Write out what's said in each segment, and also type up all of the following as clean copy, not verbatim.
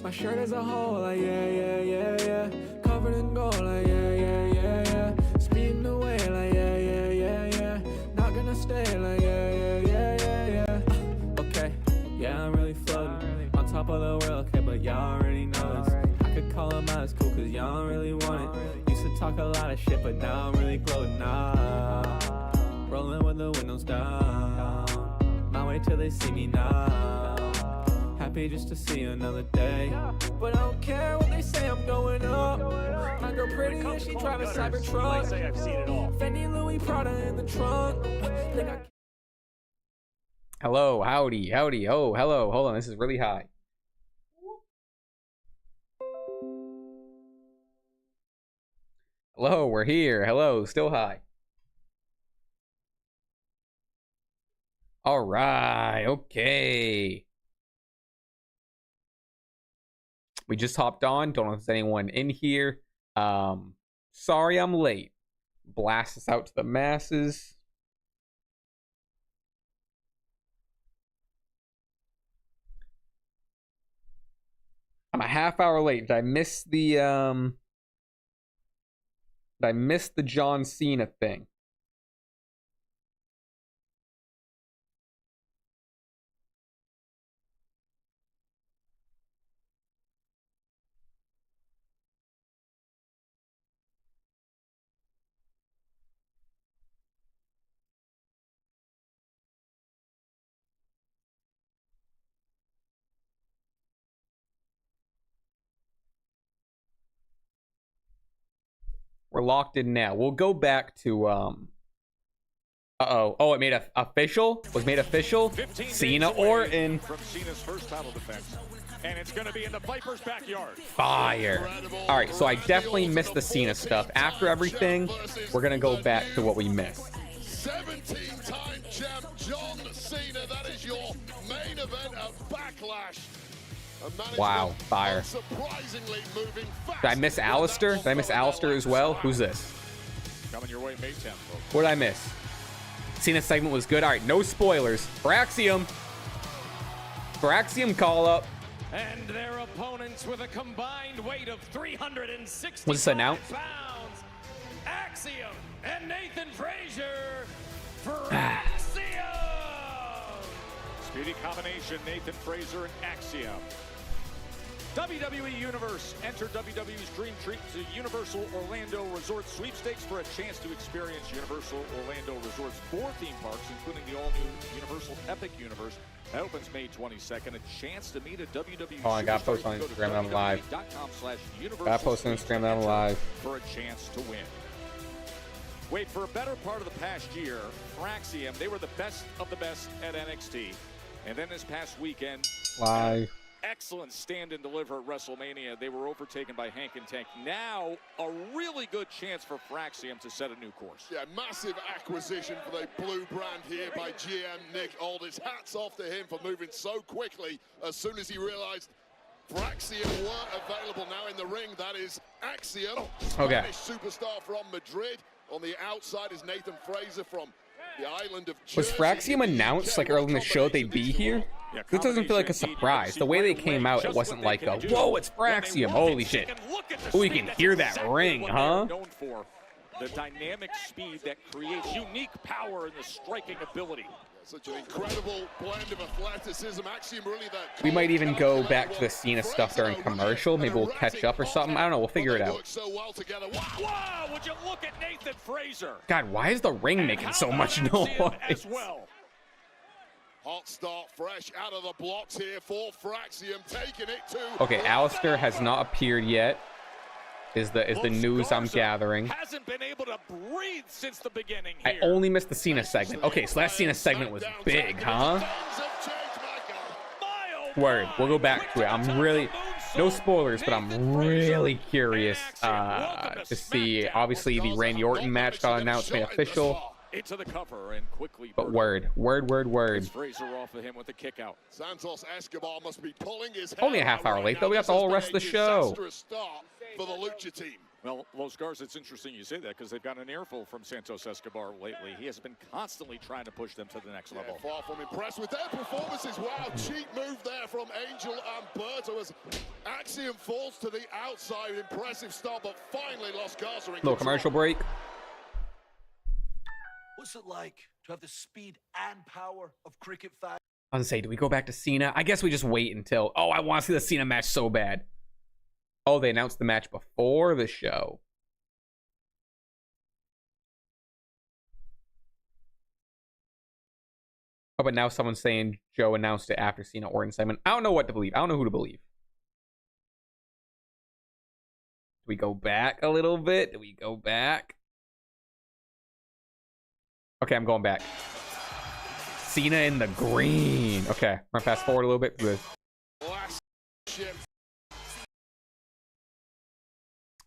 My shirt as a whole, like yeah, yeah, yeah, yeah. Covered in gold, like yeah, yeah, yeah, yeah. Speeding away, like yeah, yeah, yeah, yeah. Not gonna stay, like yeah, yeah, yeah, yeah, yeah. Okay, yeah, I'm really floating on top of the world, okay, but y'all already know this. I could call him out, it's cool, cause y'all don't really want it. Used to talk a lot of shit, but now I'm really gloating, nah. Rolling with the windows down, my way till they see me now. Happy just to see another day, but I don't care what they say, I'm going up. My girl pretty and she drive a Cybertruck. I've seen it all. Fendi, Louis, Prada in the trunk. Hello, howdy, howdy. Oh, hello, hold on, this is really high. Hello, we're here. Hello, still high. All right, okay. We just hopped on. Don't know if there's anyone in here. Sorry I'm late. Blast this out to the masses. I'm a half hour late. Did I miss the John Cena thing? We're locked in now. We'll go back to oh, it made a official? Was made official? Cena Orton. From Cena's first title defense. And it's going to be in the Viper's backyard. Fire. All right, so I definitely missed the Cena stuff. After everything, we're going to go back to what we missed. 17-time champ John Cena. That is your main event of Backlash. Wow, fire. Did I miss Alistair? Did I miss Alistair as well? Who's this? Coming your way, Maytown, folks. What did I miss? Cena segment was good. All right, no spoilers. Braxium call up. And their opponents with a combined weight of 360 Was this announced? pounds. Axiom and Nathan Frazier. Axiom! Speedy combination, Nathan Frazier and Axiom. WWE Universe. Enter WWE's Dream Treat to Universal Orlando Resort Sweepstakes for a chance to experience Universal Orlando Resort's 4 theme parks, including the all-new Universal Epic Universe. That opens May 22nd. A chance to meet a WWE. Oh, I got post on Instagram that I'm live. Got post on Instagram that I'm live. For a chance to win. Wait, for a better part of the past year, Axiom, they were the best of the best at NXT. And then this past weekend, Live. excellent stand and deliver at WrestleMania. They were overtaken by Hank and Tank. Now, a really good chance for Axiom to set a new course. Yeah, massive acquisition for the blue brand here by GM Nick Aldis. Hats off to him for moving so quickly as soon as he realized Axiom were available now in the ring. That is Axiom, Okay. Spanish superstar from Madrid. On the outside is Nathan Frazier from the island of Jersey. Was Fraxium announced like early in the show they'd be here? This doesn't feel like a surprise. The way they came out, it wasn't like a, whoa, it's Fraxium. Holy shit. Oh, you can hear that ring, huh? Known for the dynamic speed that creates unique power in the striking ability. Such an incredible blend of athleticism. Axiom really that. We might even go back to the Cena stuff during commercial. Maybe we'll catch up or something. I don't know. We'll figure it out. So well together. Wow, would you look at Nathan Frazier? God, why is the ring making so much noise? As well. Hot start, fresh out of the blocks here for Fraxium, taking it to. Okay, Alistair has not appeared yet. Is the news I'm gathering. Hasn't been able to breathe since the beginning I here. only missed the Cena segment. Okay, so that Cena segment was big, huh? Word. We'll go back to it. I'm really, no spoilers, but I'm really curious to see. Obviously, the Randy Orton match got announced, made official. Into the cover and quickly. But word. Frazier off of him with a kick out. Santos Escobar must be pulling his Only a half hour late, though. We got the whole rest of the show. Start for the Lucha team. Well, Los Garza, it's interesting you say that because they've got an earful from Santos Escobar lately. He has been constantly trying to push them to the next level. Far from impressed with their performances. Wow, cheap move there from Angel and Berto as Axiom falls to the outside. Impressive start, but finally Los Garza in Little commercial break. What's it like to have the speed and power of cricket fans? I was gonna say, do we go back to Cena? I guess we just wait until... Oh, I want to see the Cena match so bad. Oh, they announced the match before the show. Oh, but now someone's saying Joe announced it after Cena Orton segment. I don't know what to believe. I don't know who to believe. Do we go back a little bit? Do we go back? Okay, I'm going back. Cena in the green. Okay, I'm gonna fast forward a little bit. Good.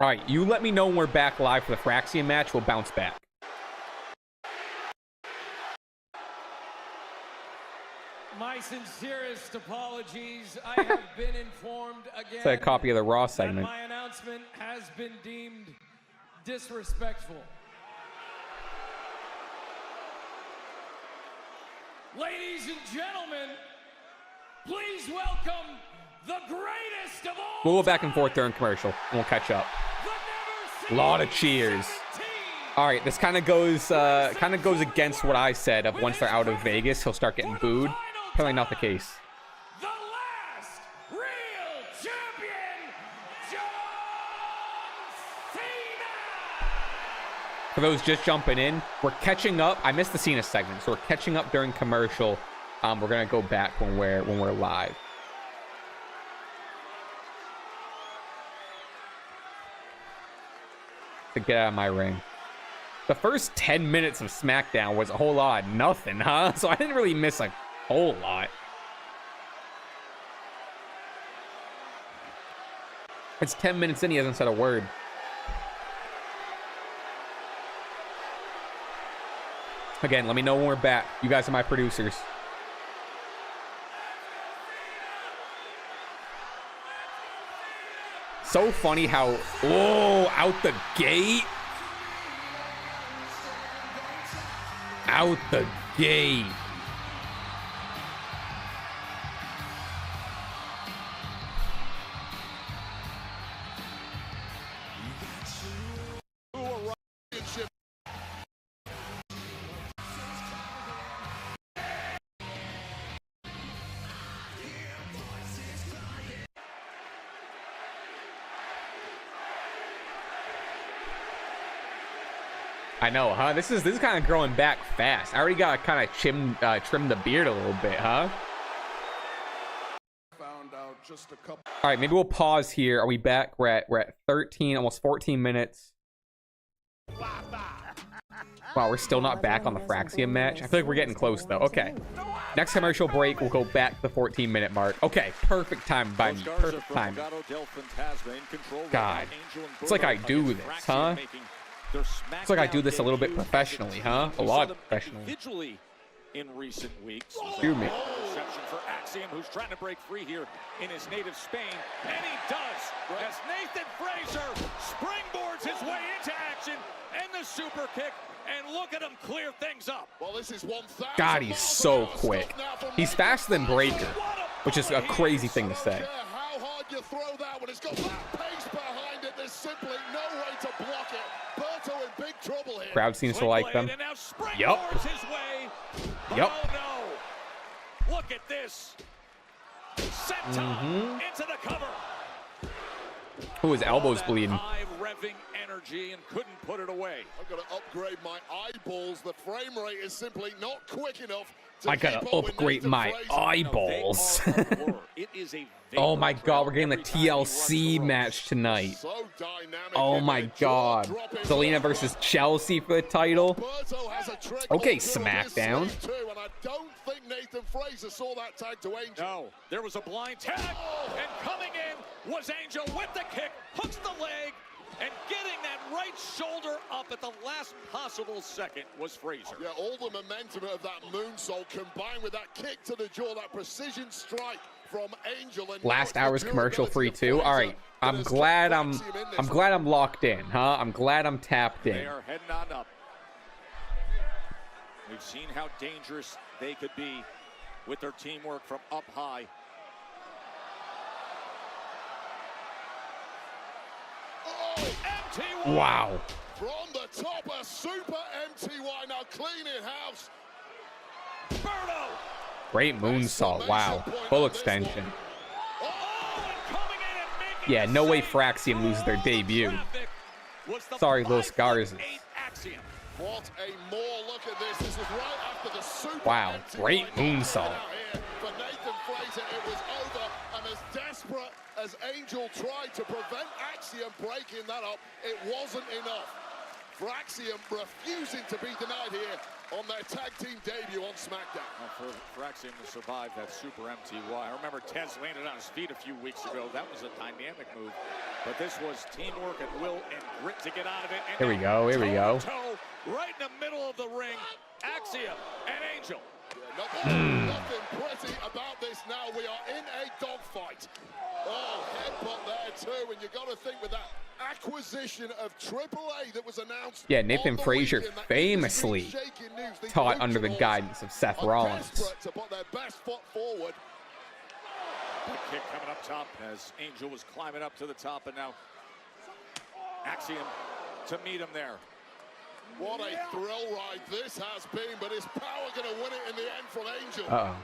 All right, you let me know when we're back live for the Fraxian match. We'll bounce back. My sincerest apologies. I have been informed again. It's a copy of the Raw segment. My announcement has been deemed disrespectful. Ladies and gentlemen, please welcome the greatest of all. We'll go back and forth during commercial, and we'll catch up. A lot of cheers. All right, this kind of goes against what I said of once they're out of Vegas, he'll start getting booed. Apparently not the case. The last real champion, John Cena. For those just jumping in, we're catching up. I missed the Cena segment, so we're catching up during commercial. We're gonna go back when we're live. To get out of my ring. The first 10 minutes of SmackDown was a whole lot of nothing, huh? So I didn't really miss a whole lot. It's 10 minutes in, he hasn't said a word. Again, let me know when we're back. You guys are my producers. So funny how, oh, out the gate. Out the gate. I know, huh? This is kind of growing back fast. I already got to kind of trim the beard a little bit, huh? Found out just a couple. All right, maybe we'll pause here. Are we back? We're at 13, almost 14 minutes. Wow, we're still not back on the Fraxian match. I feel like we're getting close though. Okay, next commercial break, we'll go back to the 14-minute mark. Okay, perfect time by me. Perfect time. God, it's like I do this, huh? It's like I do this a little bit professionally, huh? A lot professionally. In recent weeks. Excuse me. Reception for Axiom, who's trying to break free here in his native Spain, and he does. As Nathan Fraser springboards his way into action and the super kick, and look at him clear things up. Well, this is 1,000. God, he's so quick. He's faster than Breaker, which is a crazy thing to say. How hard you throw that when it's got that pace behind it, there's simply no way to block it. Berto in big trouble here. Crowd seems to like them. Yup. Yup. Oh no! Look at this. Senton into the cover. Ooh, his elbow's bleeding. High revving energy and couldn't put it away. I've got to upgrade my eyeballs. The frame rate is simply not quick enough. I gotta upgrade my eyeballs. Oh my god, we're getting the TLC match tonight. Oh my god. Zelina versus Chelsea for the title. Okay, SmackDown. And I don't think Nathan Fraser saw that tag to Angel. No, there was a blind tag, and coming in was Angel with the kick, hooks the leg, and getting that right shoulder up at the last possible second was Fraser. Yeah, all the momentum of that moonsault combined with that kick to the jaw, that precision strike from Angel. And last hour's commercial free too. All right, I'm glad I'm locked in, huh? I'm glad I'm tapped in. They are heading on up. We've seen how dangerous they could be with their teamwork from up high. MTY. Wow. From the top, a super MTY now cleaning house. Berto. Great moonsault. Wow. Full extension. Yeah, no way Fraxium loses their debut. Sorry, Los Garzas. What a more look at this. This was right after the super Wow, great moonsault. For Nathan Fraser, it was over, and as desperate as Angel tried to prevent Axiom breaking that up, it wasn't enough. Fraxium refusing to be denied here on their tag team debut on SmackDown. Well, for Axiom to survive that super MTY, I remember Tez landed on his feet a few weeks ago. That was a dynamic move, but this was teamwork and will and grit to get out of it. And here we go, here we go. Right in the middle of the ring, Axiom and Angel. Yeah, nothing pretty about this now. We are in a dogfight. Oh, headbutt there too, and you got to think with that acquisition of AAA that was announced. Yeah, Nathan Frazier famously taught under the guidance of Seth Rollins. To put their best foot forward. Big kick coming up top as Angel was climbing up to the top, and now Axiom to meet him there. What a thrill ride this has been, but is Power going to win it in the end from Angel? Uh-oh.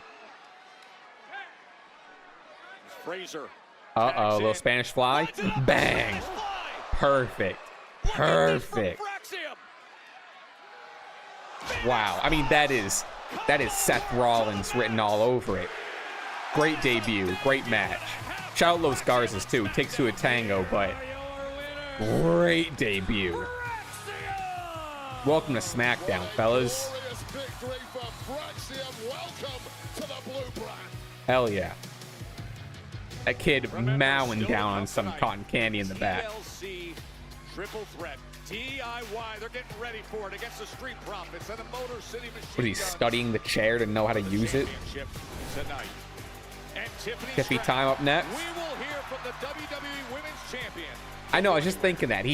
Fraser. Uh-oh, little Spanish fly. Bang. Perfect. Perfect. Wow. I mean, that is Seth Rollins written all over it. Great debut. Great match. Shout out Los Garzas, too. Takes two a tango, but great debut. Welcome to SmackDown, fellas. Hell yeah. That kid mowing down on some cotton candy in the back. Triple threat. DIY, they're getting ready for it against the Street Profits and the Motor City Machine. Was he studying the chair to know how to use it? Tonight. And Tiffy time up next. We will hear from the WWE Women's Champion. I know, I was just thinking that.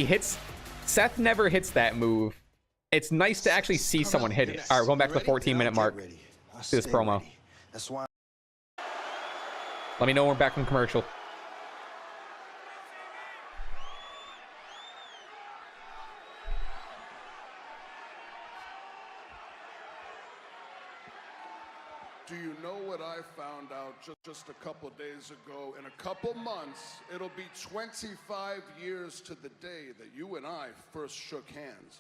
Seth never hits that move. It's nice to actually see someone hit it. All right, we're going back to the 14-minute mark. Do this promo. That's why. Let me know when we're back from commercial. Do you know what I found out just a couple days ago? In a couple months, it'll be 25 years to the day that you and I first shook hands.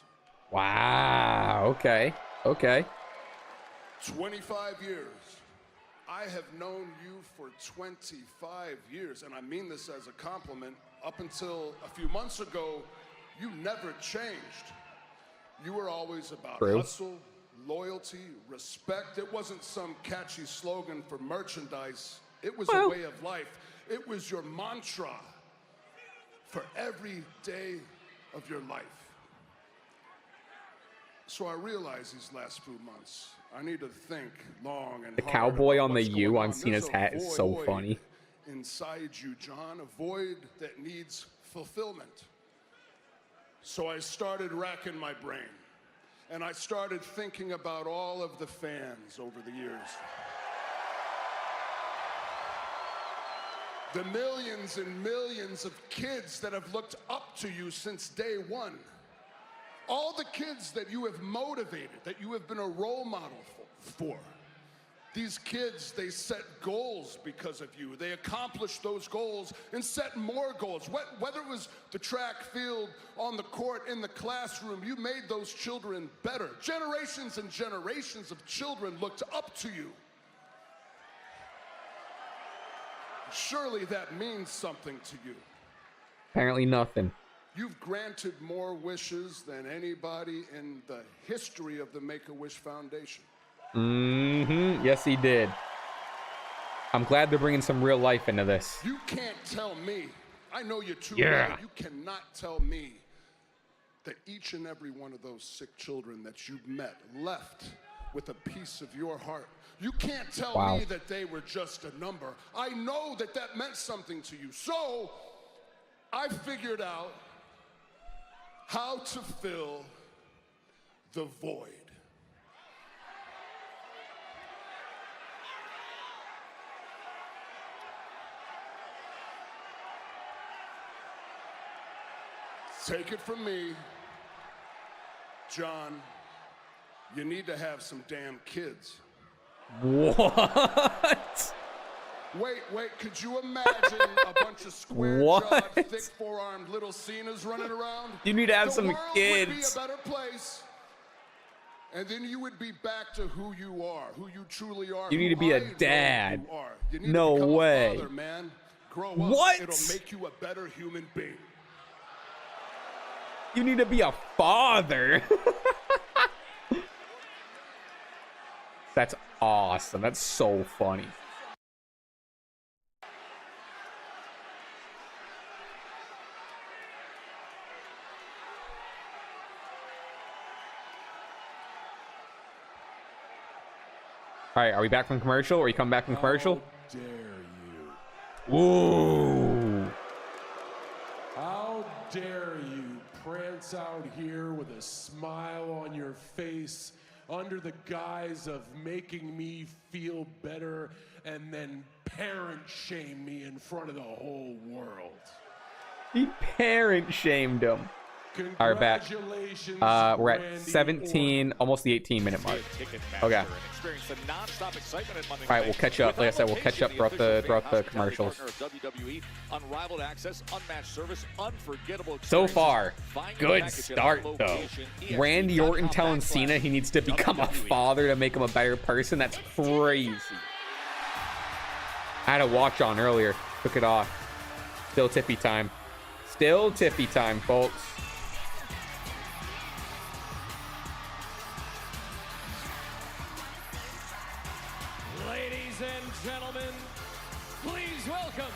Wow. Okay. Okay. 25 years. I have known you for 25 years, and I mean this as a compliment. Up until a few months ago, you never changed. You were always about hustle, loyalty, respect. It wasn't some catchy slogan for merchandise. It was a way of life. It was your mantra for every day of your life. So I realized these last few months, I need to think long and the hard cowboy about on the what's U going on Cena's hat is so funny. Inside you, John, a void that needs fulfillment. So I started racking my brain, and I started thinking about all of the fans over the years. The millions and millions of kids that have looked up to you since day one. All the kids that you have motivated, that you have been a role model for. These kids, they set goals because of you. They accomplished those goals and set more goals. Whether it was the track field, on the court, in the classroom, you made those children better. Generations and generations of children looked up to you. Surely that means something to you. Apparently nothing. You've granted more wishes than anybody in the history of the Make-A-Wish Foundation. Mm-hmm. Yes, he did. I'm glad they're bringing some real life into this. You can't tell me. I know you too well. You cannot tell me that each and every one of those sick children that you've met left with a piece of your heart. You can't tell me that they were just a number. I know that that meant something to you. So I figured out how to fill the void. Take it from me, John, you need to have some damn kids. What? Wait, could you imagine a bunch of square-jawed, thick four-armed little Cenas running around? You need to have some The world kids. would be a better place. And then you would be back to who you are, who you truly are. You need to be a dad. No to way. A father, man. Grow up. What? It'll make you a better human being. You need to be a father. That's awesome. That's so funny. All right, are we back from commercial? Or you come back from commercial? How dare you? Ooh. How dare you prance out here with a smile on your face under the guise of making me feel better and then parent shame me in front of the whole world. He parent shamed him. All right, back. Congratulations, We're at Randy 17, Orton. almost the 18-minute mark. Okay. All right, we'll catch up. Like I said, we'll catch up throughout the commercials. Unrivaled access, unmatched service, unforgettable So experiences. far, Find good package at start our though. location, Randy Orton telling Cena he needs to become a father to make him a better person. That's crazy. I had a watch on earlier. Took it off. Still tippy time. Still tippy time, folks. Ladies and gentlemen, please welcome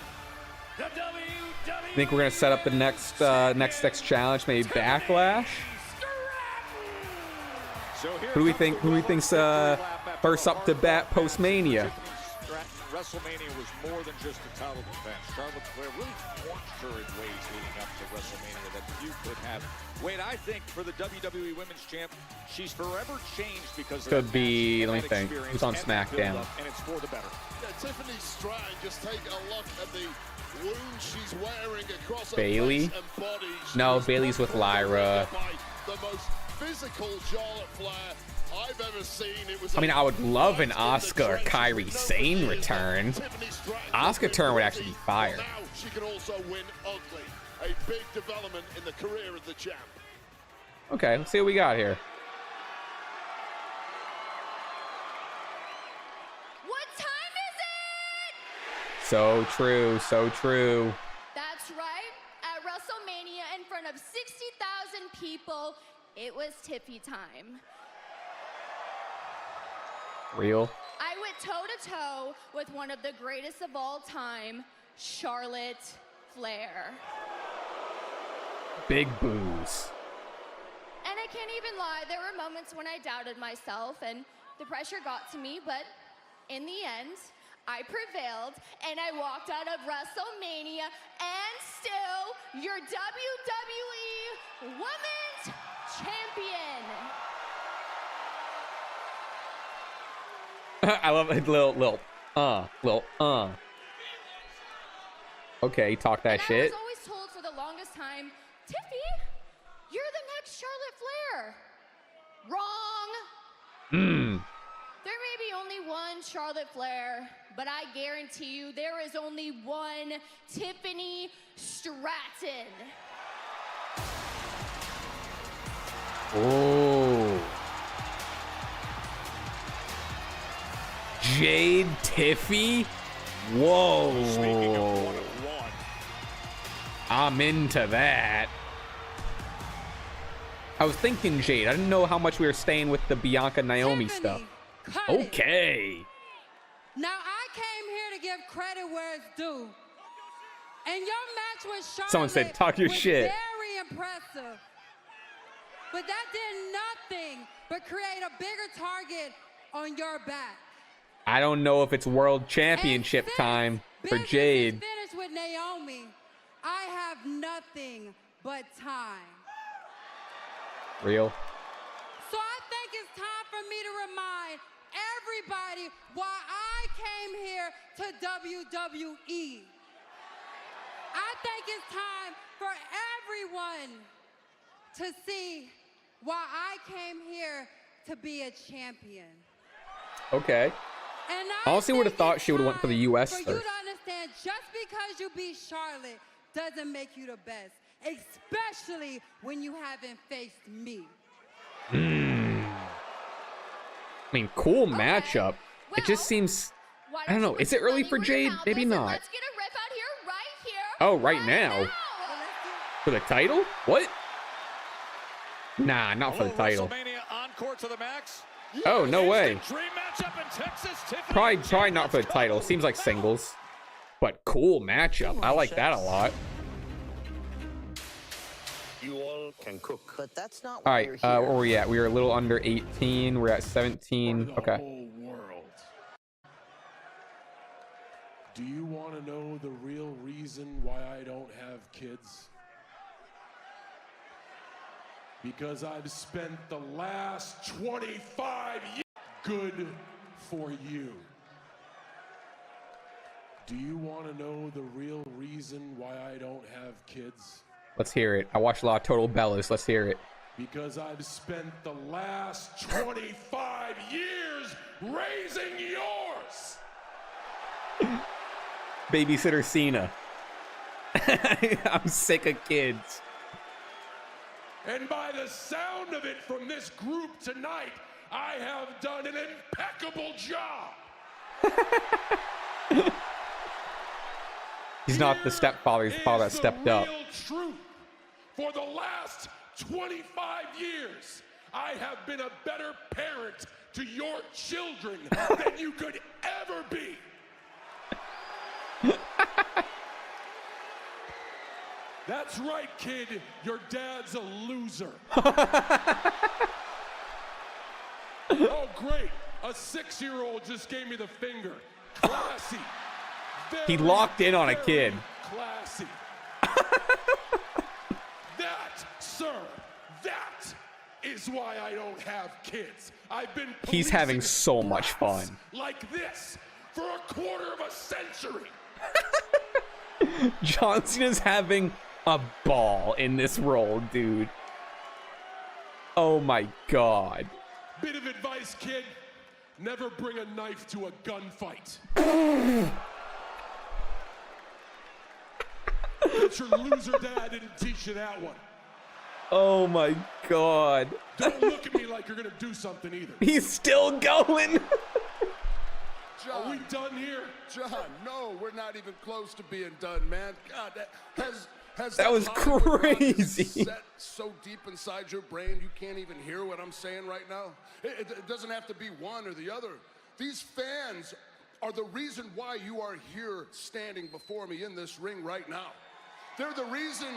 the WWE. I think we're gonna set up the next next challenge, maybe Backlash. Who do we think? Who do we think's first up to bat post Mania? WrestleMania was more than just a title defense. Charlotte Flair really torched her in ways leading up to WrestleMania that few could have. Wait, I think for the WWE Women's Champ, she's forever changed because of Could that be. match, Let me that think. experience, Who's on and that SmackDown? build-up, and it's for the better. Yeah, Tiffany Stratton, just take a look at the wound she's wearing across her Bayley? face and body. She No, was Bayley's with Lyra. by the most physical Charlotte Flair I've ever seen. It was I mean, I would love an Asuka or Kairi Sane return. Asuka turn would actually be fire. Now she can also win ugly. A big development in the career of the champ. Okay, let's see what we got here. What time is it? So true, so true. That's right. At WrestleMania, in front of 60,000 people, it was tippy time. Real. I went toe-to-toe with one of the greatest of all time, Charlotte Flair. Big booze. And I can't even lie, there were moments when I doubted myself and the pressure got to me, but in the end, I prevailed and I walked out of WrestleMania and still your WWE Women's Champion. I love it. Little. Okay, talk that And I shit. was always told for the longest time, Tiffy, you're the next Charlotte Flair. Wrong. There may be only one Charlotte Flair, but I guarantee you there is only one Tiffany Stratton. Oh. Jade Tiffy? Whoa. Speaking of one-on-one, I'm into that. I was thinking Jade. I didn't know how much we were staying with the Bianca Naomi stuff. Okay. Now I came here to give credit where it's due. And your match with Charlotte Someone said, "Talk your was shit." very impressive. But that did nothing but create a bigger target on your back. I don't know if it's world championship time for Business is Jade. finished with Naomi. I have nothing but time. Real. So I think it's time for me to remind everybody why I came here to WWE. I think it's time for everyone to see why I came here to be a champion. Okay. And I honestly would have thought she would have went for the US for you first. to understand, just because you beat Charlotte doesn't make you the best, especially when you haven't faced me. I mean, cool matchup. Well, It just seems, why I don't you know. put Is it your early money for where your Jade? mouth Maybe is, and not. Let's get a riff out here, right here. Oh, right now? For the title? What? Nah, not for the title. WrestleMania encore to the max. Oh, no way. Dream matchup in Texas. Tiffany Probably not for the title. Seems like singles. But cool matchup. I like that a lot. You all can cook. But that's not All why right, you're here. where are we at? We are a little under 18. We're at 17. For the Okay. whole world. Do you want to know the real reason why I don't have kids? Because I've spent the last 25 years. Good for you. Do you want to know the real reason why I don't have kids? Let's hear it. I watched a lot of Total Bellas. Let's hear it. Because I've spent the last 25 years raising yours. Babysitter Cena. I'm sick of kids. And by the sound of it from this group tonight, I have done an impeccable job. He's not the stepfather. He's the father that stepped up. Real truth. For the last 25 years, I have been a better parent to your children than you could ever be. That's right, kid. Your dad's a loser. Oh, great. A 6-year-old just gave me the finger. Classy. He locked in on a kid. Classy. That, sir, that is why I don't have kids. I've been He's having policing so much brats fun. like this for a quarter of a century. John Cena's having a ball in this role, dude. Oh my god. Bit of advice, kid. Never bring a knife to a gunfight. Bet your loser dad didn't teach you that one. Oh my god. Don't look at me like you're gonna do something either. He's still going. Are we done here? John, no, we're not even close to being done, man. God, That was Hollywood run crazy. set so deep inside your brain you can't even hear what I'm saying right now? It doesn't have to be one or the other. These fans are the reason why you are here standing before me in this ring right now. They're the reason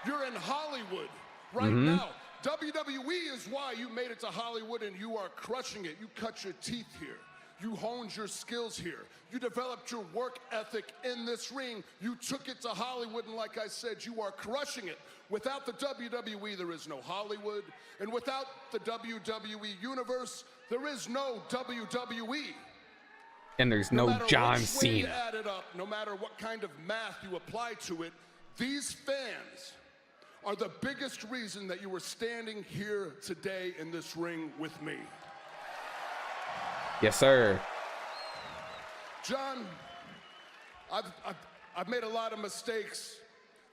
you're in Hollywood right now. WWE is why you made it to Hollywood and you are crushing it. You cut your teeth here. You honed your skills here. You developed your work ethic in this ring. You took it to Hollywood, and like I said, you are crushing it. Without the WWE, there is no Hollywood. And without the WWE universe, there is no WWE. And there's No no matter John which way you Cena. add it up, no matter what kind of math you apply to it, these fans are the biggest reason that you are standing here today in this ring with me. Yes, sir. John, I've made a lot of mistakes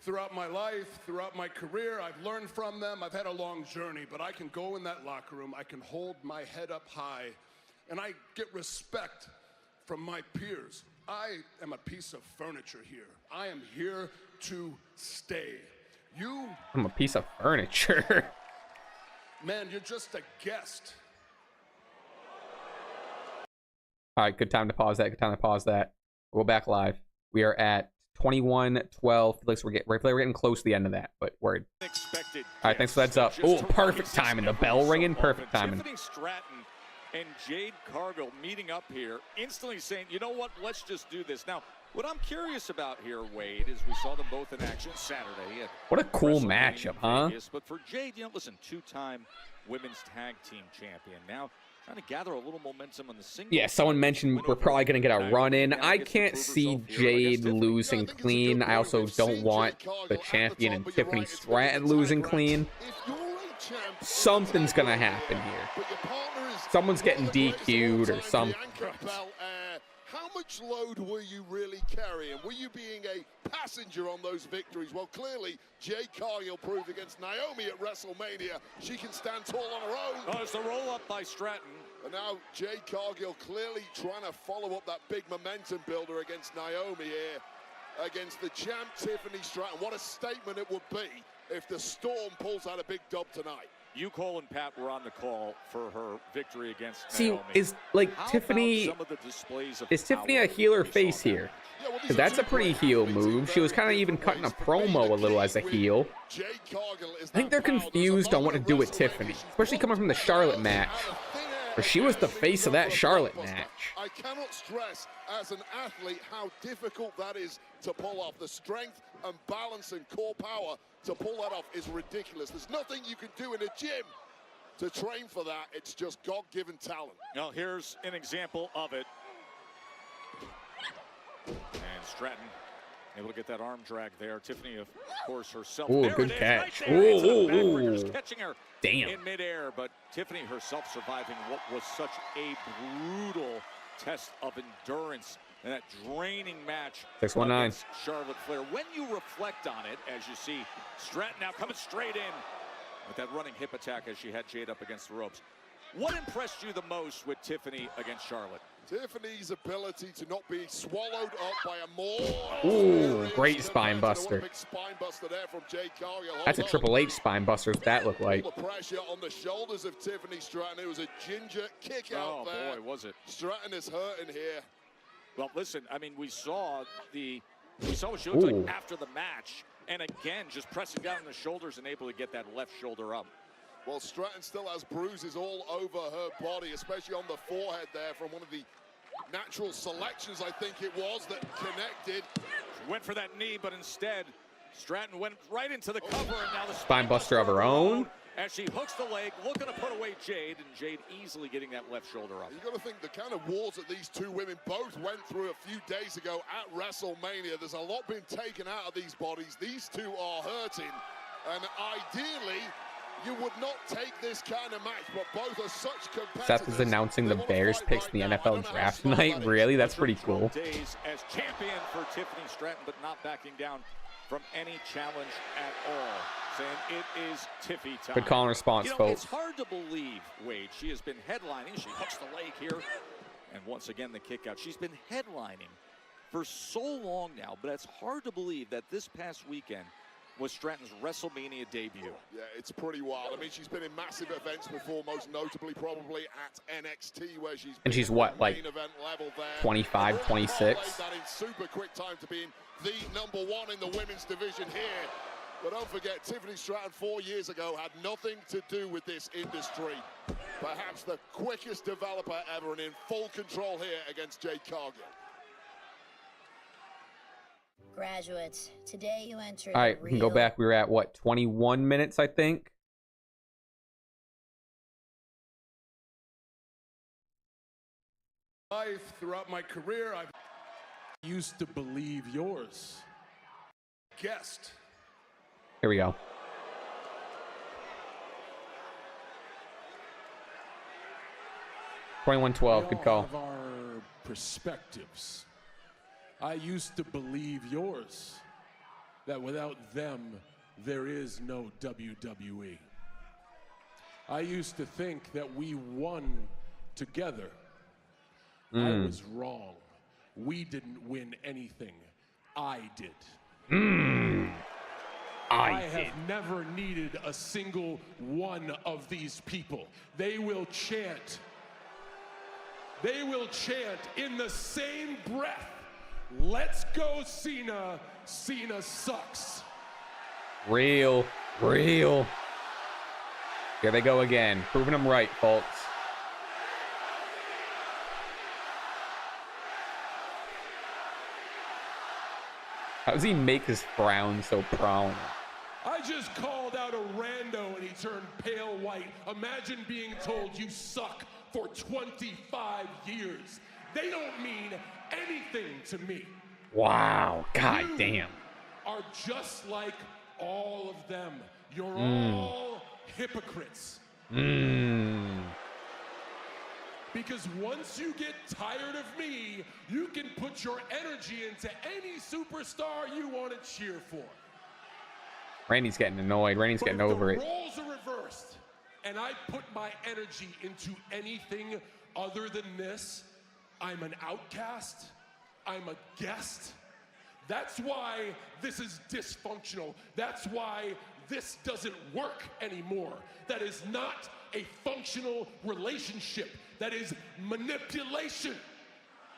throughout my life, throughout my career. I've learned from them. I've had a long journey, but I can go in that locker room. I can hold my head up high, and I get respect from my peers. I am a piece of furniture here. I am here to stay. You, I'm a piece of furniture. man, you're just a guest. All right, good time to pause that. Good time to pause that. We'll go back live. We are at 21-12. Looks we're getting close to the end of that, but word. Expected. All right, thanks for the heads up. Oh, perfect timing. The bell ringing. Perfect timing. Tiffany Stratton and Jade Cargill meeting up here, instantly saying, you know what, let's just do this. Now, What I'm curious about here, Wade, is we saw them both in action Saturday. What a cool matchup, huh? Vegas. But for Jade, you know, listen, two-time women's tag team champion. Now trying to gather a little momentum on the singles. Yeah, someone mentioned we're probably going to get a run in. I can't see Jade losing clean. I also don't want the champion and Tiffany Stratton losing clean. Something's going to happen here. Someone's getting DQ'd or something. How much load were you really carrying? Were you being a passenger on those victories? Well, clearly, Jade Cargill proved against Naomi at WrestleMania she can stand tall on her own. Oh, it's the roll-up by Stratton. And now Jade Cargill clearly trying to follow up that big momentum builder against Naomi here, against the champ Tiffany Stratton. What a statement it would be if the Storm pulls out a big dub tonight. You, Cole, and Pat were on the call for her victory against See, Naomi. is like Tiffany, is Tiffany a heel or face here? Because that's a pretty heel move. She was kind of even cutting a promo a little as a heel. I think they're confused on what to do with Tiffany, especially coming from the Charlotte match. But she was the face of that Charlotte match. I cannot stress as an athlete how difficult that is to pull off. The strength and balance and core power to pull that off is ridiculous. There's nothing you can do in a gym to train for that. It's just God-given talent. Now here's an example of it. And Stratton able to get that arm drag there. Tiffany, of course, herself. Oh, good catch. Oh, catching her damn. In midair, but Tiffany herself surviving what was such a brutal test of endurance in that draining match. 619. Charlotte Flair. When you reflect on it, as you see Stratton now coming straight in with that running hip attack as she had Jade up against the ropes. What impressed you the most with Tiffany against Charlotte? Tiffany's ability to not be swallowed up by a more. Ooh, great spine buster. Big spine buster there from Jade Cargill. That's a Triple H spine buster. What that looked like. All the pressure on the shoulders of Tiffany Stratton. It was a ginger kick out there. Oh boy, was it? Stratton is hurting here. Well, listen, I mean, we saw what she looked like after the match, and again, just pressing down on the shoulders and able to get that left shoulder up. Well, Stratton still has bruises all over her body, especially on the forehead there from one of the natural selections, I think it was, that connected. She went for that knee, but instead, Stratton went right into the cover, and now the spine buster of her own. As she hooks the leg, looking to put away Jade, and Jade easily getting that left shoulder up. You got to think the kind of wars that these two women both went through a few days ago at WrestleMania. There's a lot been taken out of these bodies. These two are hurting, and ideally, you would not take this kind of match, but both are such competitors. Seth is announcing the Bears picks in the NFL draft tonight. Really? That's pretty cool. Days as champion for Tiffany Stratton, but not backing down from any challenge at all. Saying it is Tiffy time. Good call and response, folks. It's hard to believe, Wade. She has been headlining. She hooks the leg here. And once again, the kick out. She's been headlining for so long now, but it's hard to believe that this past weekend was Stratton's WrestleMania debut. Yeah, it's pretty wild. I mean, she's been in massive events before, most notably probably at NXT, where she's what, like main event level there. 25, 26? That in super quick time to be in the #1 in the women's division here. But don't forget, Tiffany Stratton 4 years ago had nothing to do with this industry. Perhaps the quickest developer ever, and in full control here against Jade Cargill. Graduates, today you entered. All right, we can go back. We were at what, 21 minutes, I think. Life throughout my career, I used to believe yours. Guest. Here we go. $21-12. Good call. Of our perspectives. I used to believe yours, that without them, there is no WWE. I used to think that we won together. I was wrong. We didn't win anything. I did. I have never needed a single one of these people. They will chant in the same breath, "Let's go, Cena. Cena sucks." Real. Here they go again. Proving them right, folks. How does he make his frown so prominent? I just called out a rando and he turned pale white. Imagine being told you suck for 25 years. They don't mean anything to me. Wow, god damn. Are just like all of them. You're all hypocrites. Because once you get tired of me, you can put your energy into any superstar you want to cheer for. Randy's getting annoyed. Randy's getting over it. The roles are reversed, and I put my energy into anything other than this, I'm an outcast. I'm a guest. That's why this is dysfunctional. That's why this doesn't work anymore. That is not a functional relationship. That is manipulation.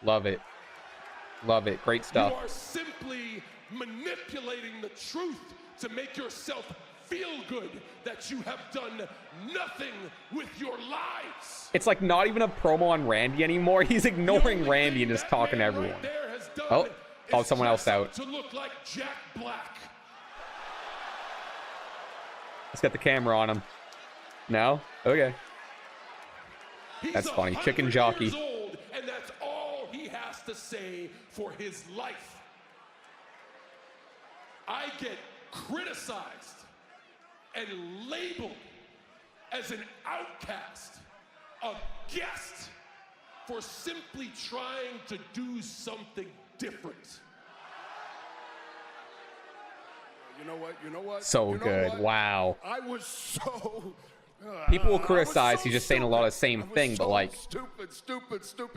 Love it. Love it. Great stuff. You are simply manipulating the truth to make yourself feel good that you have done nothing with your lives. It's like not even a promo on Randy anymore. He's ignoring Randy and just talking to everyone. Oh, called someone else out. To look like Jack Black. Let's get the camera on him. No? Okay. That's funny. Chicken jockey. Old, and that's all he has to say for his life. I get criticized and labeled as an outcast, a guest, for simply trying to do something different. You know what? You know what? So you know good. what? Wow. I was so... People will criticize. He's just saying a lot of the same thing, but like... Stupid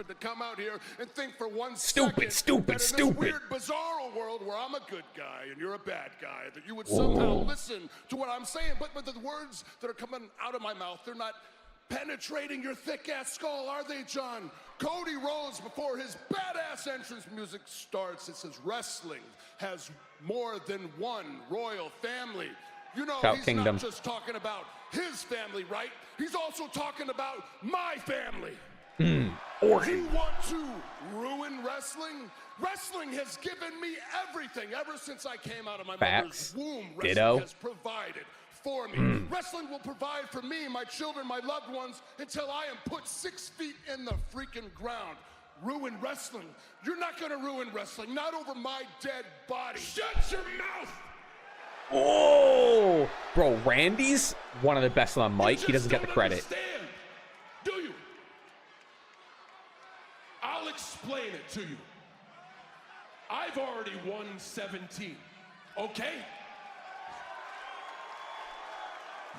to come out here and think for one stupid, second that in this weird, bizarre world where I'm a good guy and you're a bad guy, that you would somehow listen to what I'm saying. But the words that are coming out of my mouth, they're not penetrating your thick-ass skull, are they, John? Cody Rhodes, before his badass entrance music starts, it says wrestling has more than one royal family. You know, he's not just talking about his family, right? He's also talking about my family. Or you want to ruin wrestling? Wrestling has given me everything ever since I came out of my mother's womb. Wrestling has provided for me. Wrestling will provide for me, my children, my loved ones, until I am put 6 feet in the freaking ground. Ruin wrestling. You're not gonna ruin wrestling, not over my dead body. Shut your mouth! Oh, bro, Randy's one of the best on the mic. He doesn't get the credit. Understand, do you? I'll explain it to you. I've already won 17, okay?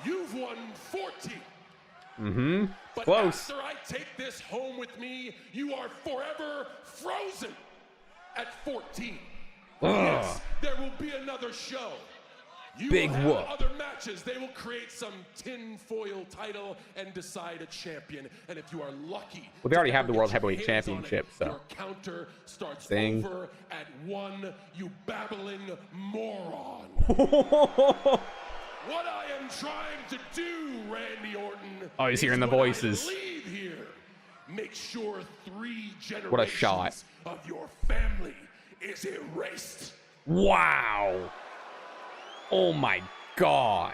You've won 14. But Close. after I take this home with me, you are forever frozen at 14. Yes, there will be another show. You Big will have whoop. other matches. They will create some tinfoil title and decide a champion. And if you are lucky, Well, they already have the World Heavyweight Championship, so. your counter starts over at 1, you babbling moron. What I am trying to do, Randy Orton. Oh, he's hearing the voices. Leave here. Make sure 3 generations What a shot. of your family is erased. Wow. Oh my god.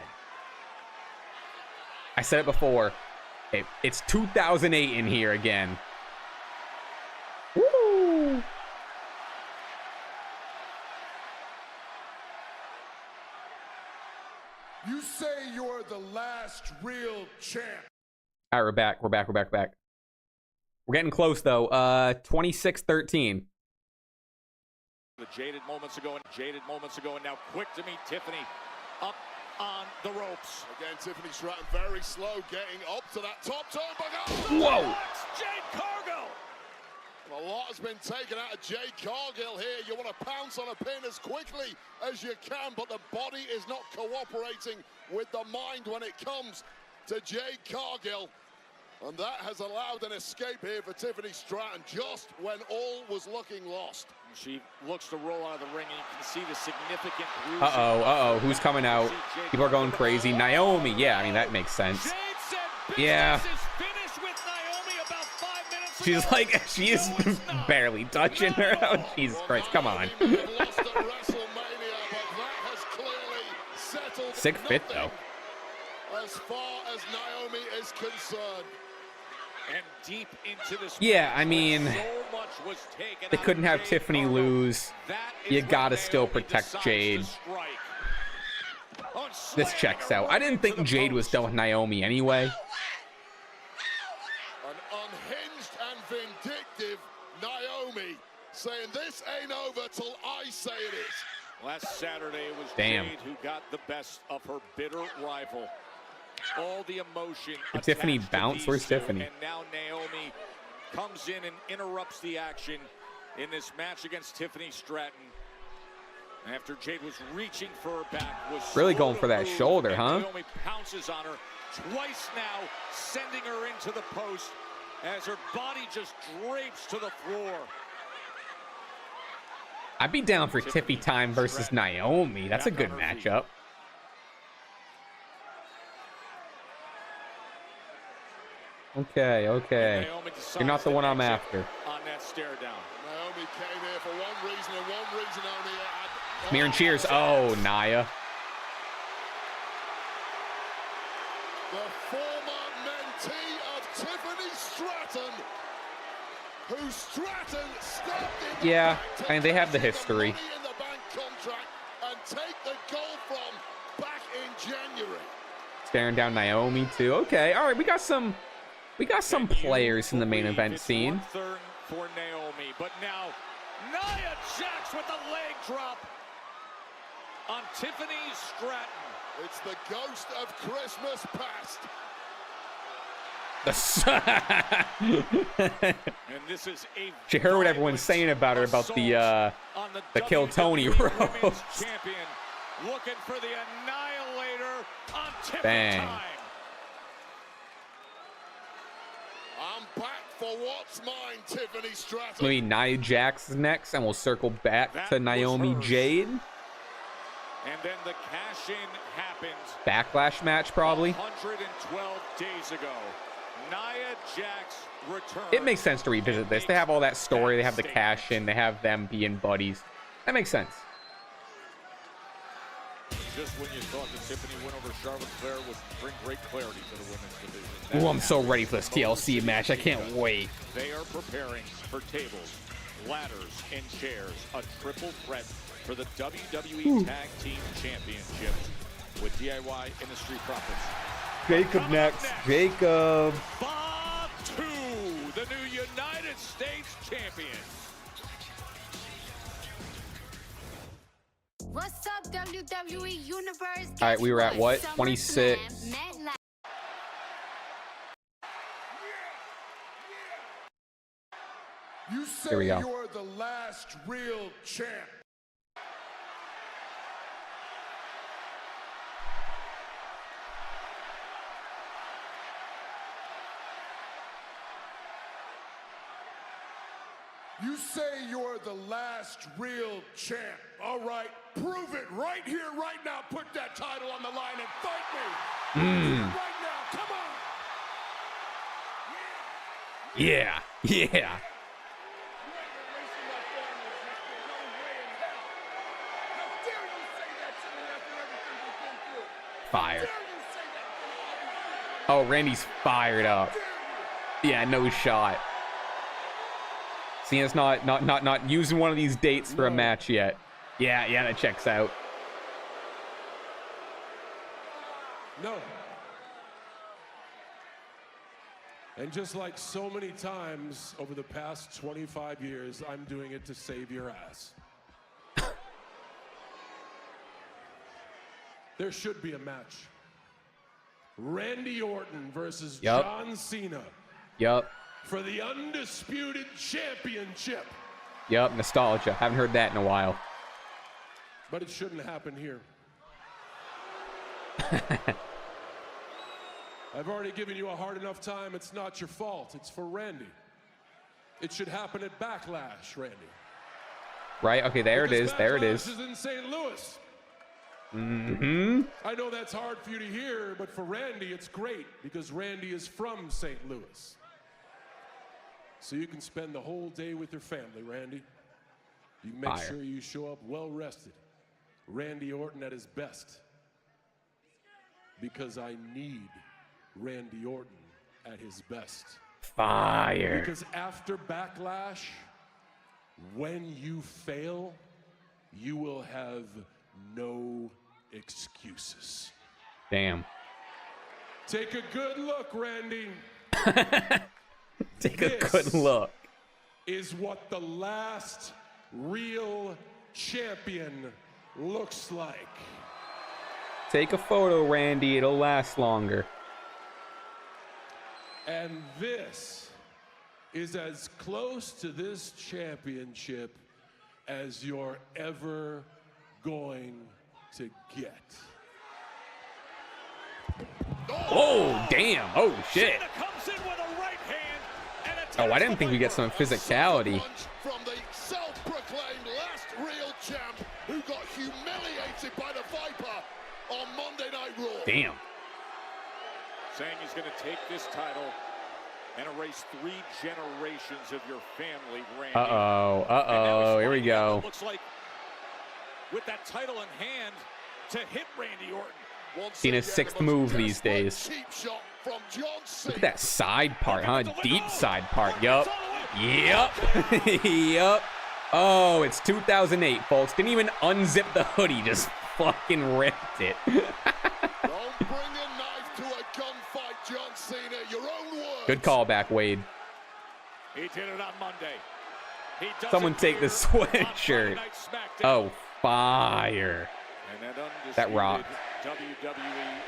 I said it before. It's 2008 in here again. Woo! You say you're the last real champ. All right, we're back. We're back. We're getting close, though. 26-13. The jaded moments ago, and now quick to meet Tiffany up on the ropes. Again, Tiffany Stratton very slow getting up to that top turnbuckle. Whoa! Jade Cargill. A lot has been taken out of Jade Cargill here. You want to pounce on a pin as quickly as you can, but the body is not cooperating with the mind when it comes to Jade Cargill. And that has allowed an escape here for Tiffany Stratton just when all was looking lost. She looks to roll out of the ring, and you can see the significant bruising. Uh-oh. Who's coming out? People are going crazy. Naomi. Yeah, I mean, that makes sense. Jade said Yeah. is finished with Naomi about 5 minutes ago. She's like, she is barely touching her. Oh, Jesus Christ, come on. Lost at WrestleMania. settled. Sick fit, though. As far as Naomi is concerned. And deep into this Yeah, I mean, so much was taken they out couldn't of have Jade Tiffany Cargill. lose. That is You when gotta still Naomi protect decides Jade. to strike. Oh, This slamming checks her out. I right didn't into think the Jade was post. done with Naomi anyway. An unhinged and vindictive Naomi saying this ain't over till I say it is. Last Saturday it was Damn. Jade who got the best of her bitter rival. All the emotion. Did Tiffany attached to bounce? these Where's two, Tiffany? And now Naomi comes in and interrupts the action in this match against Tiffany Stratton. After Jade was reaching for her back, was Really slow going to for that move, shoulder, and huh? Naomi pounces on her twice now, sending her into the post as her body just drapes to the floor. I'd be down for Tiffy time versus Naomi. That's a good matchup. Okay, okay. You're not the one I'm after. On that stare down. Naomi came here for one reason and one reason only. Smear and cheers. Oh, Nia. The former mentee of Tiffany Stratton, who Stratton stabbed in the Yeah, back to I mean, they have the cash in history. Money in the Bank contract and take the gold from back in January. Staring down Naomi too. Okay, all right. We got some players in the main event scene. 1/3 for Naomi, but now Nia Jax with the leg drop on Tiffany Stratton. It's the ghost of Christmas past. And this is a She heard what everyone's saying about her about the Kill Tony WWE roast. Women's Champion looking for the Annihilator on Tiffany Bang. time. I'm back for what's mine, Tiffany Stratton. Maybe Nia Jax is next, and we'll circle back That to was Naomi hers. Jade. And then the cash-in happened Backlash match, probably. 112 days ago. Nia Jax returned. It makes sense to revisit this. They have all that story. They have the cash in. They have them being buddies. That makes sense. Just when you thought the Tiffany win over Charlotte Flair would bring great clarity to the women's division. Ooh, I'm so ready for this TLC match. I can't wait. They are preparing for tables, ladders, and chairs. A triple threat for the WWE Tag Team Championship with DIY Industry Profits. Jacob next. Jacob. Bob 2, the new United States champion. What's up, WWE Universe? All right, we were at what? 26. You say Here we go. you're the last real champ. You say you're the last real champ. All right, prove it right here, right now. Put that title on the line and fight me. Right now, come on. Yeah. Yeah. Fire. Oh, Randy's fired up. Yeah, no shot. Cena's not using one of these dates for a match yet. Yeah, that checks out. No. And just like so many times over the past 25 years, I'm doing it to save your ass. There should be a match. Randy Orton versus John Cena. Yup. For the undisputed championship. Yup, nostalgia. Haven't heard that in a while. But it shouldn't happen here. I've already given you a hard enough time. It's not your fault. It's for Randy. It should happen at Backlash, Randy. Right? Okay, there it is. There it is. Backlash is in St. Louis. Mm-hmm. I know that's hard for you to hear, but for Randy, it's great because Randy is from St. Louis. So you can spend the whole day with your family, Randy. You make sure you show up well rested. Randy Orton at his best. because I need Randy Orton at his best. Fire. Because after Backlash, when you fail, you will have no excuses. Damn. Take a good look, Randy. Take a good look. Is what the last real champion looks like. Take a photo, Randy. It'll last longer. And this is as close to this championship as you're ever going to get. Oh, damn. Oh, shit. Oh, I didn't think we'd get some physicality. From the self-proclaimed last real champ who got humiliated by the Viper on Monday Night Raw. Damn. Saying he's going to take this title and erase 3 generations of your family, Randy. Uh-oh. Here we go. Looks like with that title in hand to hit Randy Orton. Cena's 6th move these days. Look at that side part, huh? Deep side part. Yup. Yup. Oh, it's 2008, folks. Didn't even unzip the hoodie. Just fucking ripped it. Don't bring a knife to a gunfight, John Cena. Your own words. Good callback, Wade. He did it on Monday. Someone take the sweatshirt. Oh, fire. That rocked.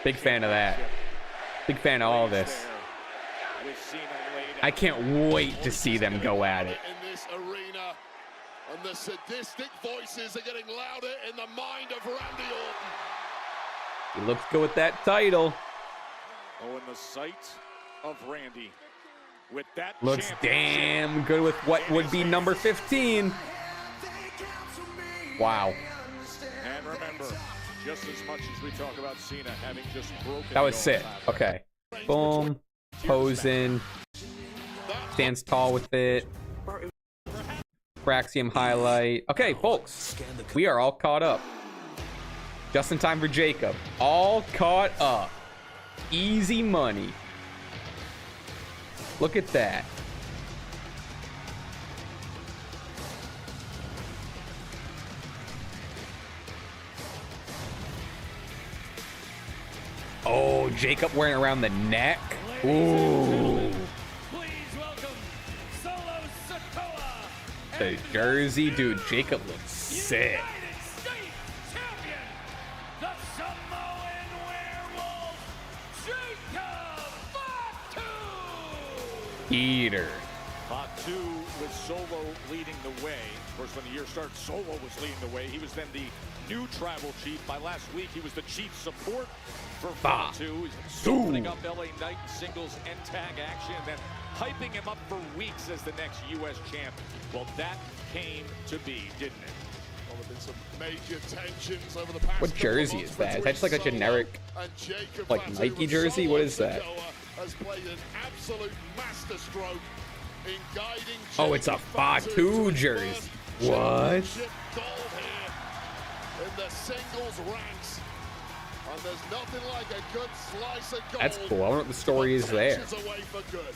Big fan of that. Big fan of all this. I can't wait to see them go at it. In this arena, and the sadistic voices are getting louder in the mind of Randy Orton. He looks good with that title. Oh, in the sight of Randy. With that looks damn good with what would be number 15. Wow. And remember, just as much as we talk about Cena having just broken. That was sick. Okay. Boom. Posing. Stands tall with it. Braxium highlight. Okay, folks. We are all caught up. Just in time for Jacob. All caught up. Easy money. Look at that. Oh, Jacob wearing around the neck. Ooh. The jersey, dude. Jacob looks sick. Heater. Fatu with Solo leading the way. Of course, when the year started, Solo was leading the way. He was then the new tribal chief. By last week, he was the chief support for Fatu. He's opening up LA Knight in singles and tag action, and then hyping him up for weeks as the next U.S. champ. Well, that came to be, didn't it? Well, there have been some major tensions over the past. What jersey is that? Is that just like a generic, like Nike jersey? What is that? Has played an absolute masterstroke in guiding. Oh, it's a Fatu jersey. What? In the singles ranks. And there's nothing like a good slice of gold. That's cool. I wonder what the story is there. Away for good.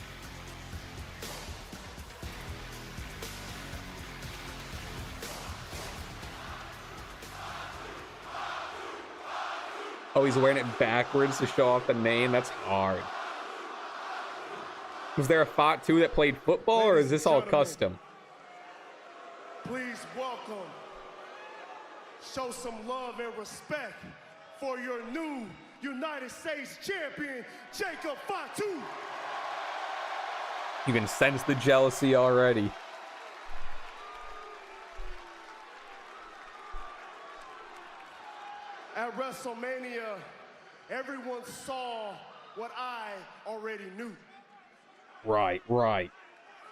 Oh, he's wearing it backwards to show off the name. That's hard. Was there a Fatu that played football, or is this all custom? Please welcome, show some love and respect for your new United States champion, Jacob Fatu. You can sense the jealousy already. At WrestleMania, everyone saw what I already knew. Right.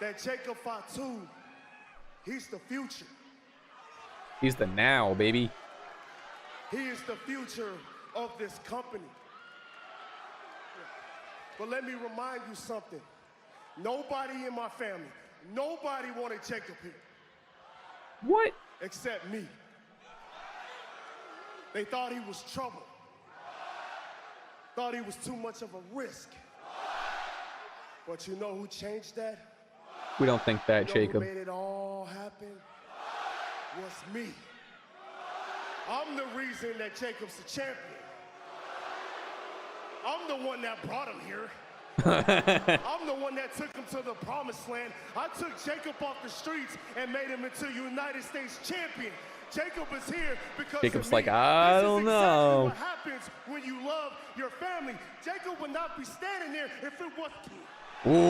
That Jacob Fatu, he's the future. He's the now, baby. He is the future of this company. But let me remind you something. Nobody in my family, nobody wanted Jacob here. What? Except me. They thought he was trouble. thought he was too much of a risk. But you know who changed that? We don't think that, You know Jacob. who made it all happen? Was me. I'm the reason that Jacob's the champion. I'm the one that brought him here. I'm the one that took him to the promised land. I took Jacob off the streets and made him into United States champion. Jacob is here because Jacob's of me. like, I don't know. What happens when you love your family? Jacob would not be standing there if it wasn't. Ooh.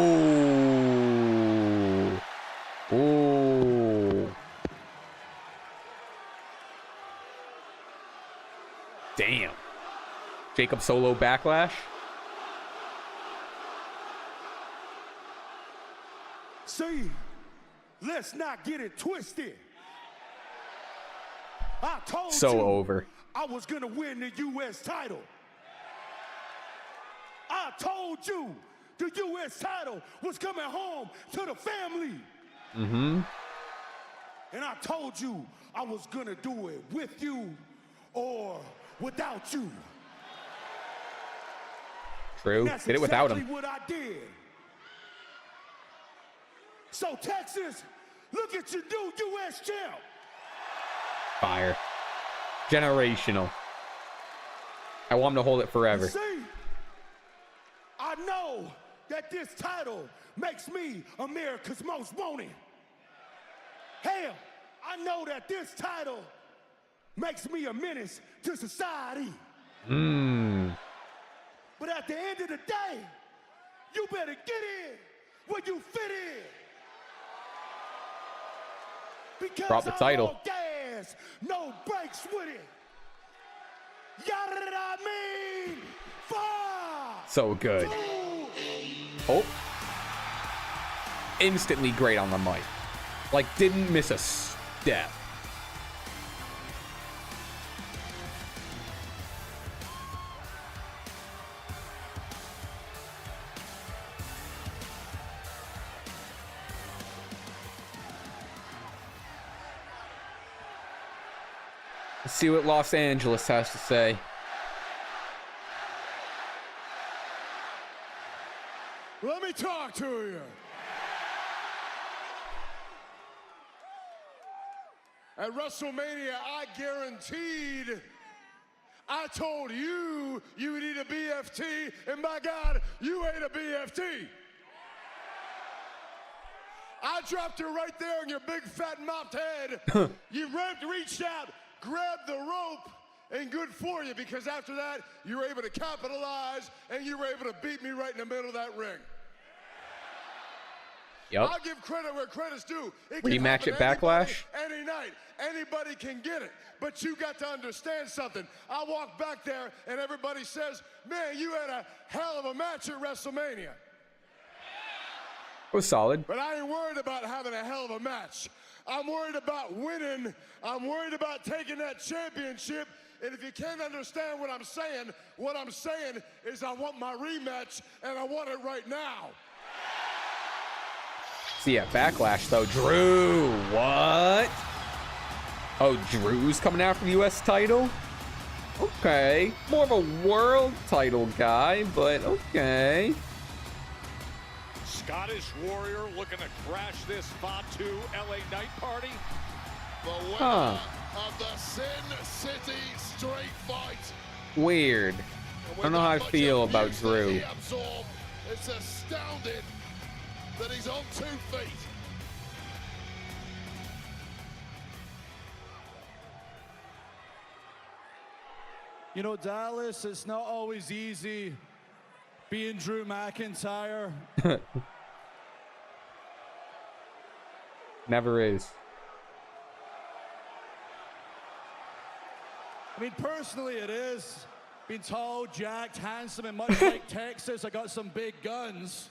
Ooh. Damn. Jacob solo backlash. See, let's not get it twisted. I told So you over. I was gonna win the U.S. title. I told you the U.S. title was coming home to the family. Mm-hmm. And I told you I was gonna do it with you or without you. True. That's Did it without him. exactly what I did. So Texas, look at your new U.S. champ. Fire. Generational. I want him to hold it forever. See, I know that this title makes me America's most wanted. Hell, I know that this title makes me a menace to society. Mmm. But at the end of the day, you better get in where you fit in. Because Drop the title. I'm all gas, no brakes with it. Yada I mean, 5, So good. 2, Oh. Instantly great on the mic. Like, didn't miss a step. Let's see what Los Angeles has to say. let me talk to you. At WrestleMania, I told you you would eat a BFT, and by God, you ate a BFT. I dropped it right there on your big fat mopped head. You reached out, grabbed the rope, and good for you, because after that, you were able to capitalize, and you were able to beat me right in the middle of that ring. Yep. I'll give credit where credit's due. Rematch at Backlash. Any night. Anybody can get it. But you got to understand something. I walk back there and everybody says, man, you had a hell of a match at WrestleMania. It was solid. But I ain't worried about having a hell of a match. I'm worried about winning. I'm worried about taking that championship. And if you can't understand what I'm saying is I want my rematch and I want it right now. See, at Backlash, though, Drew, what? Oh, Drew's coming after the U.S. title? Okay. More of a world title guy, but okay. Scottish Warrior looking to crash this Fatu LA night party. The winner of the Sin City Street Fight. Weird. I don't know how I feel about Drew. It's astounding that he's on 2 feet. You know, Dallas, it's not always easy being Drew McIntyre. Never is. I mean, personally, it is. Being tall, jacked, handsome, and much like Texas, I got some big guns.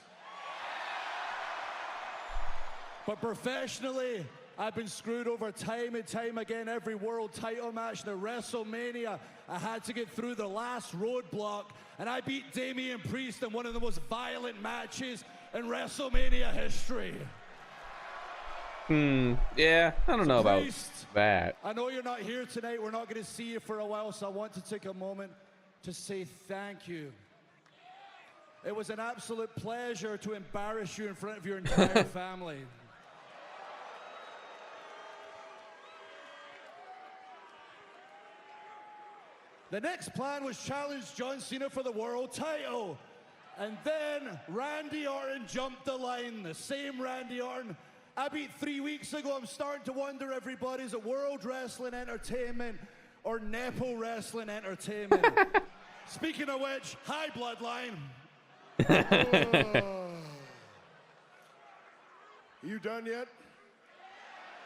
But professionally, I've been screwed over time and time again. Every world title match, the WrestleMania, I had to get through the last roadblock, and I beat Damian Priest in one of the most violent matches in WrestleMania history. Yeah, I don't know about that. I know you're not here tonight. We're not going to see you for a while, so I want to take a moment to say thank you It was an absolute pleasure to embarrass you in front of your entire family. The next plan was challenge John Cena for the world title. And then Randy Orton jumped the line, the same Randy Orton I beat 3 weeks ago. I'm starting to wonder, everybody, is it World Wrestling Entertainment or Nepo Wrestling Entertainment? Speaking of which, hi, Bloodline. You done yet?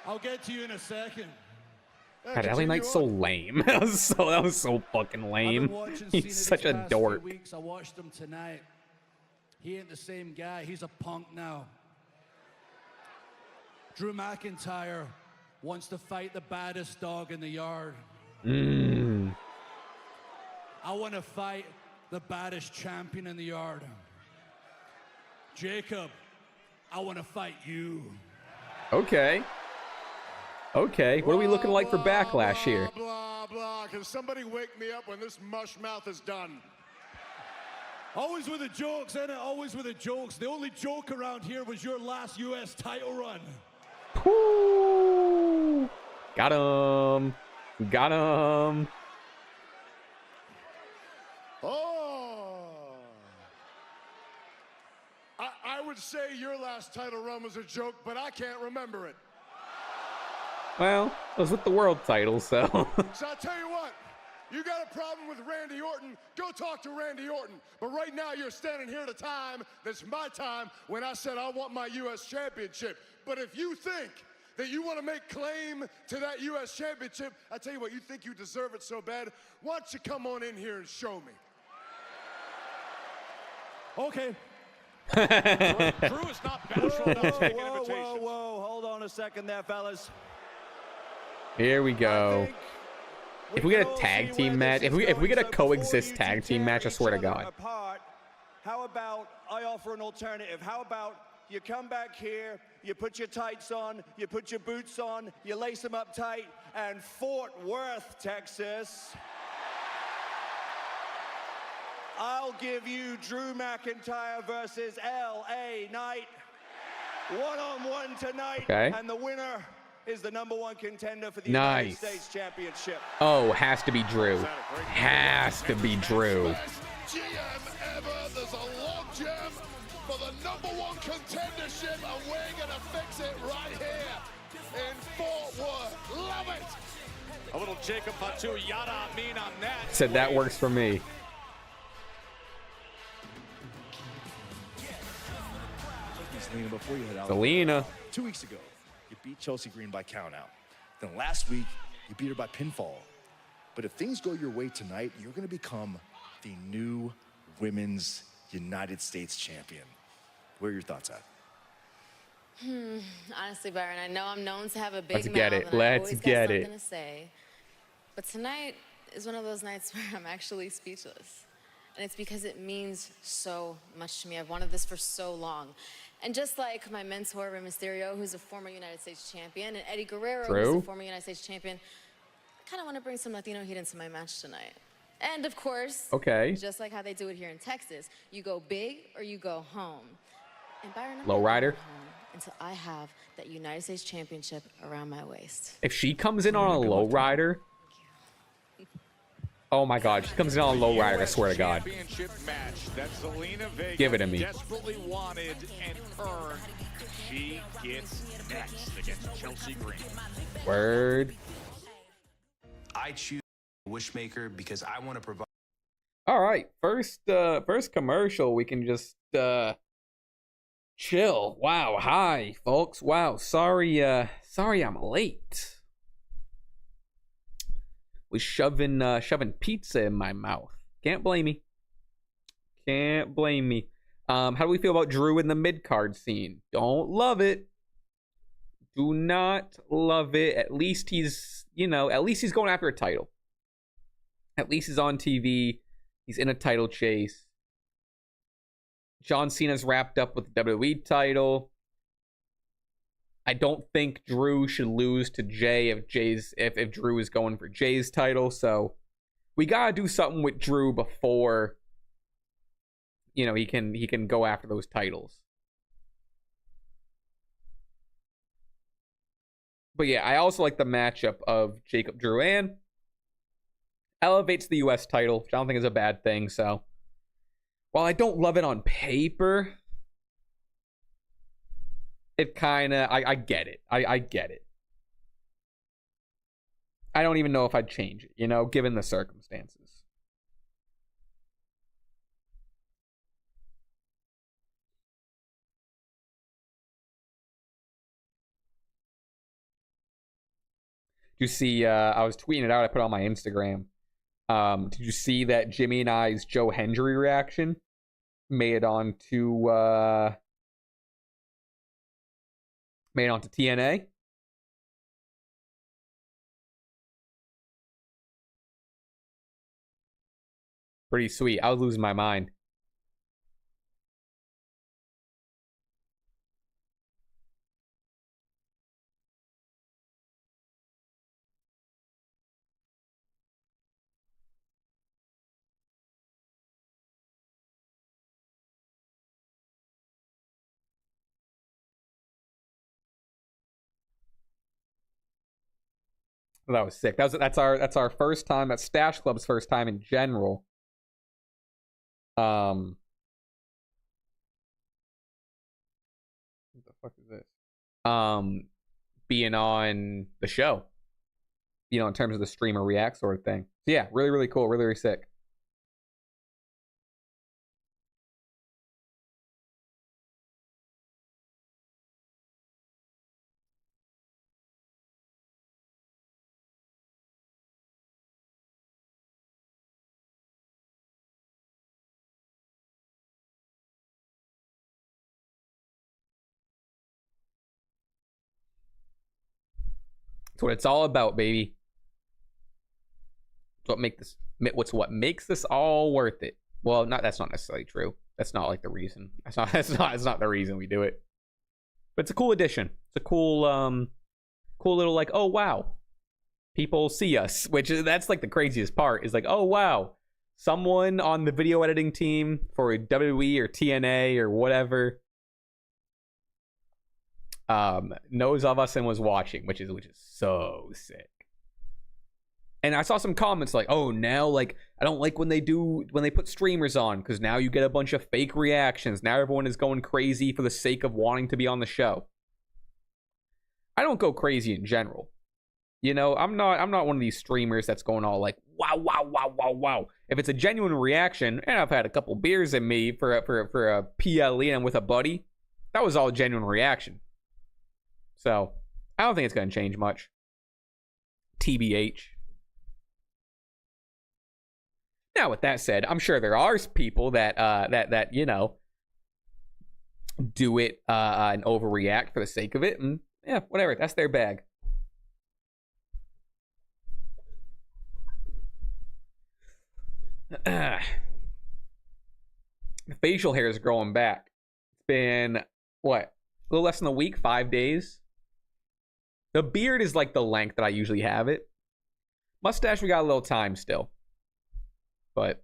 I'll get to you in a second. God, LA Knight's so lame. that was so fucking lame. He's such a dork. I watched him tonight. He ain't the same guy. He's a punk now. Drew McIntyre wants to fight the baddest dog in the yard. I want to fight the baddest champion in the yard. Jacob, I want to fight you. Okay. Okay, what are we looking like for Backlash here? Blah, blah. Can somebody wake me up when this mush mouth is done? Always with the jokes, innit? Always with the jokes. The only joke around here was your last U.S. title run. Woo! Got him. Got him. Oh. I would say your last title run was a joke, but I can't remember it. Well, it was with the world title, so. So I'll tell you what, you got a problem with Randy Orton, go talk to Randy Orton. But right now you're standing here at a time that's my time when I said I want my U.S. championship. But if you think that you want to make claim to that U.S. championship, I tell you what, you think you deserve it so bad, why don't you come on in here and show me? Okay. Drew is not bashful enough to take an invitation. Whoa, hold on a second there, fellas. Here we go. If we get a tag team match, if we get a coexist tag team match, I swear to God. How about I offer an alternative? How about you come back here, you put your tights on, you put your boots on, you lace them up tight, and Fort Worth, Texas, I'll give you Drew McIntyre versus LA Knight. One-on-one tonight, okay. And the winner is the #1 contender for the United States Championship. Oh, has to be Drew. Has to be Drew. GM ever. There's a log jam for the #1 contendership, and we're gonna fix it right here in Fort Worth. Love it. A little Jacob Fatu yada mean on that. Said that works for me. Selena, before you head out. Selena. 2 weeks ago, you beat Chelsea Green by countout. Then last week, you beat her by pinfall. But if things go your way tonight, you're going to become the new Women's United States Champion. Where are your thoughts at? Honestly, Byron, I know I'm known to have a big Let's mouth. get it. And Let's I always get got it. something to say. But tonight is one of those nights where I'm actually speechless. And it's because it means so much to me. I've wanted this for so long. And just like my mentor, Rey Mysterio, who's a former United States champion, and Eddie Guerrero, who's a former United States champion, I kind of want to bring some Latino heat into my match tonight. And of course, just like how they do it here in Texas, you go big or you go home. And Byron, I'm Low rider. until I have that United States championship around my waist. If she comes in on a low rider, oh my God, she comes in on a low rider, I swear to God. Championship match that Zelina Vega Give it to me. desperately wanted and earned. She gets next against Chelsea Green. Word. I choose Wishmaker because I want to provide. All right, first commercial. We can just chill. Wow, hi folks. Wow, sorry I'm late. Was shoving pizza in my mouth. Can't blame me. Can't blame me. How do we feel about Drew in the mid-card scene? Don't love it. Do not love it. At least he's, at least he's going after a title. At least he's on TV. He's in a title chase. John Cena's wrapped up with the WWE title. I don't think Drew should lose to Jay if Drew is going for Jay's title. So we gotta do something with Drew before you know, he can go after those titles. But yeah, I also like the matchup of Jacob Drouin. Elevates the US title, which I don't think is a bad thing. So while I don't love it on paper, it kind of, I get it. I get it. I don't even know if I'd change it, you know, given the circumstances. You see, I was tweeting it out. I put it on my Instagram. Did you see that Jimmy and I's Joe Hendry reaction made it onto TNA? Pretty sweet. I was losing my mind. That was sick. That's our first time. That's Stash Club's first time in general. What the fuck is this? Being on the show. You know, in terms of the streamer react sort of thing. So yeah, really, really cool. Really, really sick. That's what it's all about, baby. What makes this all worth it. Well, that's not necessarily true. That's not like the reason. That's not the reason we do it. But it's a cool addition. It's a cool little like, oh wow, people see us. That's like the craziest part. Is like, oh wow, someone on the video editing team for WWE or TNA or whatever knows of us and was watching, which is so sick. And I saw some comments like, oh, now like I don't like when they put streamers on, because now you get a bunch of fake reactions. Now everyone is going crazy for the sake of wanting to be on the show. I don't go crazy in general. You know, I'm not one of these streamers that's going all like, wow, wow, wow, wow, wow. If it's a genuine reaction, and I've had a couple beers in me for a PLE and with a buddy, that was all a genuine reaction. So I don't think it's going to change much. TBH. Now, with that said, I'm sure there are people that you know, do it and overreact for the sake of it, and yeah, whatever. That's their bag. The facial hair is growing back. It's been what, a little less than a week, 5 days. The beard is like the length that I usually have it. Mustache, we got a little time still. But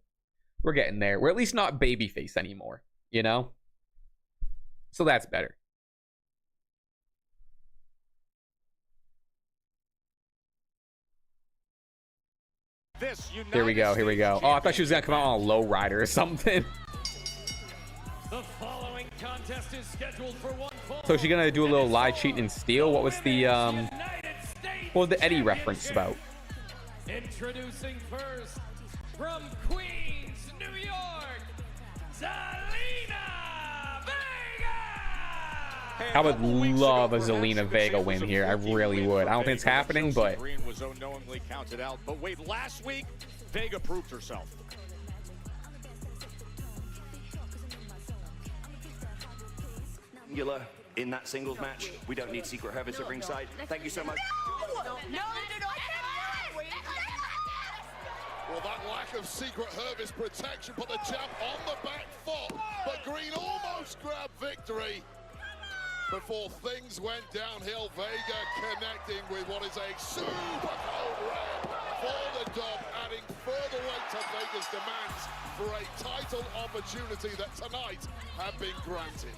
we're getting there. We're at least not babyface anymore, you know? So that's better. Here we go, here we go. Oh, I thought she was going to come out on a lowrider or something. The following contest is scheduled for one fall. So is she going to do a little lie, cheat, and steal? What was the Eddie reference about? Introducing first, from Queens, New York, Zelina Vega! I would love a Zelina Vega win here. I really would. I don't think it's happening, but Green was unknowingly counted out. But wait, last week, Vega proved herself. In that singles match, we don't need Secret Hervis at ringside. Thank you so much. No, well, that lack of Secret Hervis protection put the champ on the back foot, but Green almost grabbed victory before things went downhill. Vega connecting with what is a super cold red. for the dub, adding further weight to Vega's demands for a title opportunity that tonight have been granted.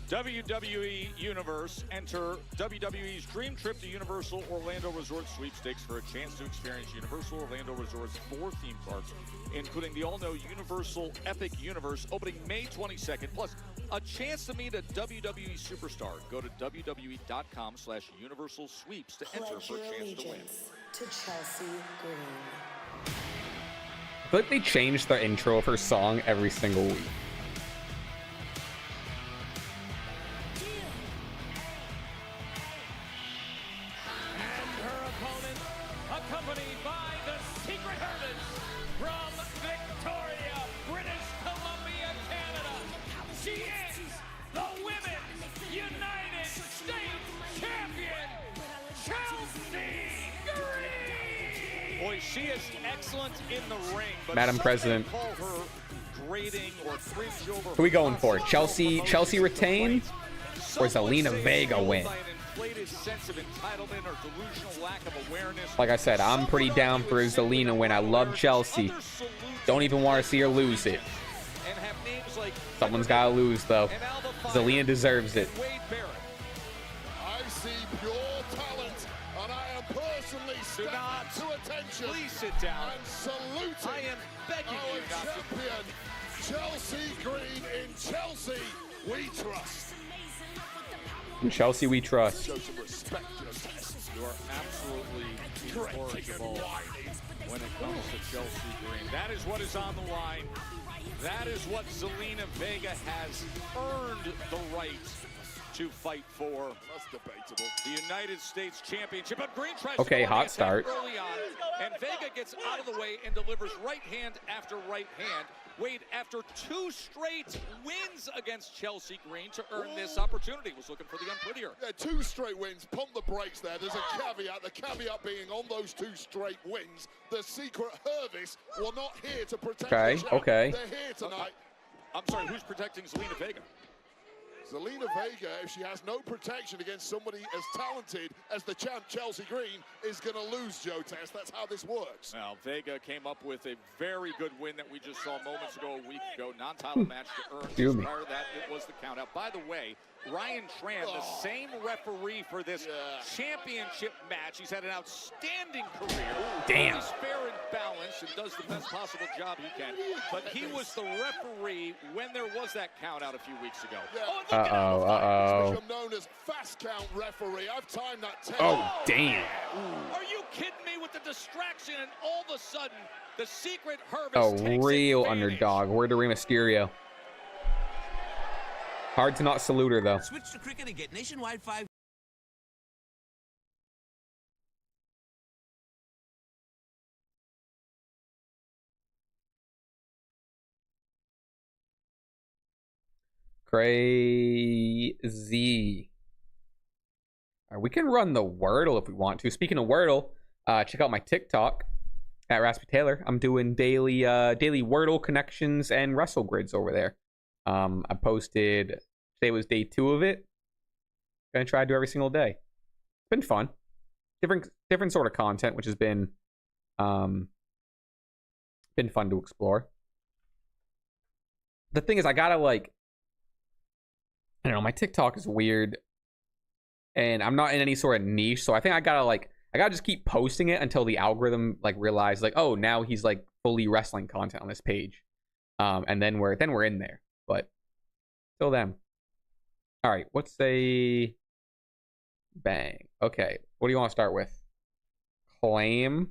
WWE Universe, enter WWE's Dream Trip to Universal Orlando Resort Sweepstakes for a chance to experience Universal Orlando Resort's 4 theme parks, including the all-new Universal Epic Universe opening May 22nd, plus a chance to meet a WWE superstar. Go to WWE.com/Universal Sweeps to enter for a chance to win. To Chelsea Green. I feel like they changed the intro of her song every single week. Accompanied by the Secret Hermits from Victoria, British Columbia, Canada. She is the Women's United States Champion, Chelsea Green! Boy, she is excellent in the ring, but Madam some President. may call her grating or cringe over. Who are we going for? Chelsea retain, or Zelina Vega win? Sense of entitlement or delusional lack of awareness. Like I said, I'm pretty down for Zelina win. I love Chelsea. Don't even want to see her lose it. And have names like Someone's got to lose, though. Zelina deserves it. I see pure talent, and I am personally stepping to attention. Please sit down. And saluting I am begging our you not to. champion, Chelsea Green. In Chelsea, we trust. In Chelsea, we trust. Show some respect, You are absolutely incorrigible when it comes to Chelsea Green. That is what is on the line. That is what Zelina Vega has earned the right to fight for. That's debatable. The United States Championship. But Green tries Okay, to go hot start. early on, and Vega gets out of the way and delivers right hand after right hand. Wade, after 2 straight wins against Chelsea Green to earn this opportunity, was looking for the unprettier. Yeah, 2 straight wins. Pump the brakes there. There's a caveat. The caveat being on those 2 straight wins, the Secret Hervis were not here to protect the champ. Okay. They're here tonight. I'm sorry, who's protecting Zelina Vega? Zelina Vega, if she has no protection against somebody as talented as the champ Chelsea Green, is going to lose, Joe Test. That's how this works. Now, Vega came up with a very good win that we just saw moments ago, a week ago. Non-title match to earn. Prior to that, it was the count out. By the way, Ryan Tran, the same referee for this championship match. He's had an outstanding career. Damn. He's fair and balanced and does the best possible job he can. But he was the referee when there was that count out a few weeks ago. Uh-oh. Become known as fast count referee. I've timed that 10. Oh, damn. Are you kidding me with the distraction? And all of a sudden, the Secret Hervis A takes real advantage. underdog. Word to Rey Mysterio. Hard to not salute her, though. Switch to cricket and get nationwide 5. Crazy. All right, we can run the Wordle if we want to. Speaking of Wordle, check out my TikTok at Raspy Taylor. I'm doing daily Wordle connections and wrestle grids over there. I posted, today was day 2 of it. Gonna try to do every single day. It's been fun. Different sort of content, which has been fun to explore. The thing is, I gotta I don't know, my TikTok is weird. And I'm not in any sort of niche, so I think I gotta just keep posting it until the algorithm realizes oh, now he's fully wrestling content on this page. And then we're in there. But till then. All right, let's say bang. Okay, what do you want to start with? Claim.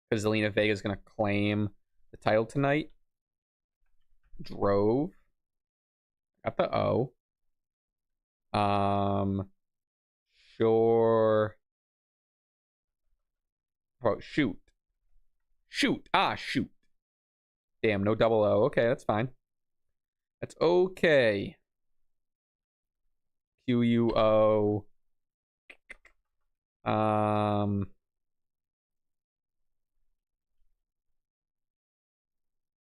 Because Zelina Vega is going to claim the title tonight. Drove. Got the O. Sure. Oh, shoot. Shoot. Shoot. Damn, no double O. Okay, that's fine. That's okay. QUO.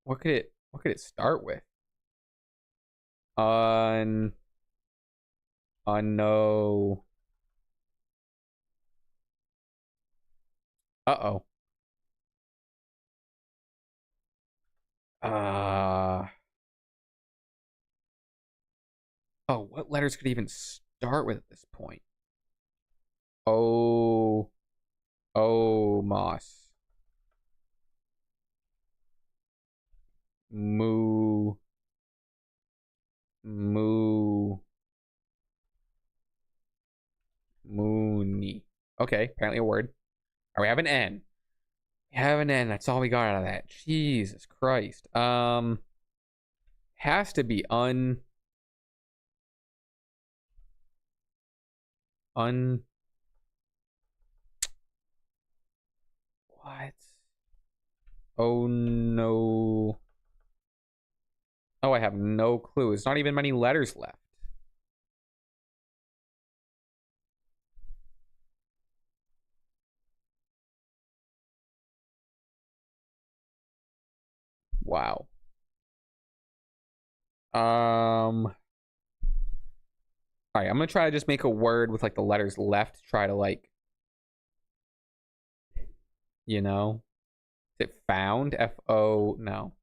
What could it start with? No. Uh-oh. Oh, what letters could even start with at this point? Oh. Oh, Moss. Moo. Mooney. Okay, apparently a word. All right, we have an N. We have an N. That's all we got out of that. Jesus Christ. Has to be what? Oh no. Oh, I have no clue. There's not even many letters left. Wow. All right, I'm gonna try to just make a word with like the letters left. Try to like, you know, is it found? F-O, no.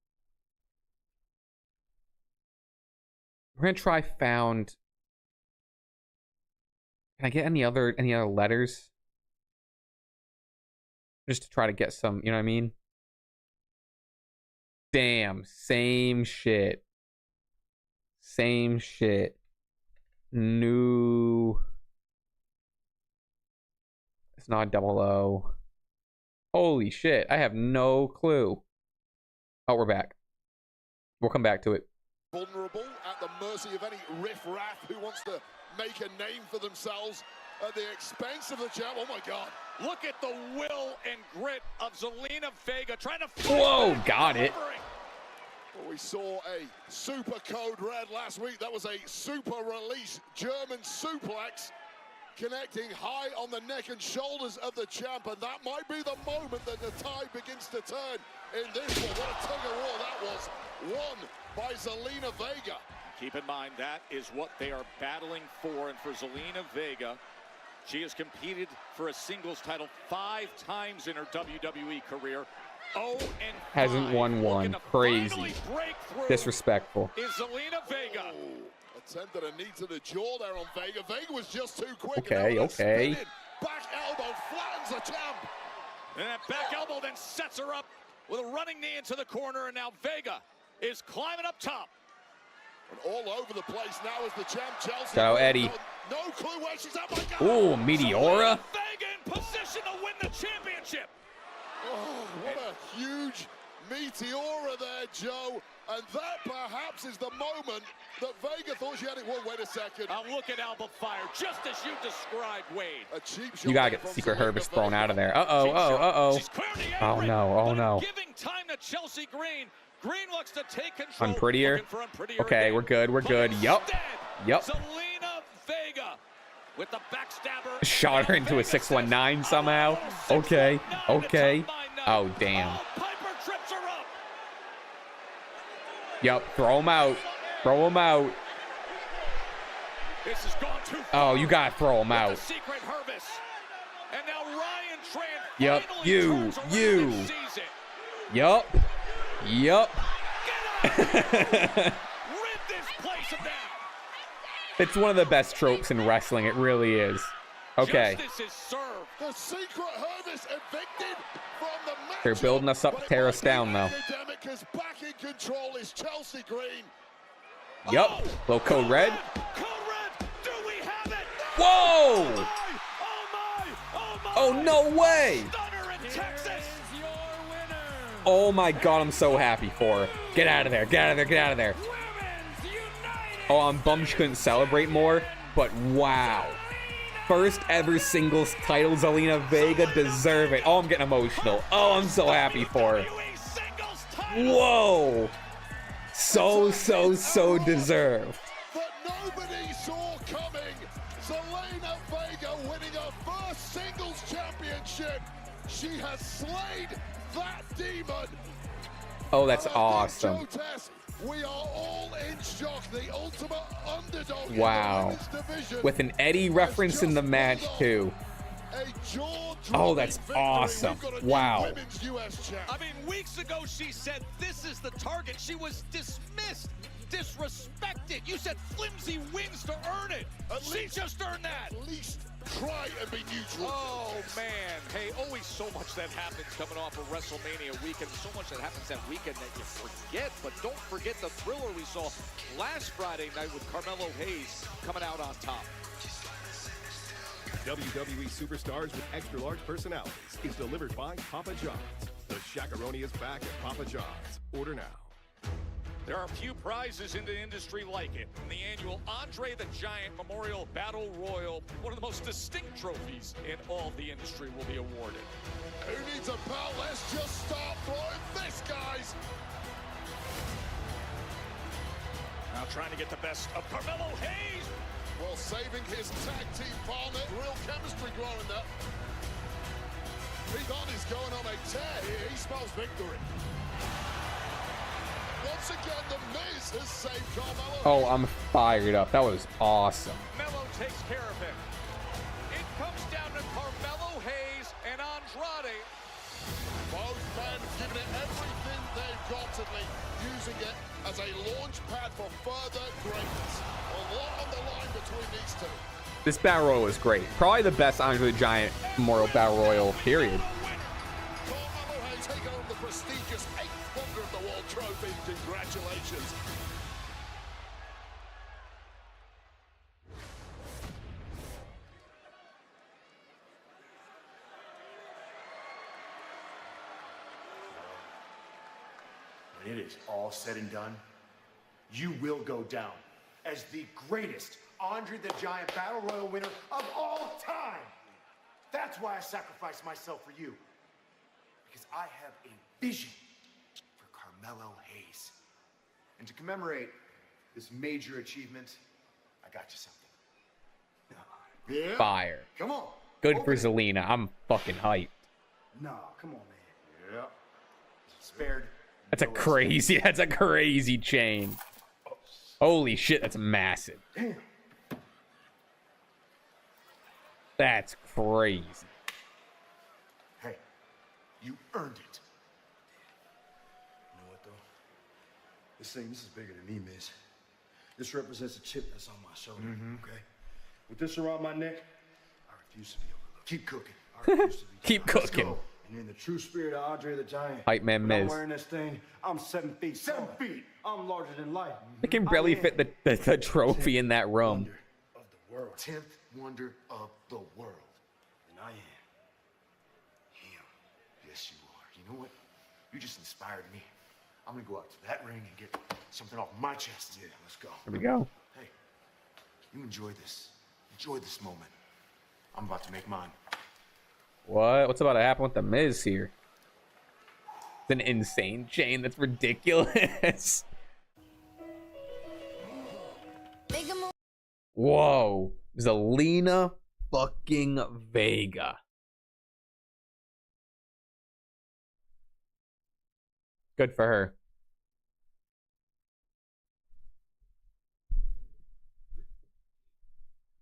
We're gonna try found. Can I get any other letters? Just to try to get some, you know what I mean? Damn, same shit. Same shit. New. It's not double O. Holy shit, I have no clue. Oh, we're back. We'll come back to it. Vulnerable at the mercy of any riff-raff who wants to make a name for themselves at the expense of the champ. Oh my God. Look at the will and grit of Zelina Vega trying to... Whoa, got it. Well, we saw a super code red last week. That was a super release German suplex connecting high on the neck and shoulders of the champ, and that might be the moment that the tide begins to turn in this one. What a tug-of-war that was. Won by Zelina Vega. Keep in mind, that is what they are battling for, and for Zelina Vega, she has competed for a singles title 5 times in her WWE career. Hasn't won one. Crazy. Disrespectful. Is Zelina Vega. Attempted a knee to the jaw there on Vega. Vega was just too quick. Okay, okay. Back elbow flattens the champ. And that back elbow then sets her up with a running knee into the corner, and now Vega is climbing up top. And all over the place now is the champ, Chelsea. Ciao, Eddie. No clue where she's at. My God. Ooh, Meteora. Vega in position to win the championship. Oh, what a huge Meteora there, Joe. And that perhaps is the moment that Vega thought she had it. Well, wait a second. Look at Alba Fire, just as you described, Wade. A cheap shot. You gotta get the secret harvest thrown out of there. Uh-oh. Oh no, oh no. Giving time to Chelsea Green. Green looks to take control. Unprettier. Okay, we're good, we're good. Yup. Zelina Vega with the backstabber. Shot her into a 619 somehow. Okay, okay. Oh, damn. Piper trips her up. Yup, throw him out. Throw him out. This has gone too far. Oh, you gotta throw him out. Secret harvest. And now Ryan Tran. Yup, you. Yup. Yup. It's one of the best tropes in wrestling. It really is. Okay. The secret harvest evicted from the match. They're building us up to tear us down, though. Academic back in control is Chelsea Green. Yup. Little code red. Code red. Do we have it? Whoa! Oh, no way! Oh my God, I'm so happy for her. Get out of there, get out of there, get out of there. Oh, I'm bummed she couldn't celebrate more, but wow. First ever singles title, Zelina Vega, deserve it. Oh, I'm getting emotional. Oh, I'm so happy for her. Whoa. So deserved. That nobody saw coming. Zelina Vega winning her first singles championship. She has slayed that demon. Oh, that's awesome. We are all in shock. The ultimate underdog. Wow. With an Eddie reference in the match too. Oh, that's awesome. Wow. I mean, weeks ago she said this is the target. She was dismissed, disrespected. You said flimsy wins to earn it. She just earned that. At least try and be neutral. Oh, man. Hey, always so much that happens coming off of WrestleMania weekend. So much that happens that weekend that you forget. But don't forget the thriller we saw last Friday night with Carmelo Hayes coming out on top. WWE Superstars with Extra Large Personalities is delivered by Papa John's. The Shakaroni is back at Papa John's. Order now. There are few prizes in the industry like it. And the annual Andre the Giant Memorial Battle Royal, one of the most distinct trophies in all the industry, will be awarded. Who needs a belt? Let's just start throwing this, guys. Now trying to get the best of Carmelo Hayes. While saving his tag team partner. Real chemistry growing there. Pete Dunne is going on a tear here. He smells victory. Once again, the Miz has saved Carmelo. Oh, I'm fired up. That was awesome. Melo takes care of it. It comes down to Carmelo Hayes and Andrade. Both men giving it everything they've got to me, using it as a launch pad for further greatness. A lot on the line between these two. This Battle Royal was great. Probably the best Andre the Giant Memorial Battle Royal, period. Carmelo Hayes taking home the prestigious 8th Wonder of the World Trophy. Congratulations. When it is all said and done, you will go down as the greatest Andre the Giant Battle Royal winner of all time. That's why I sacrificed myself for you. Because I have a vision for Carmelo Hayes. And to commemorate this major achievement, I got you something. Yeah? Fire. Come on. Good for Zelina. I'm fucking hyped. No, come on, man. Yeah. Spared. That's a crazy chain. Holy shit, that's massive. Damn. That's crazy. Hey, you earned it. You know what, though? This is bigger than me, Miz. This represents a chip that's on my shoulder, okay? With this around my neck, I refuse to be overlooked. Keep cooking. I refuse to be Keep cooking. And in the true spirit of Andre the Giant, Hype man when I'm Miz. wearing this thing, I'm 7 feet. 7 feet. I'm larger than life. I can barely fit the trophy in that room. Of the world. 10th wonder of the world. And I am. Him. Yes, you are. You know what? You just inspired me. I'm gonna go out to that ring and get something off my chest. Yeah, let's go. Here we go. Hey, you enjoy this. Enjoy this moment. I'm about to make mine. What? What's about to happen with the Miz here? It's an insane chain. That's ridiculous. Whoa. Zelina fucking Vega. Good for her.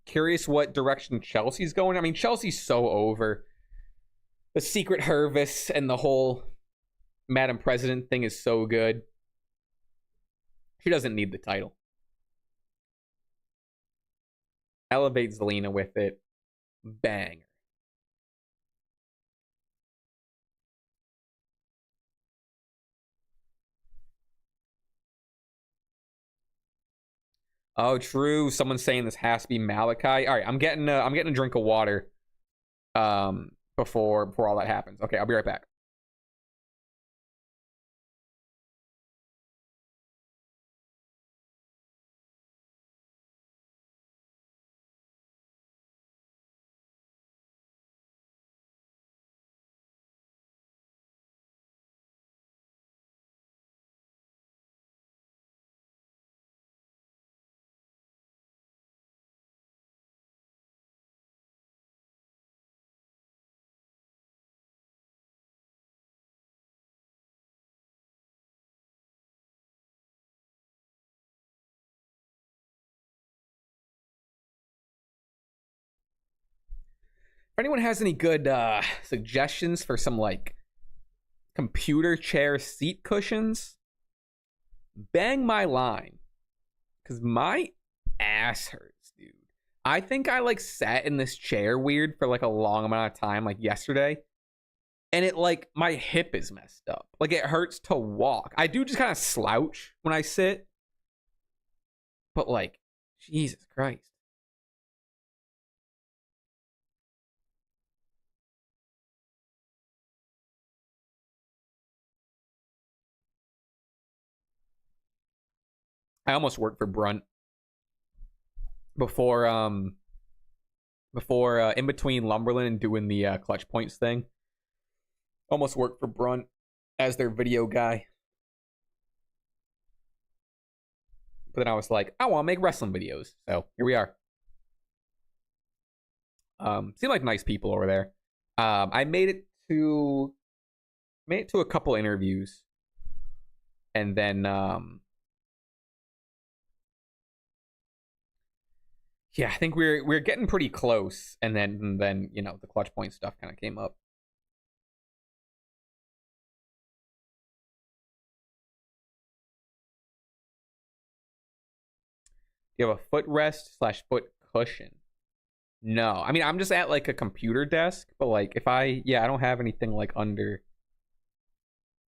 Curious what direction Chelsea's going. I mean, Chelsea's so over. The Secret Hervis and the whole Madam President thing is so good. She doesn't need the title. Elevate Zelina with it. Bang. Oh, true. Someone's saying this has to be Malachi. All right, I'm getting a drink of water. Before all that happens. Okay, I'll be right back. If anyone has any good suggestions for some like computer chair seat cushions, bang my line, because my ass hurts, dude. I think I like sat in this chair weird for like a long amount of time, like yesterday, and it like my hip is messed up. Like it hurts to walk. I do just kind of slouch when I sit, but like, Jesus Christ. I almost worked for Brunt before in between Lumberland and doing the clutch points thing. Almost worked for Brunt as their video guy. But then I was like, I want to make wrestling videos. So here we are. Seem like nice people over there. I made it to a couple interviews. And then yeah, I think we're getting pretty close, and then you know the clutch point stuff kind of came up. You have a footrest / foot cushion? No, I mean I'm just at like a computer desk, but like if I don't have anything like under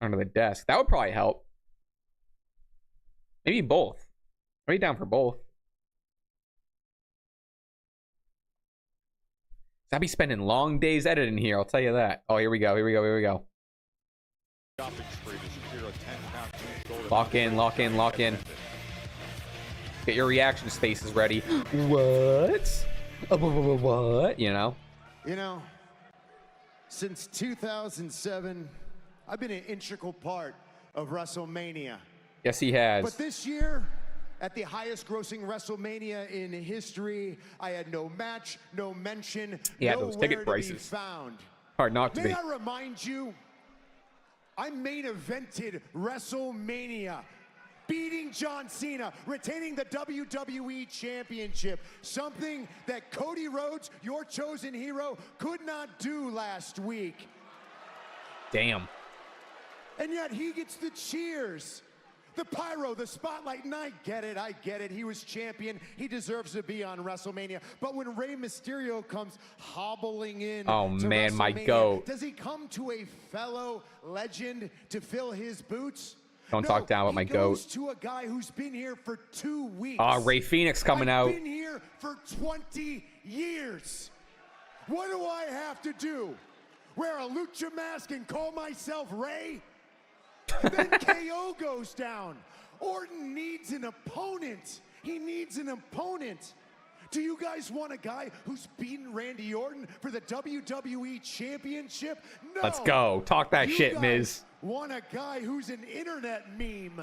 the desk. That would probably help. Maybe both. Are you down for both? I'll be spending long days editing here, I'll tell you that. Oh, here we go. Lock in. Get your reaction spaces ready. What? What? You know? You know, since 2007, I've been an integral part of WrestleMania. Yes, he has. But this year, at the highest grossing WrestleMania in history, I had no match, no mention, yeah, those ticket prices. To be found. Hard not to be. May I remind you, I main evented WrestleMania, beating John Cena, retaining the WWE Championship, something that Cody Rhodes, your chosen hero, could not do last week. Damn. And yet he gets the cheers. The pyro, the spotlight, and I get it. He was champion. He deserves to be on WrestleMania. But when Rey Mysterio comes hobbling in, oh man, my goat. Does he come to a fellow legend to fill his boots? Don't talk down with my goat. He goes to a guy who's been here for 2 weeks. Oh, Ray Phoenix coming out. I've been here for 20 years. What do I have to do? Wear a lucha mask and call myself Ray? Then KO goes down. Orton needs an opponent. He needs an opponent. Do you guys want a guy who's beaten Randy Orton for the WWE Championship? No. Let's go. Talk that shit, Miz. Want a guy who's an internet meme.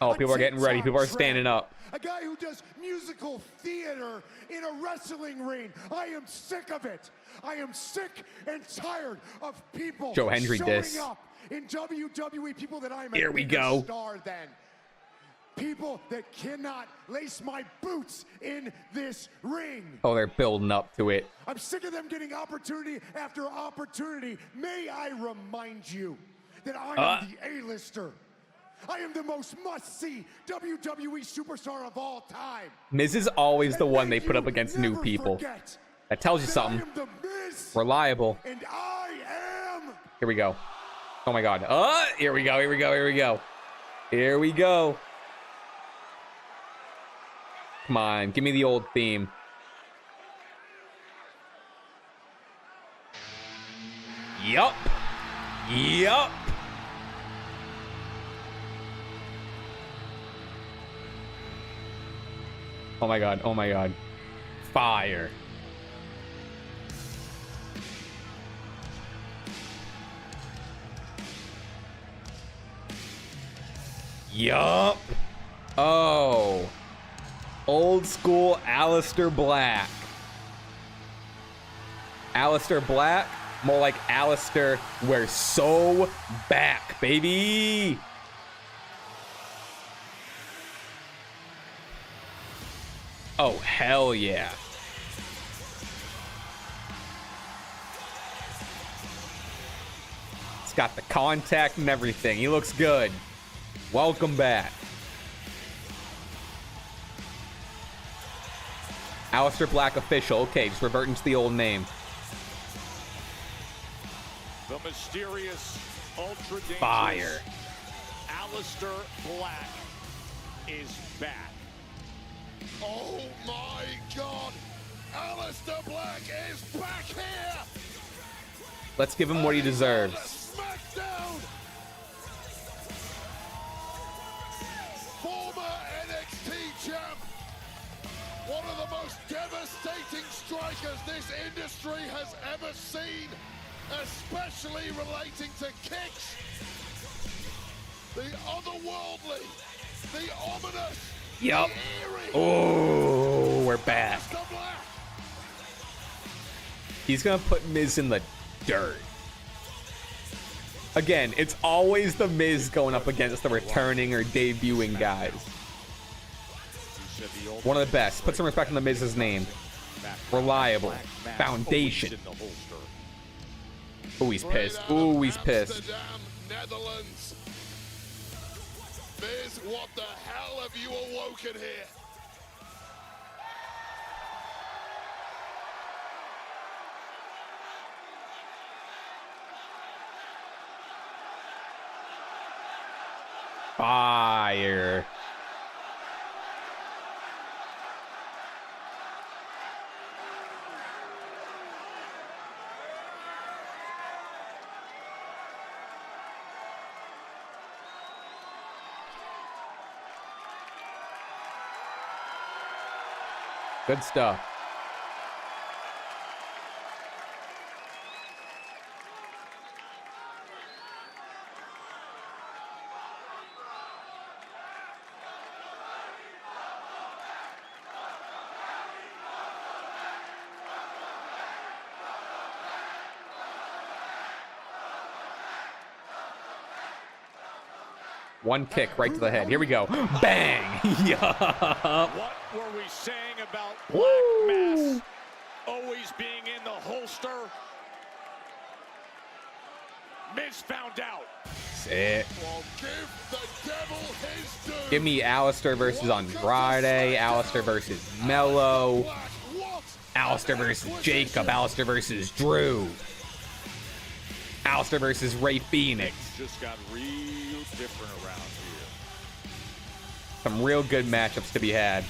Oh, people are getting ready. People are standing up. A guy who does musical theater in a wrestling ring. I am sick of it. I am sick and tired of people Joe Hendry showing up in WWE, people that I'm Here we go. Star than. People that cannot lace my boots in this ring. Oh, they're building up to it. I'm sick of them getting opportunity after opportunity. May I remind you that I am the A-lister. I am the most must-see WWE superstar of all time. Miz is always the one they put up against new people. That tells you something. Reliable. And I am. Here we go. Oh my God. Here we go. Here we go. Come on, give me the old theme. Yup. Oh my God. Fire. Yup. Oh. Old school Aleister Black. Aleister Black, more like Aleister, we're so back, baby. Oh, hell yeah. Got the contact and everything. He looks good. Welcome back. Aleister Black official. Okay, just reverting to the old name. The mysterious, ultra dangerous Fire. Aleister Black is back. Oh my God! Aleister Black is back here! Let's give him what he deserves. SmackDown! Former NXT champ! One of the most devastating strikers this industry has ever seen, especially relating to kicks. The otherworldly, the ominous, Yup. the eerie. Oh, we're back. He's gonna put Miz in the dirt. Again, it's always the Miz going up against the returning or debuting guys. One of the best. Put some respect on the Miz's name. Reliable. Foundation. Ooh, he's pissed. Ooh, he's pissed. Netherlands. Miz, what the hell have you awoken here? Fire. Good stuff. One kick right to the head. Here we go. Bang! Yup. What were we saying about Black Mass always being in the holster? Miz found out. Sick. Well, give the devil his due. Give me Aleister versus Andrade. Aleister versus Mello. Aleister versus Jacob. Aleister versus Drew. Aleister versus Ray Phoenix. Just got real different around here. Some real good matchups to be had.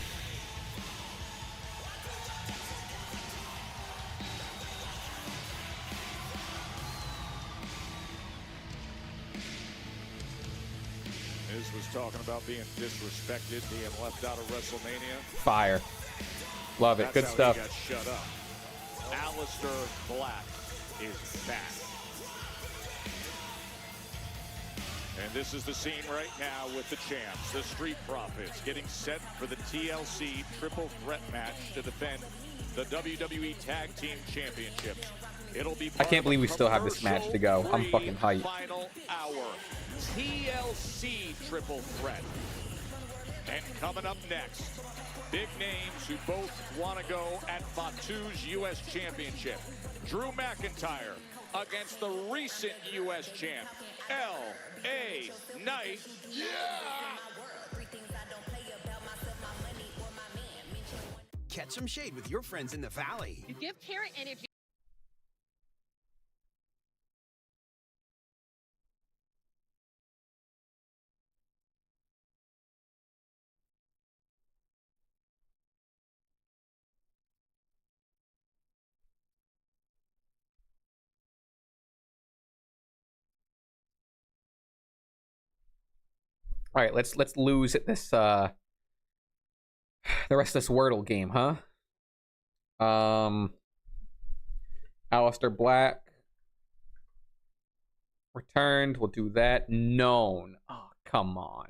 Miz was talking about being disrespected, being left out of WrestleMania. Fire. Love it. That's Good how stuff. He got shut up. Aleister Black is back. And this is the scene right now with the champs, the Street Profits, getting set for the TLC Triple Threat match to defend the WWE Tag Team Championships. It'll be I can't believe we still have this match to go. I'm fucking hyped. Final hour TLC Triple Threat. And coming up next, big names who both want to go at Fatu's U.S. Championship. Drew McIntyre against the recent U.S. champ, L.A. Knight. Yeah! Catch some shade with your friends in the Valley. Give parent energy. All right, let's lose at this the rest of this Wordle game, huh? Aleister Black returned. We'll do that. Known. Oh, come on.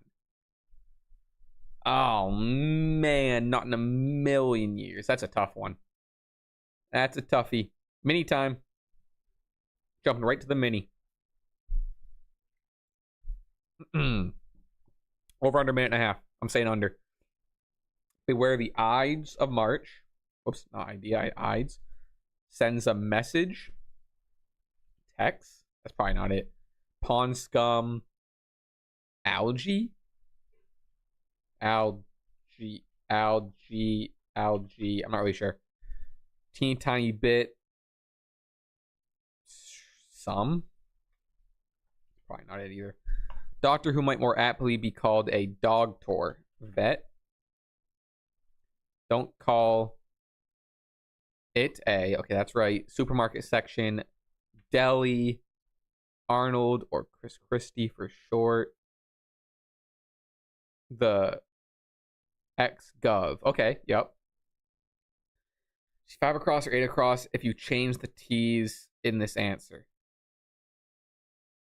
Oh man, not in a million years. That's a tough one. That's a toughie. Mini time. Jumping right to the mini. Over under a minute and a half. I'm saying under. Beware the Ides of March. Whoops, not idea. Ides. Sends a message. Text. That's probably not it. Pawn Scum. Algae. I'm not really sure. Teeny Tiny Bit. Some. Probably not it either. Doctor Who might more aptly be called a dog tour. Vet. Don't call it a. Okay, that's right. Supermarket section. Deli. Arnold or Chris Christie for short. The X-Gov. Okay, yep. 5 across or 8 across if you change the T's in this answer.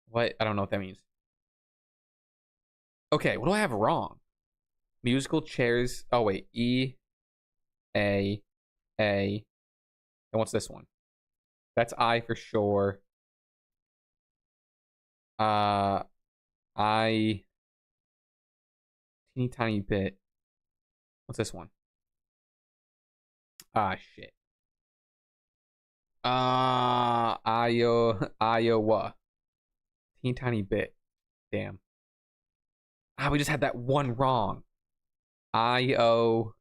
What? I don't know what that means. Okay, what do I have wrong? Musical chairs. Oh, wait. E, A. And what's this one? That's I for sure. I. Teeny Tiny Bit. What's this one? Ah, shit. Iowa. Teeny Tiny Bit. Damn. Ah, we just had that one wrong. IO.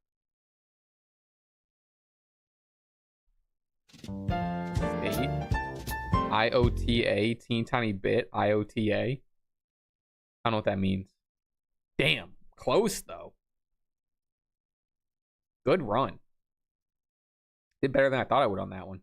State. IOTA. Teeny Tiny Bit. IOTA. I don't know what that means. Damn. Close, though. Good run. Did better than I thought I would on that one.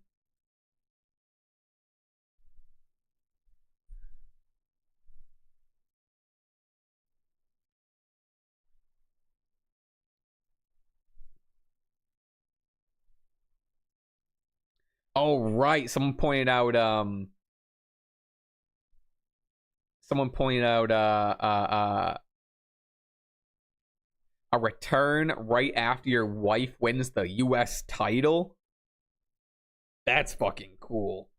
Oh, right. Someone pointed out a return right after your wife wins the US title. That's fucking cool.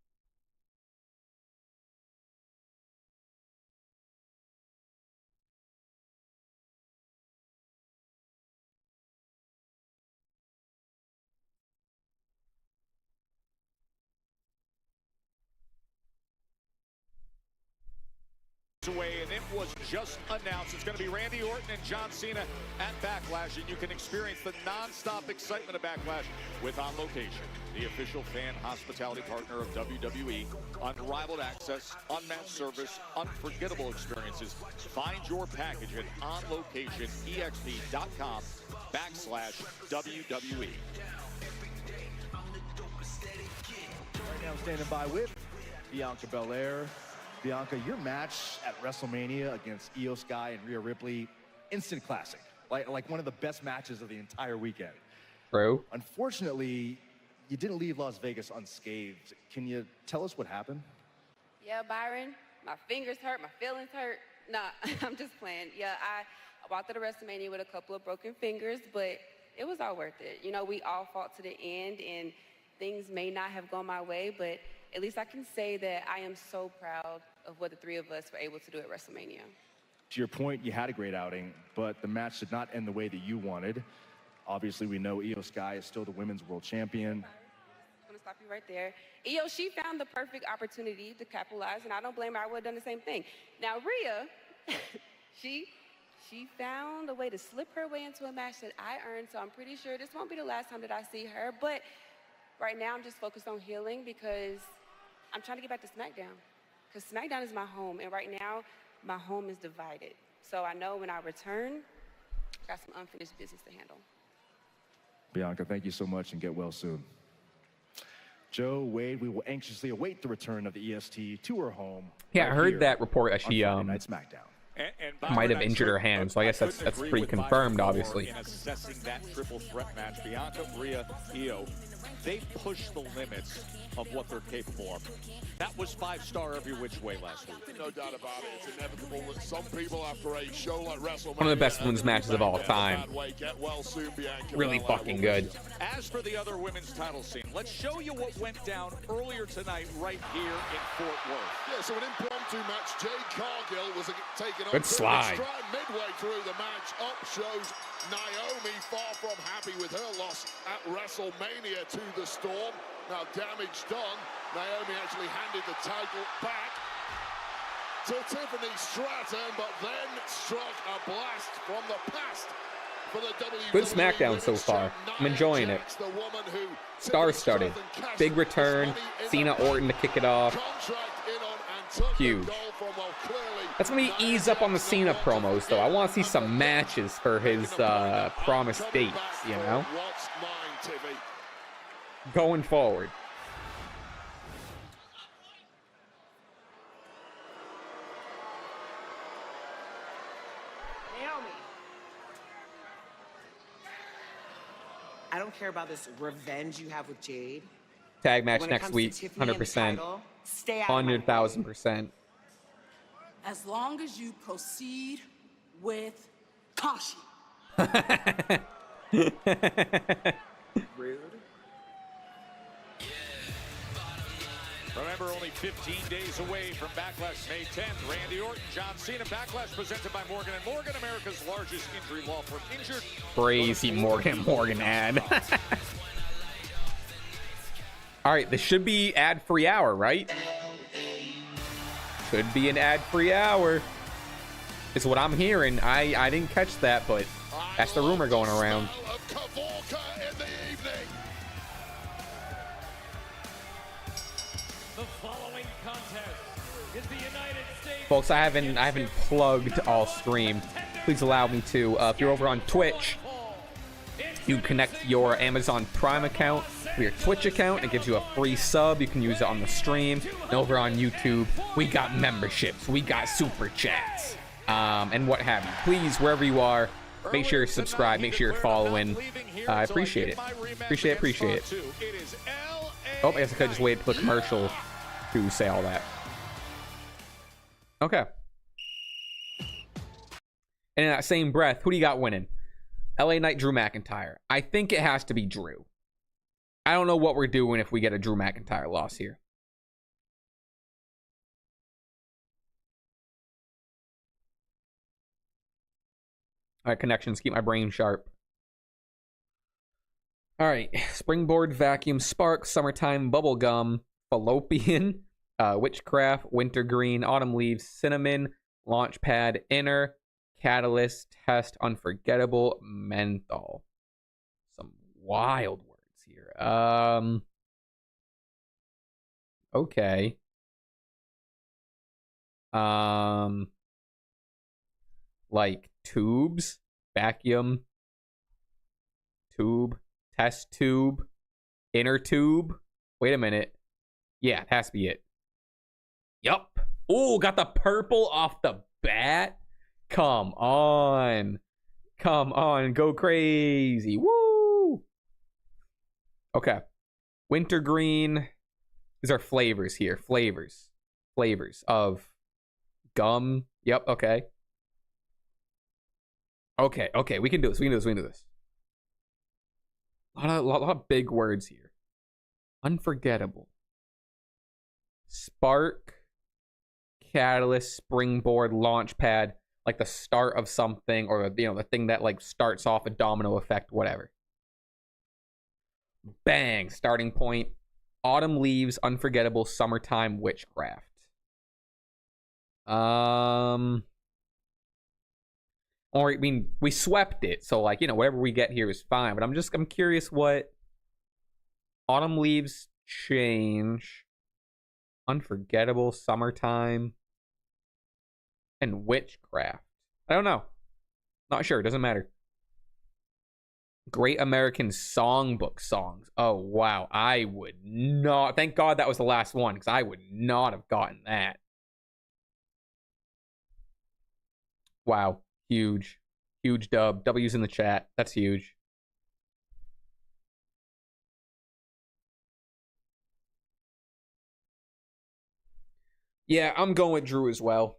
Away, and it was just announced it's going to be Randy Orton and John Cena at Backlash, and you can experience the non-stop excitement of Backlash with On Location, the official fan hospitality partner of WWE. Unrivaled access, unmatched service, unforgettable experiences. Find your package at onlocationexp.com/WWE. Right now standing by with Bianca Belair. Bianca, your match at WrestleMania against Io Sky and Rhea Ripley, instant classic. Like one of the best matches of the entire weekend. True. Unfortunately, you didn't leave Las Vegas unscathed. Can you tell us what happened? Yeah, Byron, my fingers hurt, my feelings hurt. Nah, I'm just playing. Yeah, I walked out of WrestleMania with a couple of broken fingers, but it was all worth it. You know, we all fought to the end, and things may not have gone my way, but at least I can say that I am so proud of what the three of us were able to do at WrestleMania. To your point, you had a great outing, but the match did not end the way that you wanted. Obviously, we know Io Sky is still the women's world champion. I'm gonna stop you right there. Io, she found the perfect opportunity to capitalize, and I don't blame her. I would have done the same thing. Now, Rhea, she found a way to slip her way into a match that I earned, so I'm pretty sure this won't be the last time that I see her, but right now I'm just focused on healing because I'm trying to get back to SmackDown. Because SmackDown is my home, and right now, my home is divided. So I know when I return, I got some unfinished business to handle. Bianca, thank you so much and get well soon. Joe, Wade, we will anxiously await the return of the EST to her home. Yeah, I heard that report that she Night SmackDown. might have injured her hand, so I guess that's pretty confirmed, obviously. In assessing that triple threat match, Bianca, Rhea, Io, they pushed the limits of what they're capable of. That was 5-star every which way last week. No doubt about it. It's inevitable that some people after a show like WrestleMania, One of the best women's matches of all time. Get well soon, Bianca. Really fucking good. As for the other women's title scene, let's show you what went down earlier tonight right here in Fort Worth. Yeah, so an impromptu match. Jade Cargill was taken on Good slide. midway through the match. Up shows Naomi, far from happy with her loss at WrestleMania to the Storm. Now damage done. Naomi actually handed the title back to Tiffany Stratton, but then struck a blast from the past for the WWE. Good SmackDown so far. I'm enjoying it. Star-studded. Big return. Cena Orton to kick it off. Huge. That's when we ease up on the Cena promos, though. I want to see some matches for his promised dates, you know? Going forward. I don't care about this revenge you have with Jade. Tag match When it next comes week, to Tiffany and the 100%. title, stay out of my way. 100,000%. As long as you proceed with caution. Rude. Remember, only 15 days away from Backlash May 10th. Randy Orton, John Cena. Backlash presented by Morgan & Morgan, America's largest injury law firm. Injured. Crazy Morgan ad. All right, this should be ad-free hour, right? Should be an ad-free hour. Is what I'm hearing. I didn't catch that, but that's the rumor going around. The following contest is the United States. Folks, I haven't plugged all stream. Please allow me to. If you're over on Twitch, you connect your Amazon Prime account with your Twitch account. It gives you a free sub. You can use it on the stream. And over on YouTube, we got memberships. We got super chats. And what have you. Please, wherever you are, make sure you're subscribed. Make sure you're following. I appreciate it. Appreciate it. Oh, I guess I could just wait for the commercial to say all that. Okay. And in that same breath, who do you got winning? LA Knight, Drew McIntyre. I think it has to be Drew. I don't know what we're doing if we get a Drew McIntyre loss here. All right, connections. Keep my brain sharp. All right. Springboard, Vacuum, Spark, Summertime, Bubblegum, Fallopian, Witchcraft, Wintergreen, Autumn Leaves, Cinnamon, Launchpad, Inner, Catalyst, Test, Unforgettable, Menthol. Some wild words here. Okay. Like tubes, vacuum, tube, test tube, inner tube. Wait a minute. Yeah, it has to be it. Yup. Oh, got the purple off the bat. Come on. Come on. Go crazy. Woo. Okay. Wintergreen. These are flavors here. Flavors of gum. Yep. Okay. Okay. We can do this. A lot of big words here. Unforgettable. Spark. Catalyst. Springboard. Launchpad. Like the start of something, or the thing that like starts off a domino effect, whatever. Bang, starting point. Autumn Leaves, Unforgettable, Summertime, Witchcraft. Or I mean, we swept it, so like, whatever we get here is fine, but I'm curious what Autumn Leaves change. Unforgettable, Summertime, and Witchcraft. I don't know. Not sure. Doesn't matter. Great American Songbook songs. Oh, wow. I would not. Thank God that was the last one, because I would not have gotten that. Wow. Huge. Huge dub. W's in the chat. That's huge. Yeah, I'm going with Drew as well.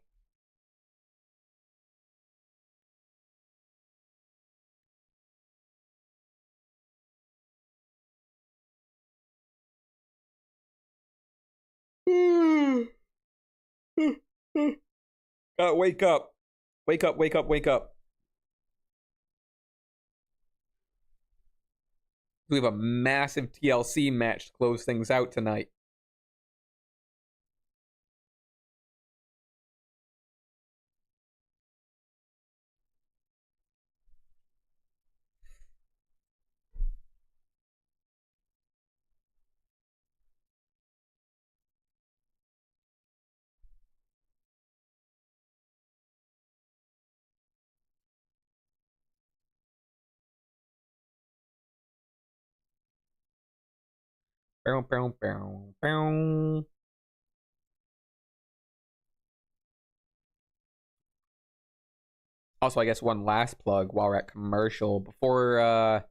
Wake up. Wake up. We have a massive TLC match to close things out tonight. Bow, bow, bow, bow. Also, I guess one last plug while we're at commercial. Before, or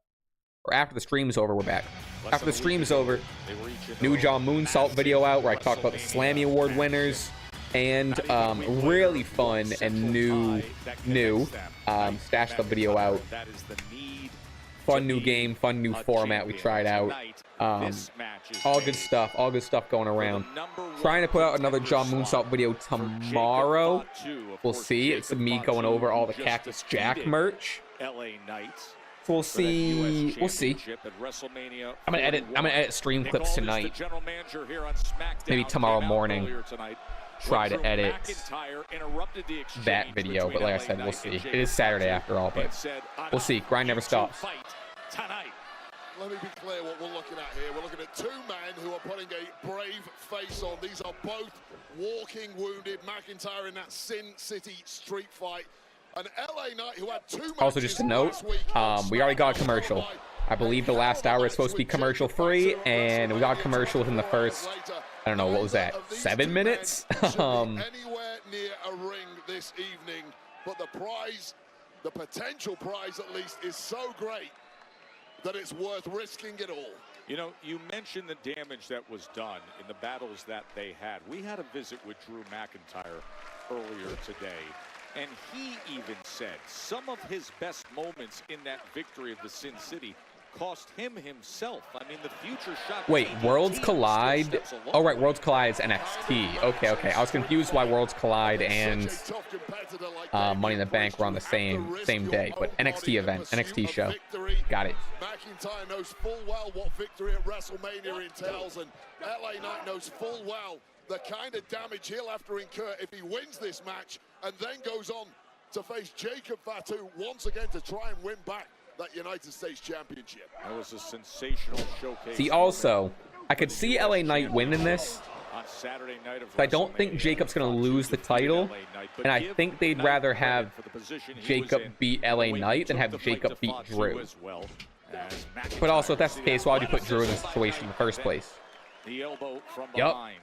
after the stream's over, we're back. After the stream's over, new John Moonsault video out where I talk about the Slammy Award winners. And really fun and new Stash the video out. Fun new game, fun new format we tried out. All good stuff going around. Trying to put out another John Moonsault video tomorrow. We'll see. It's me going over all the Cactus Jack merch. So we'll see. I'm gonna edit stream clips tonight. Maybe tomorrow morning. Try to edit that video, but like I said, we'll see. It is Saturday after all, but we'll see. Grind never stops. Let me be clear what we're looking at here. We're looking at two men who are putting a brave face on. These are both walking wounded. McIntyre in that Sin City street fight. An LA Knight who had two also, just a note, we already got a commercial. I believe the last hour is supposed to be commercial free, and we got a commercial within the first, I don't know, what was that, 7 minutes? Anywhere near a ring this evening, but the prize, the potential prize at least, is so great that it's worth risking it all. You know, you mentioned the damage that was done in the battles that they had. We had a visit with Drew McIntyre earlier today, and he even said some of his best moments in that victory of the Sin City cost him himself. I mean, the future shot. Wait, Worlds Collide? Oh, right, Worlds Collide is NXT. Okay. I was confused why Worlds Collide and Money in the Bank were on the same day, but NXT event, NXT show. Got it. McIntyre knows full well what victory at WrestleMania entails, and LA Knight knows full well the kind of damage he'll have to incur if he wins this match and then goes on to face Jacob Fatu once again to try and win back that United States Championship. That was a sensational showcase. See, also, I could see LA Knight winning this, on Saturday night of but I don't think Jacob's going to lose the title, and I think they'd rather have Jacob beat LA Knight than have Jacob beat Drew. But also, if that's the case, why would you put Drew in this situation in the first place? The elbow from Yep. behind.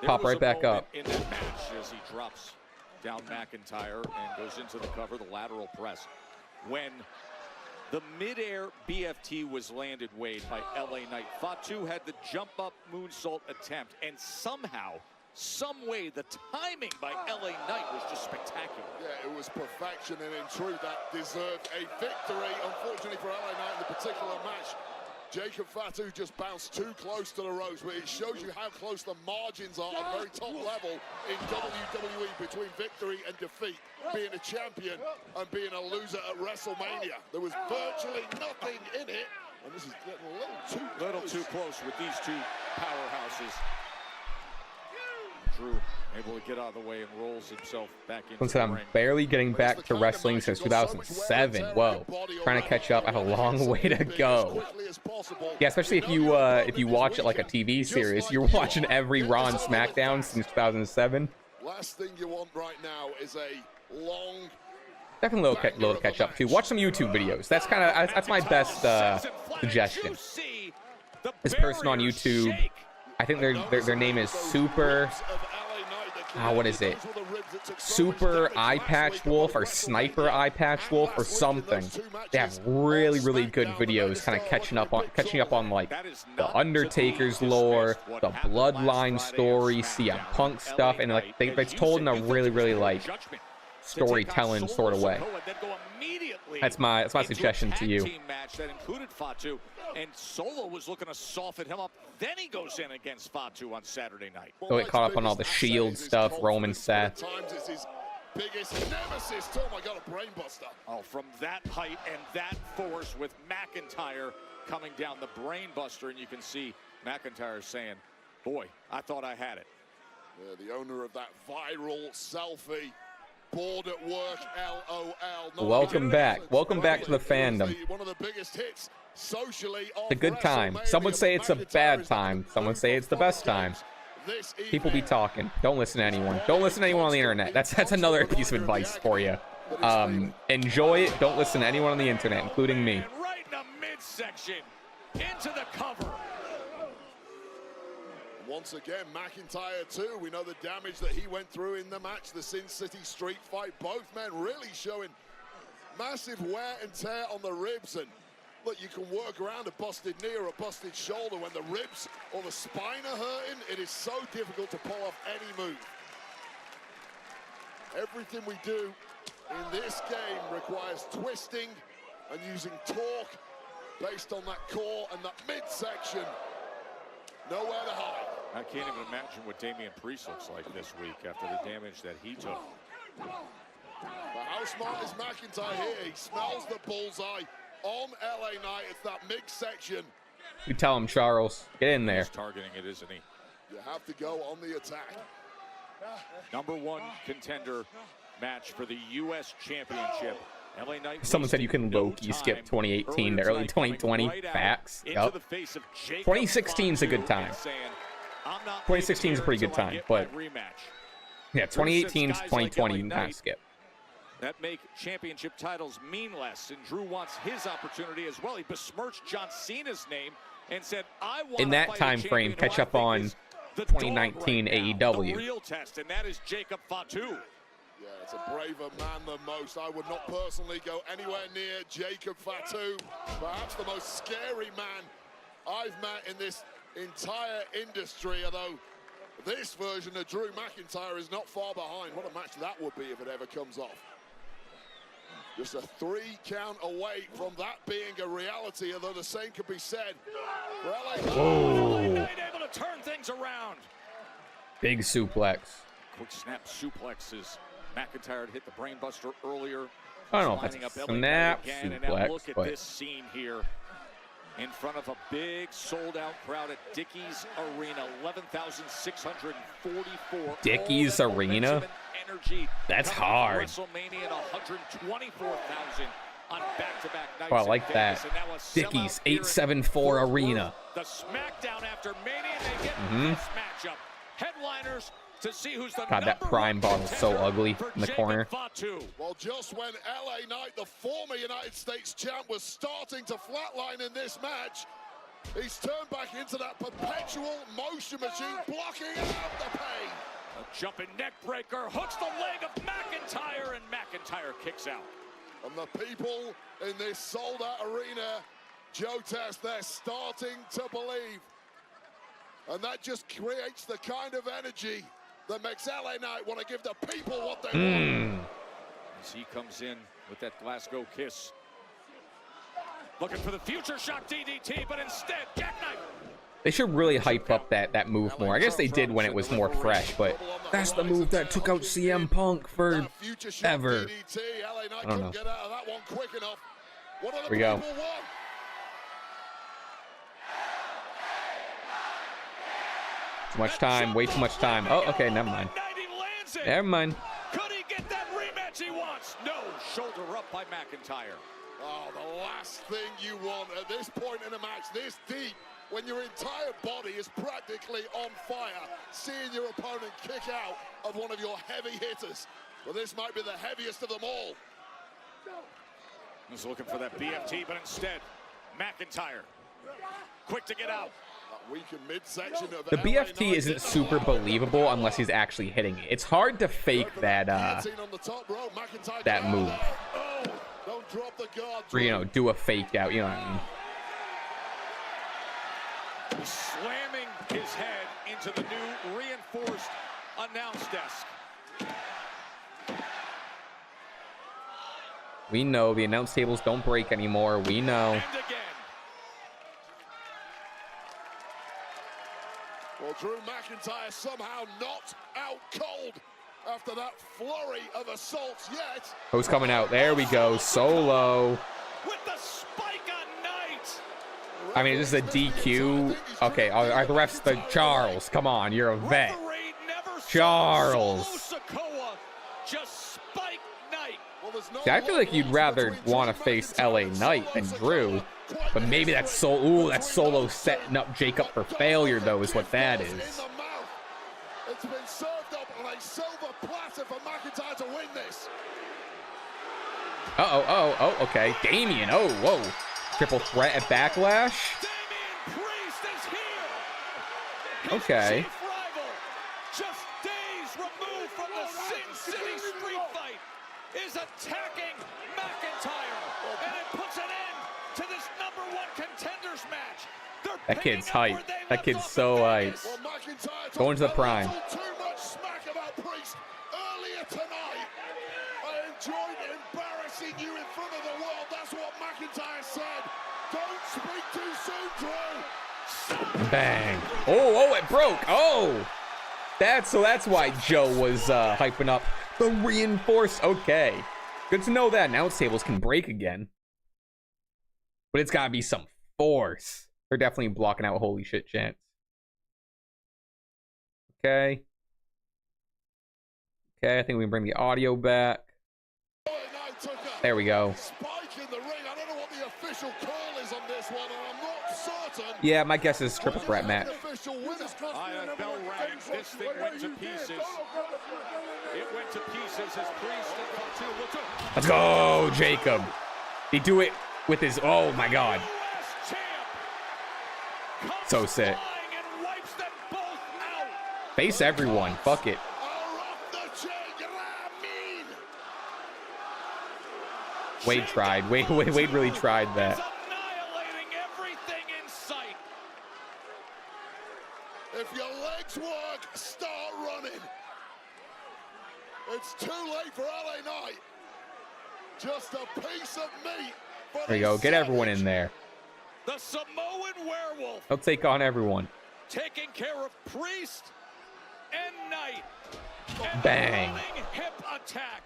Pop right back up. In that match as he drops down McIntyre and goes into the cover, the lateral press. When the midair BFT was landed, Wade, by LA Knight, Fatu had the jump up moonsault attempt, and somehow, some way, the timing by LA Knight was just spectacular. Yeah, it was perfection, and in truth, that deserved a victory. Unfortunately for LA Knight in the particular match, Jacob Fatu just bounced too close to the ropes, but it shows you how close the margins are at very top level in WWE between victory and defeat, being a champion and being a loser at WrestleMania. There was virtually nothing in it, and this is getting a little too close with these two powerhouses. Drew able to get out of the way and rolls himself back into Since I'm barely getting back to wrestling since 2007. Whoa, trying to catch up. I have a long way to go. Yeah, especially if you watch it like a TV series. You're watching every Raw and SmackDown since 2007. Last thing you want right now is a long. Definitely a little catch up too. Watch some YouTube videos. That's my best suggestion. This person on YouTube, I think their name is Super. What is it? Super Eye Patch Wolf or Sniper Eye Patch Wolf or something. They have really good videos, kind of catching up on like the Undertaker's lore, the Bloodline story, CM Punk stuff, and like it's told in a really like storytelling sort of way. That's my suggestion to you. That included Fatu, and Solo was looking to soften him up. Then he goes in against Fatu on Saturday night. Go get caught up on all the Shield stuff, Roman Seth. It's his biggest nemesis. Oh my God, a brainbuster. Oh, from that height and that force with McIntyre coming down the brainbuster, and you can see McIntyre saying, "Boy, I thought I had it." Yeah, the owner of that viral selfie. Bored at work, LOL. Welcome back to the fandom. One of the biggest hits socially. It's a good time. Some would say it's a bad time. Some would say it's the best time. People be talking. Don't listen to anyone. Don't listen to anyone on the internet. That's another piece of advice for you. Enjoy it. Don't listen to anyone on the internet, including me. Right in the midsection, into the cover. Once again, McIntyre too. We know the damage that he went through in the match, the Sin City Street Fight. Both men really showing massive wear and tear on the ribs. And look, you can work around a busted knee or a busted shoulder. When the ribs or the spine are hurting, it is so difficult to pull off any move. Everything we do in this game requires twisting and using torque based on that core and that midsection. Nowhere to hide. I can't even imagine what Damian Priest looks like this week after the damage that he took. But how smart is McIntyre here? He smells the bullseye on LA Knight. It's that midsection. You tell him, Charles. Get in there. He's targeting it, isn't he? You have to go on the attack. #1 contender match for the U.S. Championship. LA Knight. Someone said you can low-key skip 2018 to early 2020. Facts. Yup. 2016 is a good time. 2016 is a pretty good time, but yeah, 2018 to 2020 not skip. That make championship titles mean less, and Drew wants his opportunity as well. He besmirched John Cena's name and said, "I want." In that time frame, catch up on 2019 AEW. The real test, and that is Jacob Fatu. Yeah, it's a braver man than most. I would not personally go anywhere near Jacob Fatu. Perhaps the most scary man I've met in this entire industry, although this version of Drew McIntyre is not far behind. What a match that would be if it ever comes off. Just a 3 count away from that being a reality, although the same could be said for LA Knight able to turn things around. Big suplex. Quick snap suplexes. McIntyre had hit the brainbuster earlier. I don't know if that's a snap suplex, look at but this scene here in front of a big sold-out crowd at Dickies Arena, 11,644. Dickies Arena? That's hard. WrestleMania and 124,000 on back-to-back nights. Oh, I like that. Dickies 874 Arena. The SmackDown after Mania, they get this matchup. Headliners to see who's the God, that prime bottle's so ugly in the corner. Well, just when LA Knight, the former United States champ, was starting to flatline in this match, he's turned back into that perpetual motion machine, blocking out the pain. A jumping neck breaker hooks the leg of McIntyre, and McIntyre kicks out. And the people in this sold-out arena, Joe Test, they're starting to believe. And that just creates the kind of energy that makes LA Knight want to give the people what they want. As he comes in with that Glasgow kiss. Looking for the future shock DDT, but instead, Jackknife. They should really hype up that move more. I guess they did when it was more fresh, but that's the move that took out CM Punk for ever. I don't know. Here we go. Too much time, way too much time. Oh, okay, never mind. Never mind. Could he get that rematch he wants? No, shoulder up by McIntyre. Oh, the last thing you want at this point in a match this deep, when your entire body is practically on fire, seeing your opponent kick out of one of your heavy hitters. Well, this might be the heaviest of them all. He's looking for that BFT, but instead, McIntyre, quick to get out. The BFT isn't super believable unless he's actually hitting it. It's hard to fake that that move. Or, you know, do a fake out, you know what I mean? Slamming his head into the new reinforced announce desk. We know the announce tables don't break anymore. We know. And again. Well, Drew McIntyre somehow not out cold after that flurry of assaults yet. Who's coming out? There we go. Solo. With the spike on Knight. I mean, this is a DQ. Okay, are the refs the Charles? Come on, you're a vet. Charles. Just spike Knight. See, I feel like you'd rather want to face LA Knight than Drew. But maybe that's that's Solo setting up Jacob for failure, though, is what that is. It's been served up on a silver platter for McIntyre to win this. Oh, okay. Damien, whoa. Triple threat at Backlash. Okay. Rival, just days removed from the Sin City street fight, is attacking McIntyre, and it puts an end to this #1 contenders match. That kid's hype. That kid's so hype. Going to the prime. Too much smack about Priest earlier tonight. I enjoyed embarrassing you in front of the world. That's what McIntyre said. Don't speak too soon, Drew. Bang. Oh, it broke. Oh. That's why Joe was hyping up the reinforced. Okay. Good to know that announce tables can break again. But it's gotta be some force. They're definitely blocking out holy shit chants. Okay. Okay, I think we can bring the audio back. There we go. Spike in the ring. I don't know what the official call is on this one, and I'm not certain. Yeah, my guess is triple threat match. Bell rang. This thing went to pieces. It went to pieces as Priest and Fatu. Let's go, Jacob. He do it with his, oh my god. So sick. Face everyone. Fuck it. Wade tried. Wade really tried that. If your legs work, start running. It's too late for LA Knight. Just a piece of meat. There you go. Get everyone in there. The Samoan werewolf. He'll take on everyone. Taking care of Priest and Knight. And bang. The running hip attack.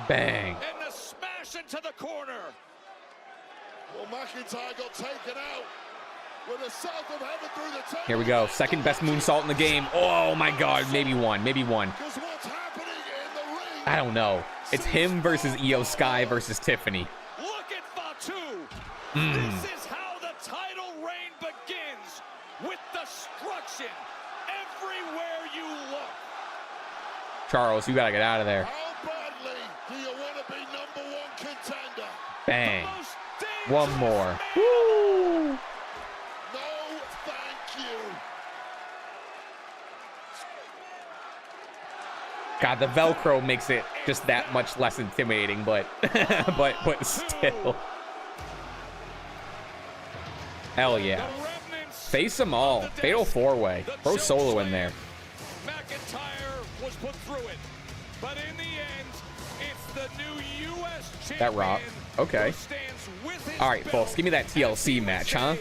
Bang. And the smash into the corner. Well, McIntyre got taken out with a south of heaven through the table. Here we go. Second best moonsault in the game. Oh my god. Maybe one. Maybe one. I don't know. It's him versus Io Sky versus Tiffany. Look at Fatu. This is how the title reign begins, with destruction everywhere you look. Charles, you gotta get out of there. How badly do you want to be #1 contender? Bang. One more. Woo. No, thank you. God, the Velcro makes it just that much less intimidating, but but still. Hell yeah. Face them all. Fatal 4-way. Throw Solo in there. McIntyre was put through it, but in the end, it's the new U.S. champion. That rock. Okay. All right, folks. Give me that TLC match, huh?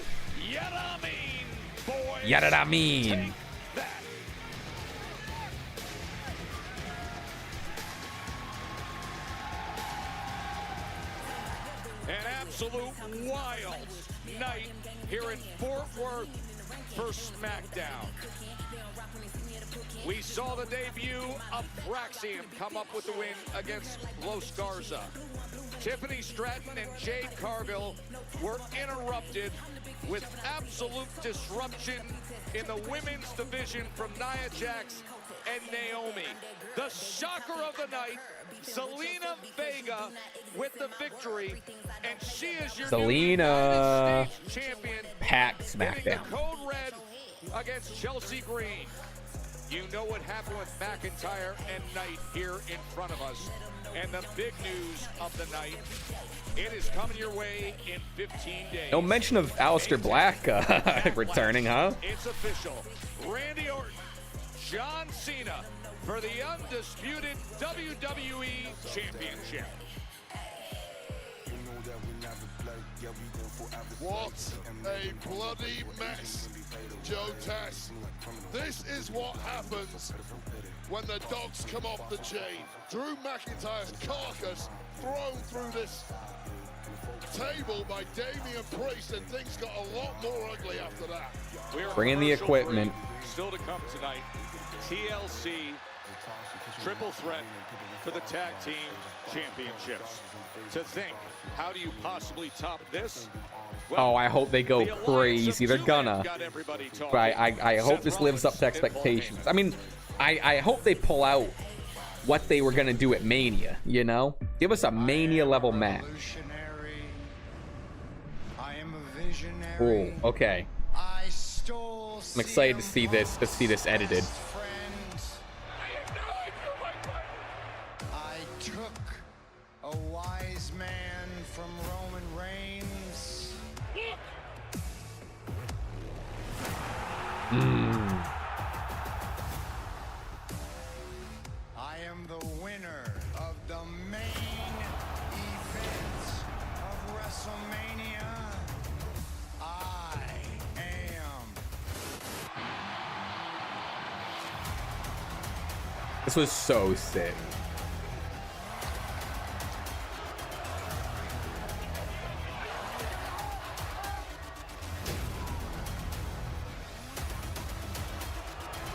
Yada I mean. An absolute wild night here in Fort Worth for SmackDown. We saw the debut of Braxium come up with the win against Los Garza. Tiffany Stratton and Jade Cargill were interrupted with absolute disruption in the women's division from Nia Jax and Naomi. The shocker of the night, Zelina Vega with the victory, and she is your Zelina new United States champion. Packed SmackDown. Code red against Chelsea Green. You know what happened with McIntyre and Knight here in front of us. And the big news of the night, it is coming your way in 15 days. No mention of Aleister Black returning, huh? It's official. Randy Orton, John Cena for the undisputed WWE Championship. What a bloody mess, Joe Tess. This is what happens when the dogs come off the chain. Drew McIntyre's carcass thrown through this table by Damian Priest, and things got a lot more ugly after that. Bring in the equipment. Still to come tonight, TLC triple threat for the tag team championships. To think, how do you possibly top this? Oh, I hope they go crazy. They're gonna. But I hope this lives up to expectations. I mean, I hope they pull out what they were gonna do at Mania, you know? Give us a Mania level match. I am a visionary. Ooh, okay. I stole I'm excited to see this edited. I took a wise man from Roman Reigns. I am the winner of the main event of WrestleMania. I am. This was so sick.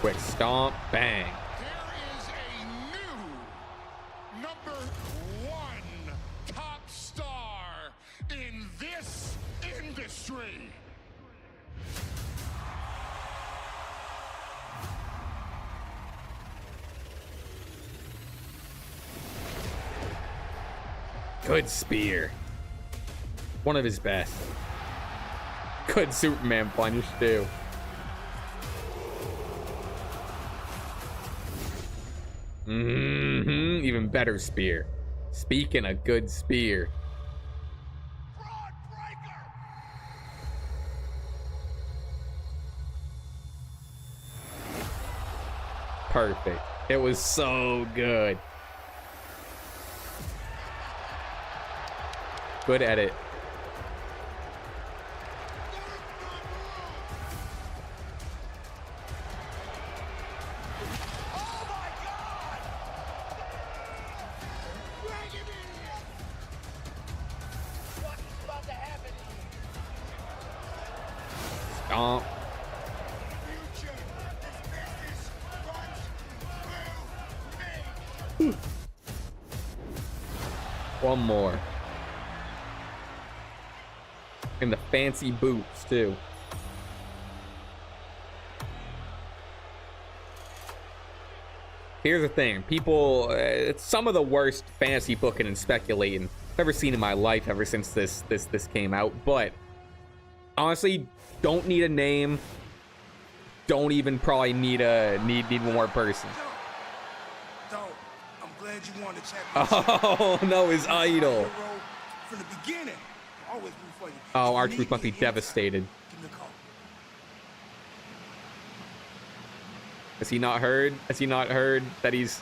Quick stomp, bang. There is a new #1 top star in this industry. Good spear. One of his best. Good Superman punch too. Even better spear. Speaking of good spear. Perfect. It was so good. Good edit. Stomp. One more. And the fancy boots too. Here's the thing, people, it's some of the worst fantasy booking and speculating I've ever seen in my life ever since this came out. But honestly, don't need a name. Don't even probably need one more person. I'm glad you won the championship. Oh no, his idol. From the beginning, always root for you. Oh, R-Truth must be devastated. Give me a call. Has he not heard? Has he not heard that he's...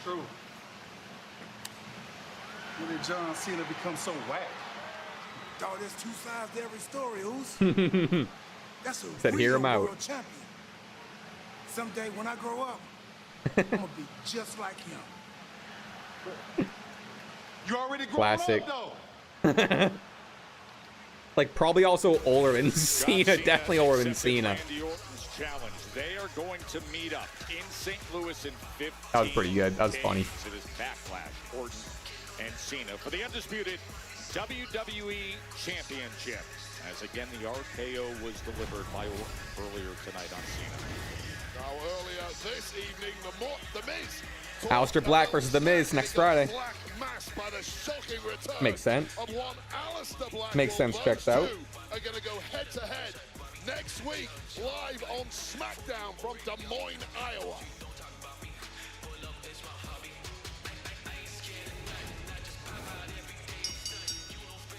True. When did John Cena become so whack? Dog, there's two sides to every story, Oos. That's a Said, hear him out. world champion. Someday when I grow up, I'm gonna be just like him. You already grown Classic. up, though. Like, probably also older than Cena. Definitely older than Cena. Challenge. They are going to meet up in St. Louis in 15 That was pretty good. That was funny. It is Backlash, Orton and Cena for the undisputed WWE Championship. As again, the RKO was delivered by Orton earlier tonight on Cena. Now earlier this evening, the Miz. Aleister Black versus The Miz next Friday. Makes sense. Makes sense. Checks out. Are going to go head to head next week, live on SmackDown from Des Moines, Iowa.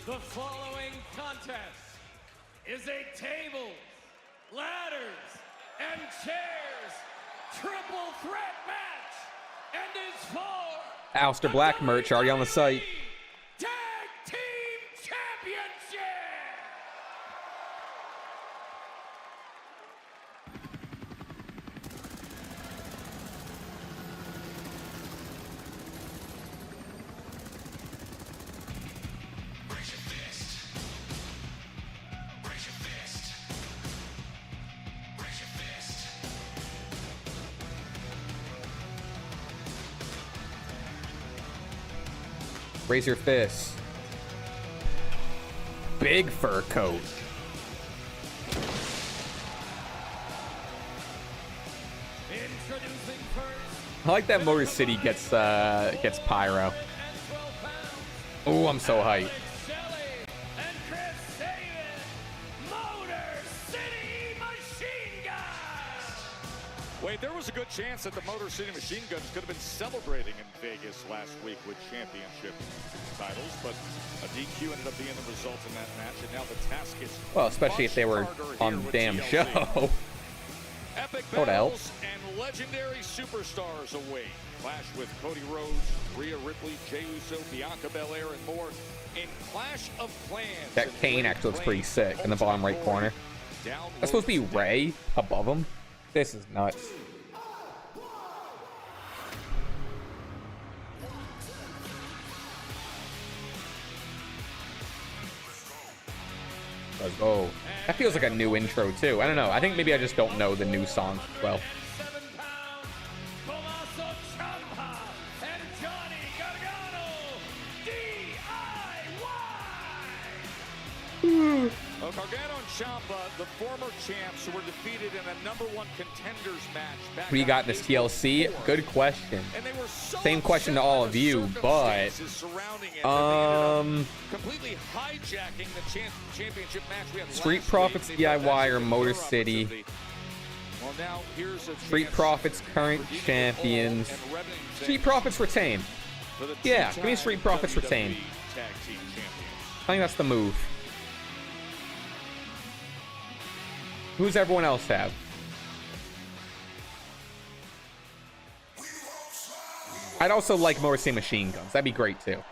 The following contest is a tables, ladders, and chairs triple threat match and is for Aleister Black merch already on the site. Tag Team Championship. Raise your fist. Big fur coat. Introducing first. I like that Motor City gets pyro. Oh, I'm so hyped. And Chris Sabin, Motor Wait, there was a good chance that the Motor City Machine Guns could have been celebrating in Vegas last week with championship titles, but a DQ ended up being the result in that match, and now the task is well, especially if they were on the damn show. Epic What battles and legendary superstars await. Clash with Cody Rhodes, Rhea Ripley, Jey Uso, Bianca Belair, and more in Clash of Clans. That Kane actually looks pretty sick in the bottom right corner. That's supposed to be Ray above him. This is nuts. Let's go. That feels like a new intro too. I don't know. I think maybe I just don't know the new songs well. Well, Gargano and Ciampa, the former champs who were defeated in a #1 contenders match back. Who you got in this TLC? Good question. Same question to all of you, but completely hijacking the championship match we had. Street Profits DIY or Motor City? Well, now here's a Street Profits current champions. Street Profits retain. Yeah, give me Street Profits retain. I think that's the move. Who's everyone else have? I'd also like Motor City Machine Guns. That'd be great too.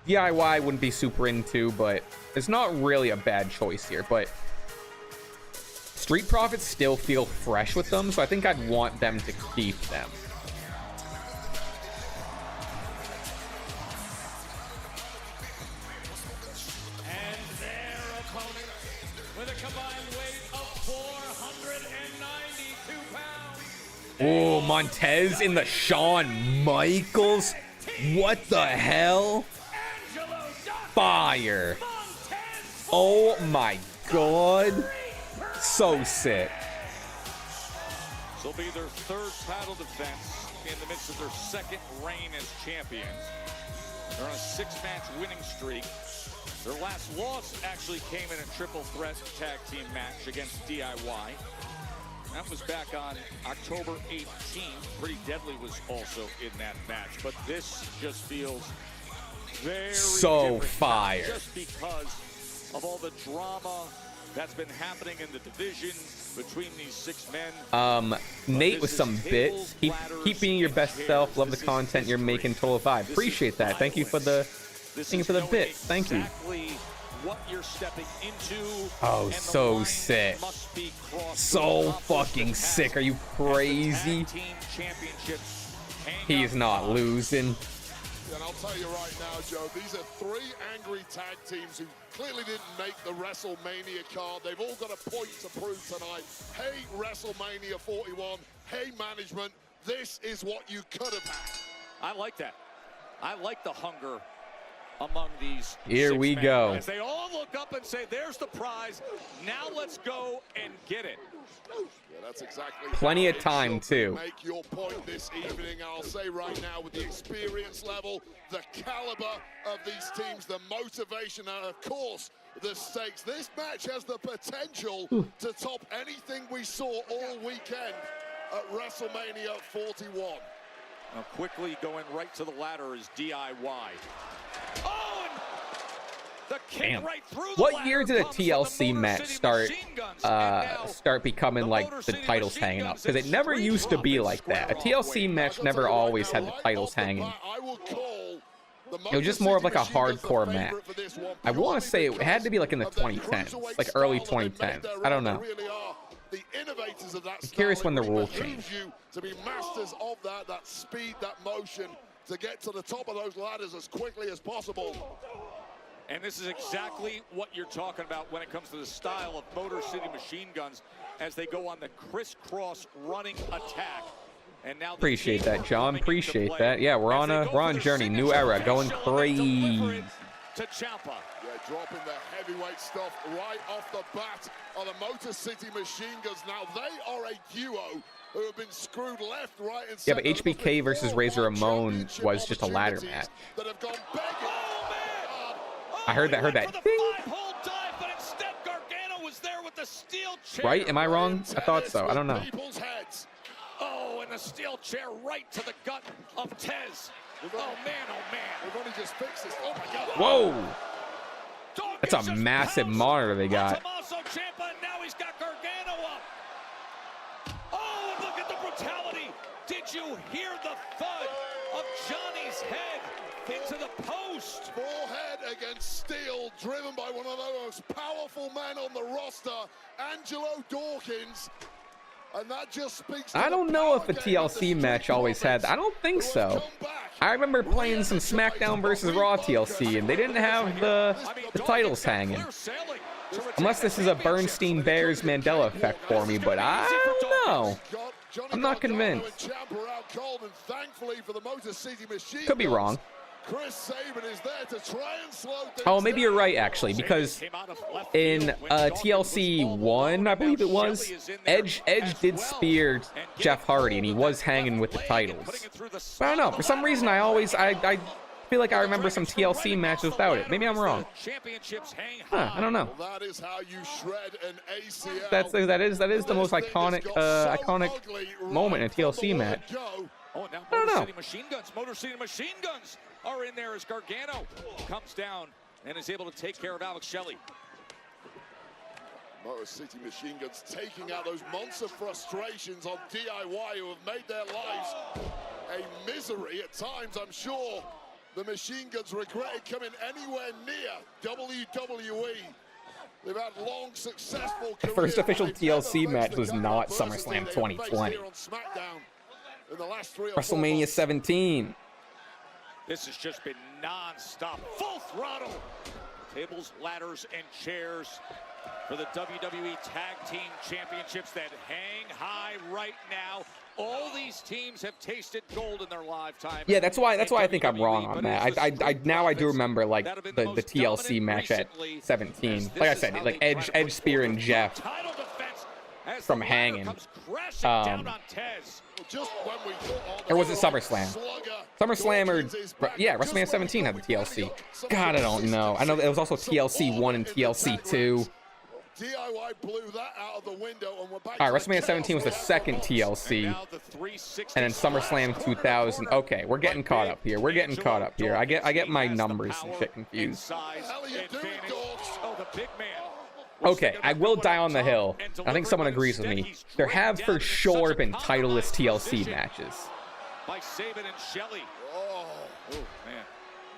DIY wouldn't be super into, but it's not really a bad choice here. But Street Profits still feel fresh with them, so I think I'd want them to keep them. Oh, Montez in the Shawn Michaels. What the hell? Fire. Oh my god. So sick. This will be their third title defense in the midst of their second reign as champions. They're on a 6-match winning streak. Their last loss actually came in a triple threat tag team match against DIY. That was back on October 18th. Pretty Deadly was also in that match, but this just feels very so different, fire. just because of all the drama that's been happening in the division between these 6 men. Nate with some bits. Keep being your best self. Love the content you're making. Total vibe. Appreciate that. Thank you for the bits. Thank you. What you're stepping into. Oh, so sick. So fucking sick. Are you crazy? He's not losing. And I'll tell you right now, Joe, these are 3 angry tag teams who clearly didn't make the WrestleMania card. They've all got a point to prove tonight. Hey, WrestleMania 41. Hey, management, this is what you could have had. I like that. I like the hunger among these. Here we go. As they all look up and say, there's the prize. Now let's go and get it. Yeah, that's exactly plenty of time too. Make your point this evening. I'll say right now, with the experience level, the caliber of these teams, the motivation, and of course the stakes. This match has the potential to top anything we saw all weekend at WrestleMania 41. Now quickly going right to the ladder is DIY. Oh, and the kick Damn. right through What the year did a TLC match start becoming like the titles hanging up? Because it never used to be like that. A TLC match never always had the titles hanging. It was just more of like a hardcore match. I want to say it had to be like in the 2010s, like early 2010s. I don't know. The innovators of that I'm curious when the rule changed. to be masters of that speed, that motion, to get to the top of those ladders as quickly as possible. And this is exactly what you're talking about when it comes to the style of Motor City Machine Guns as they go on the crisscross running attack. And now appreciate that, John. Appreciate that. Yeah, we're on a journey, new era, going crazy. To Ciampa. Yeah, dropping the heavyweight stuff right off the bat on the Motor City Machine Guns. Now they are a duo who have been screwed left, right, and yeah, but HBK versus Razor Ramon was just a ladder match. That have gone begging. I heard that. Ding. Hold dive, but instead Gargano was there with the the steel chair. Right? Am I wrong? I thought so. I don't know. Oh, and the steel chair right to the gut of Tez. Oh, man, oh, man. We've only just fixed this. Oh, my God. Whoa. That's a massive monitor they got. Tommaso Ciampa, and now he's got Gargano up. Oh, and look at the brutality. Did you hear the thud of Johnny's head into the post? Forehead against steel, driven by one of the most powerful men on the roster, Angelo Dawkins. And that just speaks to I don't know if a TLC match always had. I don't think so. I remember playing some SmackDown versus Raw TLC, and they didn't have the titles hanging. Unless this is a Bernstein Bears Mandela effect for me, but I don't know. I'm not convinced. Could be wrong. Chris Sabin is there to try and slow things Oh, maybe you're right, actually, because in TLC 1, I believe it was, Edge did spear Jeff Hardy, and he was hanging with the titles. But I don't know. For some reason, I feel like I remember some TLC matches without it. Maybe I'm wrong. Huh, I don't know. That is how you shred an ACL. That is the most iconic moment in a TLC match. Oh, now I don't know. Motor City Machine Guns are in there as Gargano comes down and is able to take care of Alex Shelley. Motor City Machine Guns taking out those monster frustrations on DIY who have made their lives a misery at times. I'm sure the Machine Guns regretted coming anywhere near WWE. They've had long, successful The first official TLC match was not SummerSlam 2020. WrestleMania 17. This has just been non-stop, full throttle. Tables, ladders, and chairs for the WWE Tag Team Championships that hang high right now. All these teams have tasted gold in their lifetime. Yeah, that's why I think I'm wrong on that. I do remember like the TLC match at 17. Like I said, like Edge Spear and Jeff from hanging. Or was it SummerSlam? SummerSlam or yeah, WrestleMania 17 had the TLC. God, I don't know. I know it was also TLC 1 and TLC 2. DIY blew that out of the window and we're back. All right, WrestleMania 17 was the second TLC, and then SummerSlam 2000. Okay, we're getting caught up here. We're getting caught up here. I get my numbers and shit confused. Okay, I will die on the hill. I think someone agrees with me. There have for sure been titleless TLC matches. By Sabin and Shelley. Oh, man.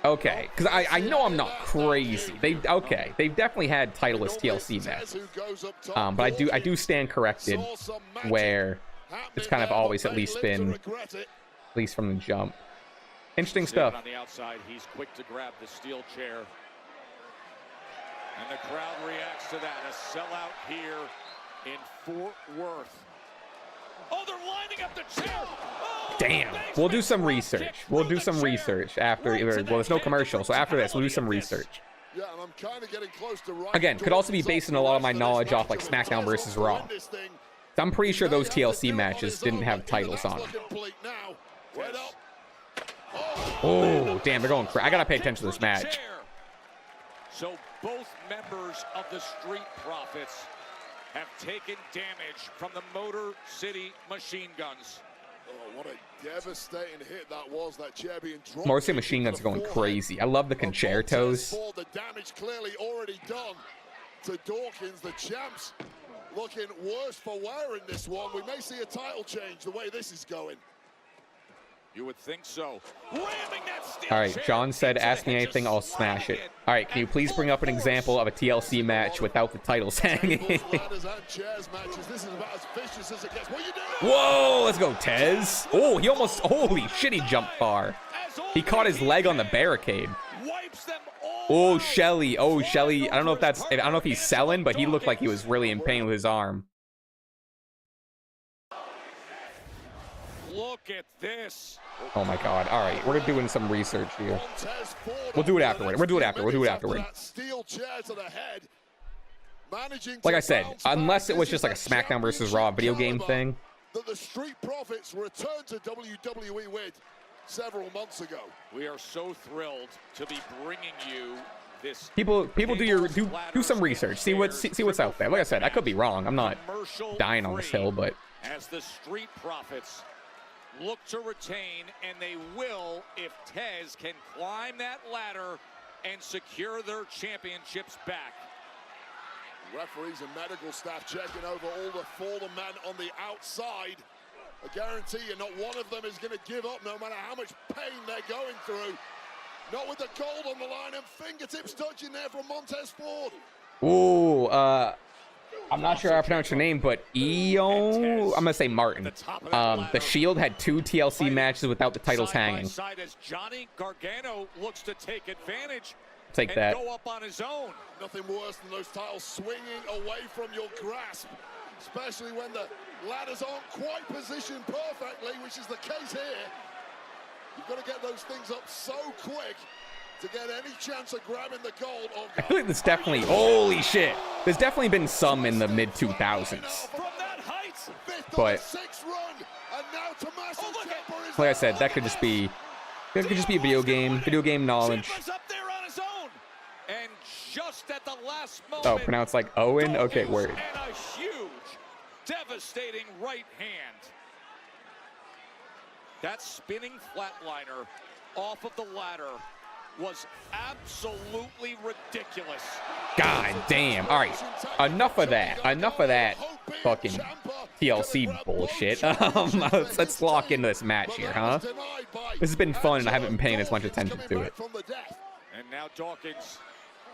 Okay, because I know I'm not crazy. They've definitely had titleless TLC matches. But I do stand corrected where it's kind of always at least been, at least from the jump. Interesting stuff. On the outside, he's quick to grab the steel chair. And the crowd reacts to that. A sellout here in Fort Worth. Oh, they're lining up the chair. Oh, damn. We'll do some research. We'll do some research after. Well, there's no commercial, so after this, we'll do some research. Yeah, and I'm kind of getting close to right. Again, could also be based on a lot of my knowledge off like SmackDown versus Raw. I'm pretty sure those TLC matches didn't have titles on them. Oh, damn, they're going crazy. I gotta pay attention to this match. So both members of the Street Profits have taken damage from the Motor City Machine Guns. Oh, what a devastating hit that was, that chair being dropped. Motor City Machine Guns are going crazy. I love the concertos. The damage clearly already done to Dawkins, the champs, looking worse for wear in this one. We may see a title change the way this is going. You would think so. Ramming that steel All right, chair. John said, ask me anything, I'll smash it. All right, can you please bring up an example of a TLC match without the titles hanging? Whoa, let's go, Tez. Oh, he almost, holy shit, he jumped far. He caught his leg on the barricade. Oh, Shelley. Oh, Shelley. I don't know if he's selling, but he looked like he was really in pain with his arm. Look at this. Oh my god. All right, we're doing some research here. We'll do it afterward. We'll do it afterward. We'll do it afterward. Like I said, unless it was just like a SmackDown versus Raw video game thing. That the Street Profits returned to WWE with several months ago. We are so thrilled to be bringing you People do some research. See what's out there. Like I said, I could be wrong. I'm not dying on this hill, but as the Street Profits look to retain, and they will if Tez can climb that ladder and secure their championships back. Referees and medical staff checking over all the fallen men on the outside. I guarantee you not one of them is going to give up no matter how much pain they're going through. Not with the gold on the line and fingertips touching there from Montez Ford. ooh, I'm not sure how to pronounce your name, but I'm gonna say Martin. The Shield had 2 TLC matches without the titles hanging. Side as Johnny Gargano looks to take advantage. Take that. Go up on his own. Nothing worse than those titles swinging away from your grasp, especially when the ladders aren't quite positioned perfectly, which is the case here. You've got to get those things up so quick to get any chance of grabbing the gold. Oh, I feel like there's definitely, holy shit, there's definitely been some in the mid 2000s, but like I said, that could just be video game knowledge. And just at the last moment, Oh, pronounced like Owen? Okay, word. And a huge, devastating right hand. That spinning flatliner off of the ladder was absolutely ridiculous. God damn. All right, enough of that fucking TLC bullshit. Let's lock into this match here, huh? This has been fun, and I haven't been paying as much attention to it. And now Dawkins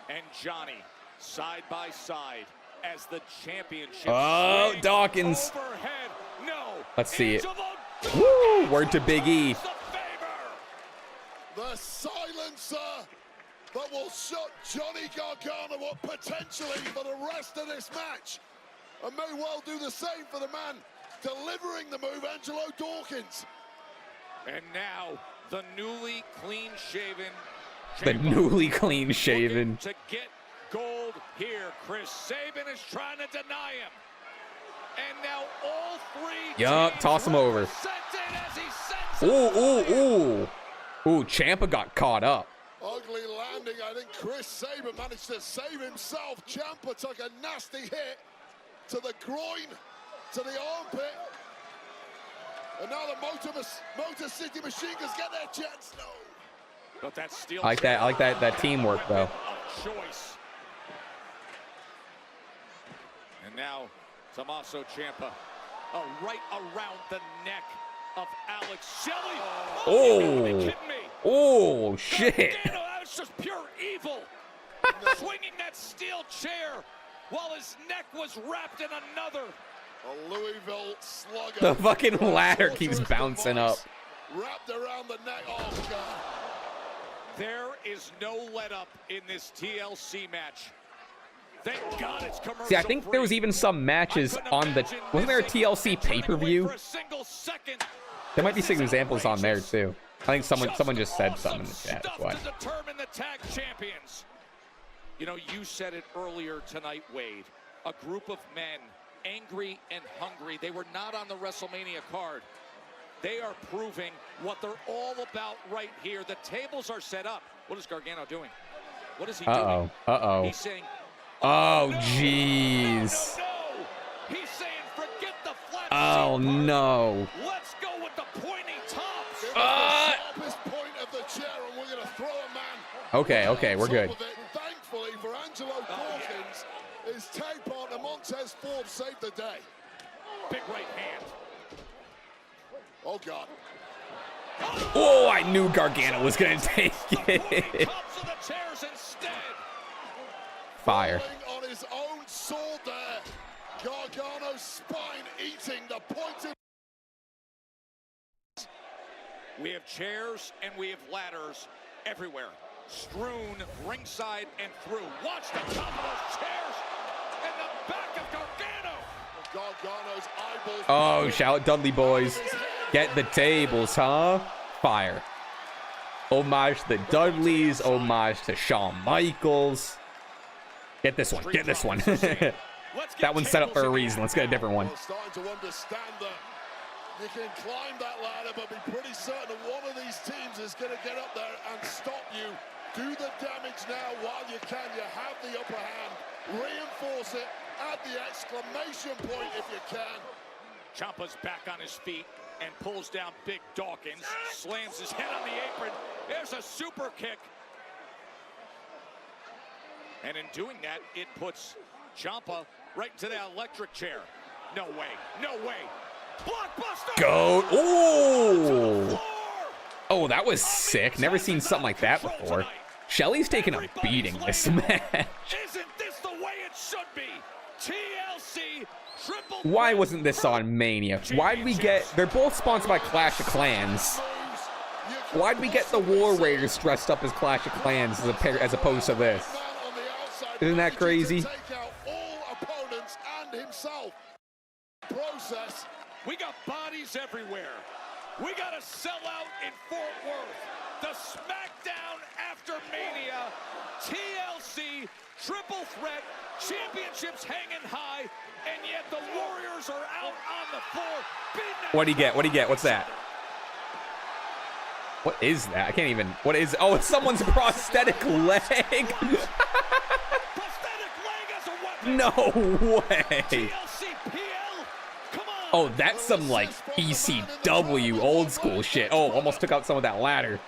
and Johnny side by side as the championship. Oh, Dawkins. Overhead. No. Let's see it. Woo! Word to Big E. The silencer that will shut Johnny Gargano up potentially for the rest of this match, and may well do the same for the man delivering the move, Angelo Dawkins. And now the newly clean-shaven. The newly clean-shaven. To get gold here, Chris Sabin is trying to deny him. And now all 3. Yup, toss him over. Ooh. Ooh, Ciampa got caught up. Ugly landing. I think Chris Sabin managed to save himself. Ciampa took a nasty hit to the groin, to the armpit. And now the Motor City Machine Guns get their chance. No. But that steel I like that teamwork though. Choice. And now Tommaso Ciampa, right around the neck of Alex Shelley. Oh, you gotta be kidding me. Oh shit. That was just pure evil. Swinging that steel chair while his neck was wrapped in another. A Louisville slugger. The fucking ladder keeps bouncing up. Wrapped around the neck. Oh God. There is no let up in this TLC match. Thank God it's commercial. See, I think there was even some matches on the, wasn't there a TLC pay-per-view? There might be some examples on there too. I think someone just said something in the chat. That's why. To determine the tag champions. You know, you said it earlier tonight, Wade. A group of men, angry and hungry. They were not on the WrestleMania card. They are proving what they're all about right here. The tables are set up. What is Gargano doing? What is he doing? He's saying, oh, jeez. No. He's saying, forget the flat Oh, no. Let's go with the pointy tops. The sharpest point of the chair, and we're going to throw a man. Okay, we're good. Thankfully for Angelo Dawkins, his tag partner Montez Ford saved the day. Big right hand. Oh, God. Oh, I knew Gargano was going to take it. Fire. On his own sword there. Gargano's spine eating the pointed. We have chairs and we have ladders everywhere. Strewn ringside and through. Watch the top of those chairs and the back of Gargano. Gargano's eyeballs. Oh, shout Dudley boys. Get the tables, huh? Fire. Homage to the Dudleys. Homage to Shawn Michaels. Get this one. Get this one. That one's set up for a reason. Let's get a different one. Starting to understand You can climb that ladder, but be pretty certain one of these teams is going to get up there and stop you. Do the damage now while you can. You have the upper hand. Reinforce it at the exclamation point if you can. Ciampa's back on his feet and pulls down Big Dawkins. Slams his head on the apron. There's a super kick. And in doing that, it puts Ciampa right into that electric chair. No way. No way. Blockbuster! Go. Ooh. Oh, that was sick. Never seen something like that before. Shelly's taking a beating this match. Isn't this the way it should be? TLC triple. Why wasn't this on Mania? Why'd we get... They're both sponsored by Clash of Clans. Why'd we get the War Raiders dressed up as Clash of Clans as opposed to this? Isn't that crazy? Process. We got bodies everywhere. We got a sellout in Fort Worth. The SmackDown after Mania. TLC triple threat. Championships hanging high. And yet the Warriors are out on the floor. What do you get? What do you get? What's that? What is that? I can't even. What is? Oh, it's someone's prosthetic leg. No way. Oh, that's some like ECW old school shit. Oh, almost took out some of that ladder.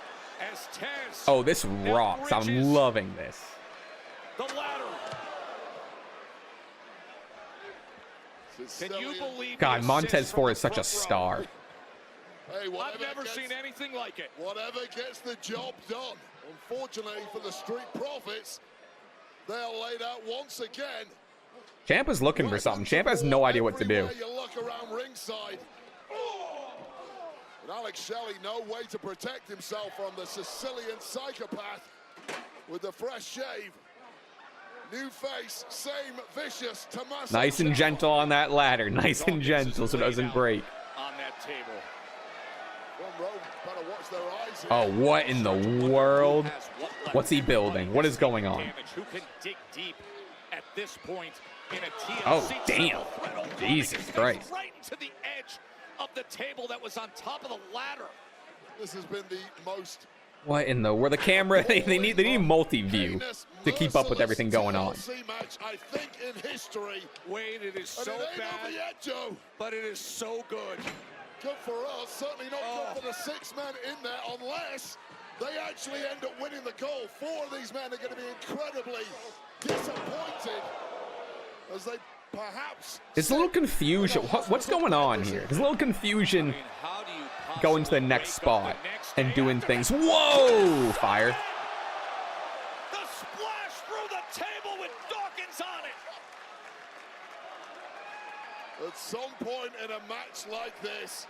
Oh, this rocks. I'm loving this. The ladder. Can you believe God, Montez Ford is such a star. Hey, I've never seen anything like it. Whatever gets the job done. Unfortunately for the Street Profits, they're laid out once again. Ciampa's looking for something. Ciampa has no idea what to do. You look around ringside. And Alex Shelley, no way to protect himself from the Sicilian psychopath with the fresh shave. New face, same vicious Tommaso. Nice and gentle on that ladder. Nice and gentle so it doesn't break. On that table. Watch their eyes here. Oh, what in the world? What's he building? What is going on? Who can dig deep at this point in a TLC? Oh, damn. Jesus Christ. Right into the edge of the table that was on top of the ladder. This has been the most... What in the... Where the camera... They need multi-view to keep up with everything going on. Match, I think, in history. Wade, it is so bad, yet, Joe. But it is so good. Good for us, certainly not good for the 6 men in there, unless they actually end up winning the goal. 4 of these men are going to be incredibly disappointed as they perhaps... There's a little confusion. What's going on here? There's a little confusion going to the next spot and doing things. Whoa! Fire. The splash through the table with Dawkins on it. At some point in a match like this,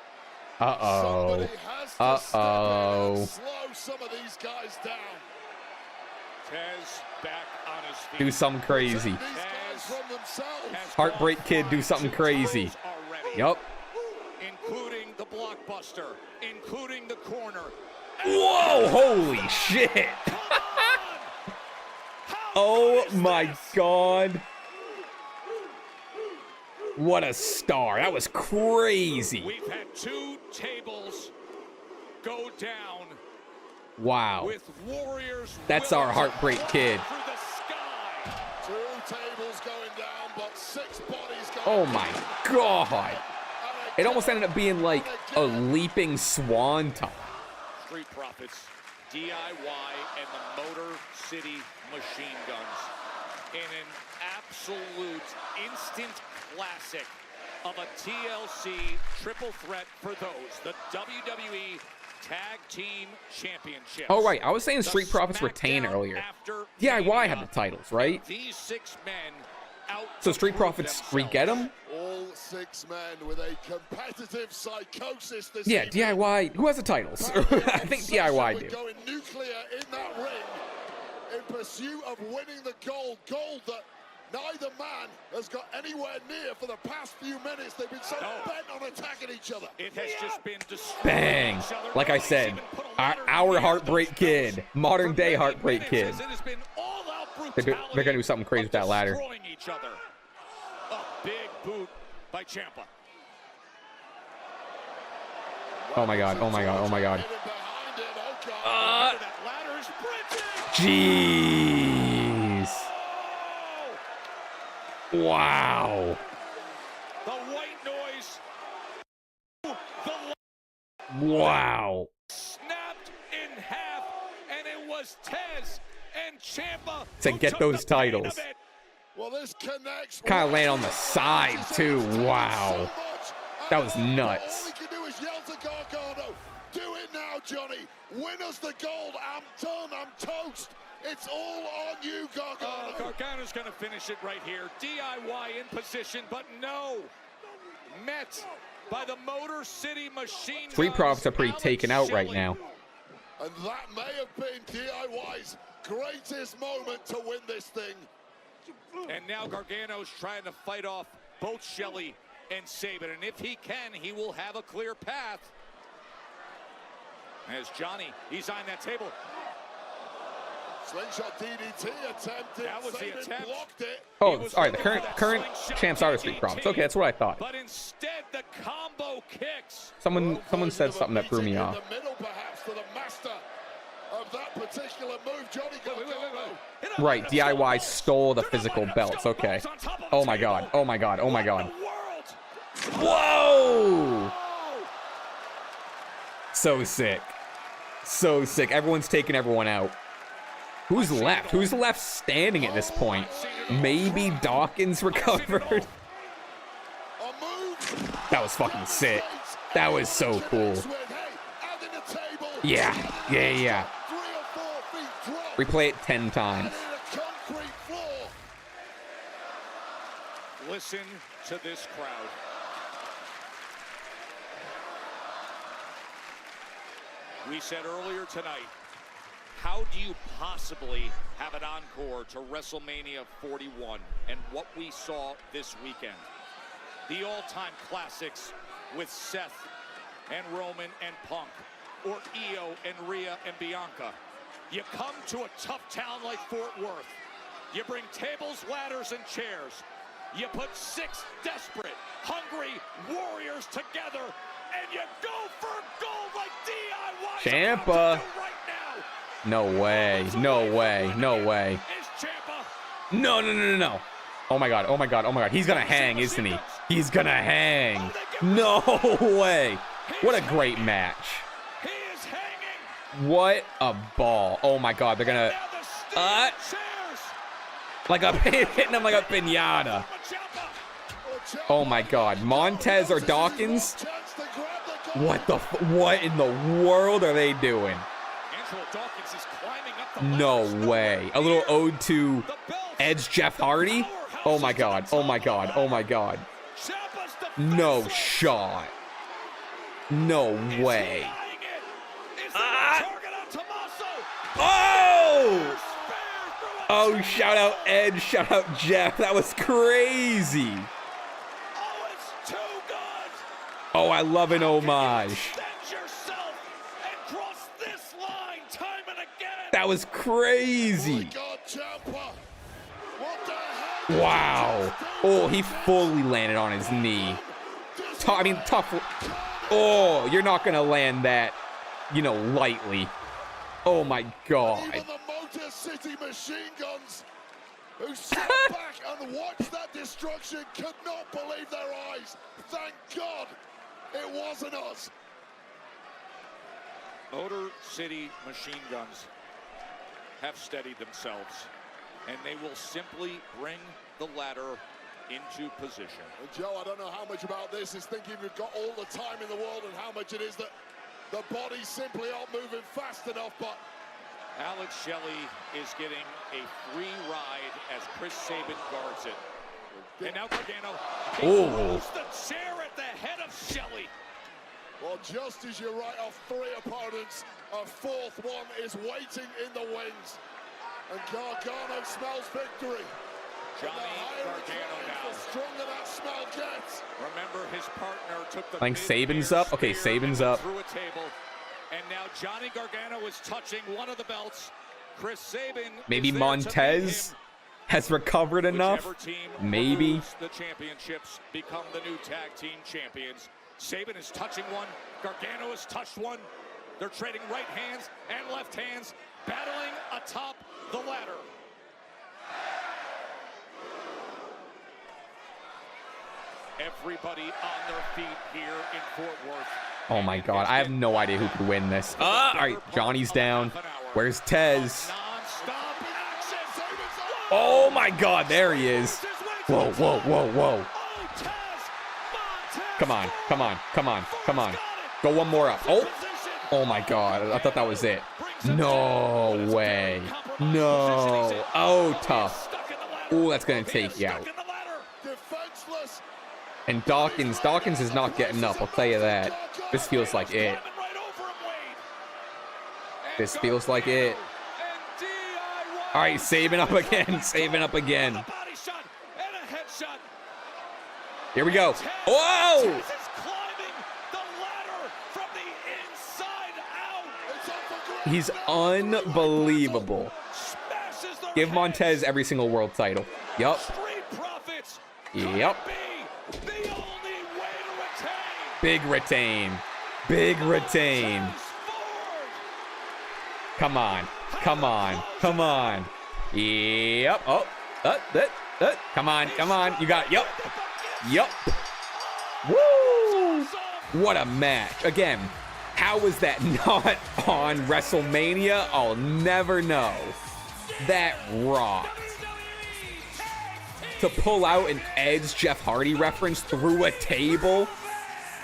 uh-oh. Uh-oh. slow some of these guys down. Tez back on his feet. Do something crazy. Heartbreak Kid, do something crazy. Yup. Including the blockbuster, including the corner. Whoa, holy shit. Oh my God. What a star. That was crazy. We've had 2 tables go down. Wow. With Warriors. That's our Heartbreak Kid. 2 tables going down, but 6 bodies going Oh my God. It almost ended up being like a leaping swanton. Street Profits, DIY, and the Motor City Machine Guns in an absolute instant classic of a TLC triple threat for those, the WWE Tag Team Championships. Oh, right. I was saying Street Profits retain earlier. DIY had the titles, right? These 6 men out. So Street Profits re-get them? All 6 men with a competitive psychosis this Yeah, evening. DIY. Who has the titles? I think DIY do. Going nuclear in that ring in pursuit of winning the gold. Gold that neither man has got anywhere near for the past few minutes. They've been so bent on attacking each other. It has just been Bang. Like I said, our Heartbreak Kid. Modern day Heartbreak Kid. They're going to do something crazy with that ladder. Each other. A big boot by Ciampa. Oh my god. Oh my god. Oh my god. Jeez. Wow. The white noise. Wow. Snapped in half, and it was Tez and Ciampa To get those titles. Well, this connects. Kind of land on the side too. Wow. That was nuts. All he can do is yell to Gargano. Do it now, Johnny. Win us the gold. I'm done. I'm toast. It's all on you, Gargano. Gargano's going to finish it right here. DIY in position, but no. Met by the Motor City Machine Street Guns, Profits are pretty Alex taken out right Shelley. now. And that may have been DIY's greatest moment to win this thing. And now Gargano's trying to fight off both Shelley and Sabin. And if he can, he will have a clear path. As Johnny, he's on that table. Slingshot DDT attempted. That was the Sabin attempt. blocked it. Oh, all right. The current champs are the Street Profits. Okay, that's what I thought. But instead, the combo kicks. Someone said something that threw me off. In the middle, perhaps, to the master of that particular move, Johnny Gargano. Right, DIY stole the physical belts. Okay. Oh my god. Oh my god. Oh my god. Whoa! So sick. So sick. Everyone's taking everyone out. Who's left? Who's left standing at this point? Maybe Dawkins recovered. That was fucking sick. That was so cool. Yeah. Yeah, yeah. Replay it 10 times. Listen to this crowd. We said earlier tonight, how do you possibly have an encore to WrestleMania 41 and what we saw this weekend? The all-time classics with Seth and Roman and Punk, or Io and Rhea and Bianca. You come to a tough town like Fort Worth. You bring tables, ladders, and chairs. You put 6 desperate, hungry warriors together, and you go for gold like DIY. Ciampa. No way. No way. No way. No, no, no, no, no. Oh my god. Oh my god. Oh my god. He's gonna hang, isn't he? He's gonna hang. No way. What a great match. What a ball. Oh my god. They're gonna like a hitting him like a piñata. Oh my god. Montez or Dawkins? What the what in the world are they doing? No way. A little ode to Edge Jeff Hardy? Oh my god. Oh my god. Oh my god. No shot. No way. Oh! Oh, shout out Edge, shout out Jeff. That was crazy. Oh, I love an homage. That was crazy. Wow. Oh, he fully landed on his knee. Tough. Oh, you're not going to land that, you know, lightly. Oh, my God. Even the Motor City Machine Guns, who sat back and watched that destruction, could not believe their eyes. Thank God it wasn't us. Motor City Machine Guns have steadied themselves, and they will simply bring the ladder into position. Well, Joe, I don't know how much about this is thinking we've got all the time in the world and how much it is that the bodies simply aren't moving fast enough, but Alex Shelley is getting a free ride as Chris Sabin guards it. And now Gargano, he throws the chair at the head of Shelley. Well, just as you write off 3 opponents, a 4th one is waiting in the wings. And Gargano smells victory. Johnny Gargano now. The stronger that smell gets. Remember, his partner took the I think Sabin's up. Okay, Sabin's up. Through a table. And now Johnny Gargano is touching one of the belts. Chris Sabin. Maybe Montez has recovered enough. Team maybe. The championships become the new tag team champions. Sabin is touching one. Gargano has touched one. They're trading right hands and left hands, battling atop the ladder. Everybody on their feet here in Fort Worth. Oh my God, I have no idea who could win this. All right, Johnny's down. Where's Tez? Oh my God, there he is. Whoa, whoa, whoa, whoa. Come on, come on, come on, come on. Go one more up. Oh, oh my God, I thought that was it. No way. No. Oh, tough. Oh, that's gonna take you out. And Dawkins is not getting up, I'll tell you that. This feels like it. This feels like it. All right, Sabin up again, Sabin up again. Here we go. Whoa! He's unbelievable. Give Montez every single world title. Yup. Yup. Big retain. Big retain. Come on. Come on. Come on. Yep. Oh. Come on. Come on. You got it. Yup. Yup. Woo! What a match. Again, how was that not on WrestleMania? I'll never know. That rocked. To pull out an Edge Jeff Hardy reference through a table.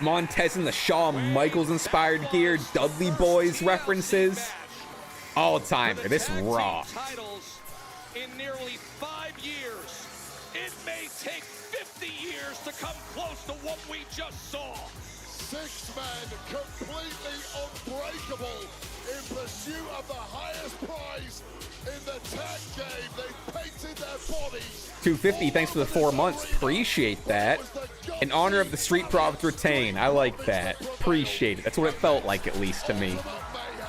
Montez in the Shawn Michaels inspired gear. Dudley Boys references. All-timer. This rocked. In nearly 5 years. It may take 50 years to come close to what we just saw. 6 men completely unbreakable in pursuit of the highest prize in the tag game. They painted their bodies. 250, thanks for the 4 months. Appreciate that. In honor of the Street Profits retain. I like that. Appreciate it. That's what it felt like, at least to me.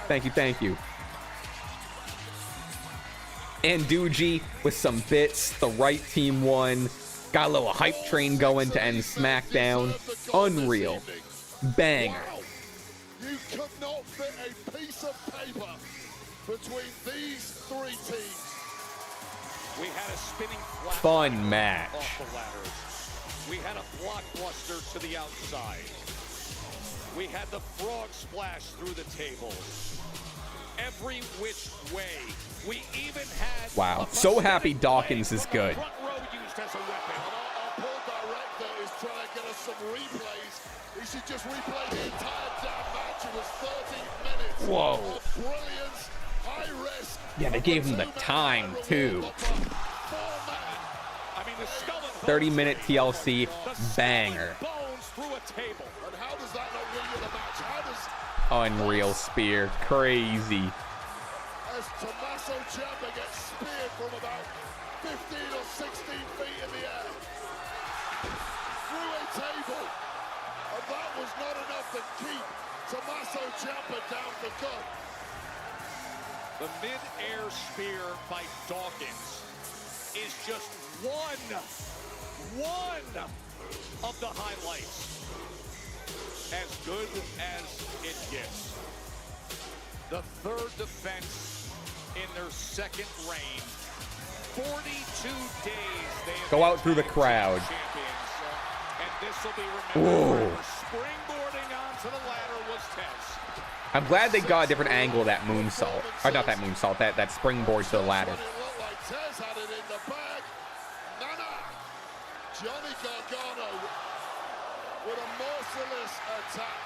Thank you, thank you. And Doogie with some bits. The right team won. Got a little hype train going to end SmackDown. Unreal. Banger. You could not fit a piece of paper between these 3 teams. We had a spinning flat Fun match. off the ladders. We had a blockbuster to the outside. We had the frog splash through the tables. Every which way. We even had. Wow. So happy Dawkins is good. Our poor director is trying to get us some replays. He should just replay the entire damn match. It was 30 minutes. Whoa. Of brilliance, high risk. Yeah, they gave him the time, too. 30-minute TLC banger. Unreal spear. Crazy. As Tommaso Ciampa gets speared from about 15 or 16 feet in the air. Through a table. And that was not enough to keep Tommaso Ciampa down for good. The mid-air spear by Dawkins is just one of the highlights. As good as it gets. The 3rd defense in their 2nd reign. 42 days they have Go out through the crowd. champions. And this will be remembered. Springboarding onto the ladder was Tez. I'm glad they got a different angle of that moonsault. Or not that moonsault, that springboard to the ladder. Tez had it in the bag. Johnny Gargano with a merciless attack.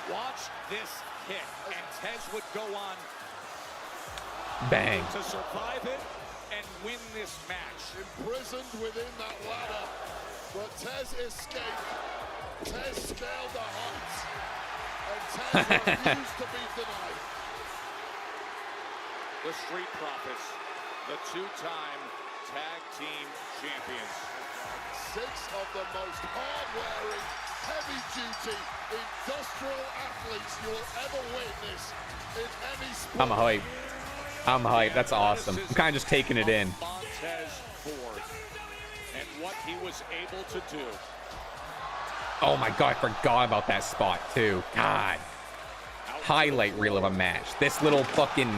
Watch this kick, and Tez would go on Bang. to survive it and win this match. Imprisoned within that ladder, but Tez escaped. Tez scaled the heights, and Tez refused to be denied. The Street Profits, the 2-time tag team champions. 6 of the most hard-wearing, heavy-duty, industrial athletes you'll ever witness in any sport. I'm hyped. I'm hyped. That's awesome. I'm kind of just taking it in. Montez Ford and what he was able to do. Oh my god, I forgot about that spot too. God. Highlight reel of a match. This little fucking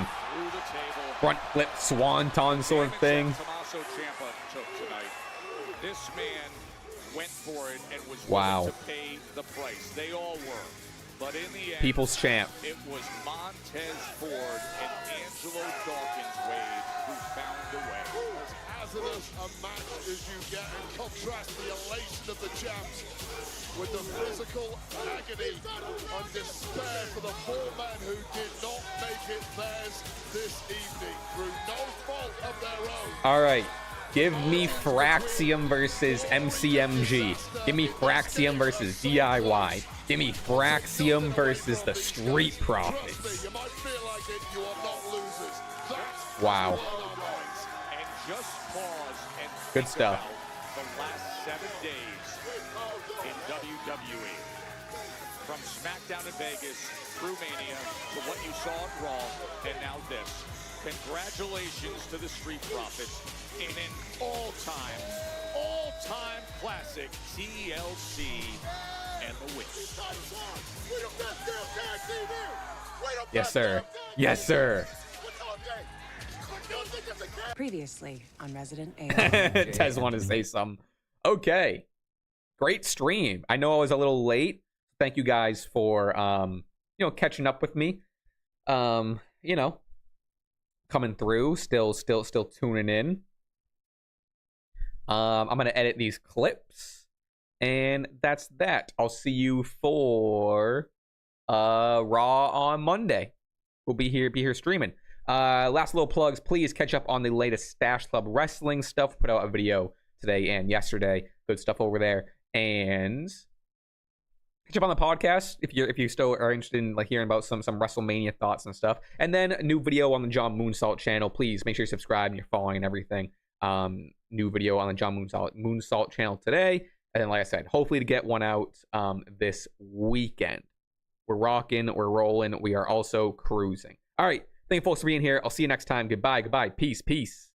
front flip swanton sort of thing. Tommaso Ciampa took tonight. This man went for it and was Wow. willing to pay the price. They all were. But in the end, People's champ. it was Montez Ford and Angelo Dawkins Wade who found a way. As hazardous a match as you get, and contrast the elation of the champs with the physical agony and despair for the four men who did not make it theirs this evening through no fault of their own. All right. Give me Fraxium versus MCMG. Give me Fraxium versus DIY. Give me Fraxium versus the Street Profits. You might feel like it, you are not losers. That's Wow. And just pause and Good think stuff. about the last 7 days in WWE. From SmackDown in Vegas through Mania to what you saw at Raw and now this. Congratulations to the Street Profits in an all-time classic TLC and the win. Yes, sir. Yes, sir. Previously on Resident AOL. Tez wanted to say something. Okay. Great stream. I know I was a little late. Thank you guys for catching up with me. Coming through, still tuning in. I'm gonna edit these clips, and that's that. I'll see you for Raw on Monday. We'll be here streaming. Last little plugs. Please catch up on the latest Stash Club Wrestling stuff. Put out a video today and yesterday. Good stuff over there. And catch up on the podcast if you still are interested in hearing about some WrestleMania thoughts and stuff. And then a new video on the John Moonsault channel. Please make sure you subscribe and you're following and everything. New video on the John Moonsault channel today. And then, like I said, hopefully to get one out this weekend. We're rocking, we're rolling, we are also cruising. All right, thank you folks for being here. I'll see you next time. Goodbye, peace.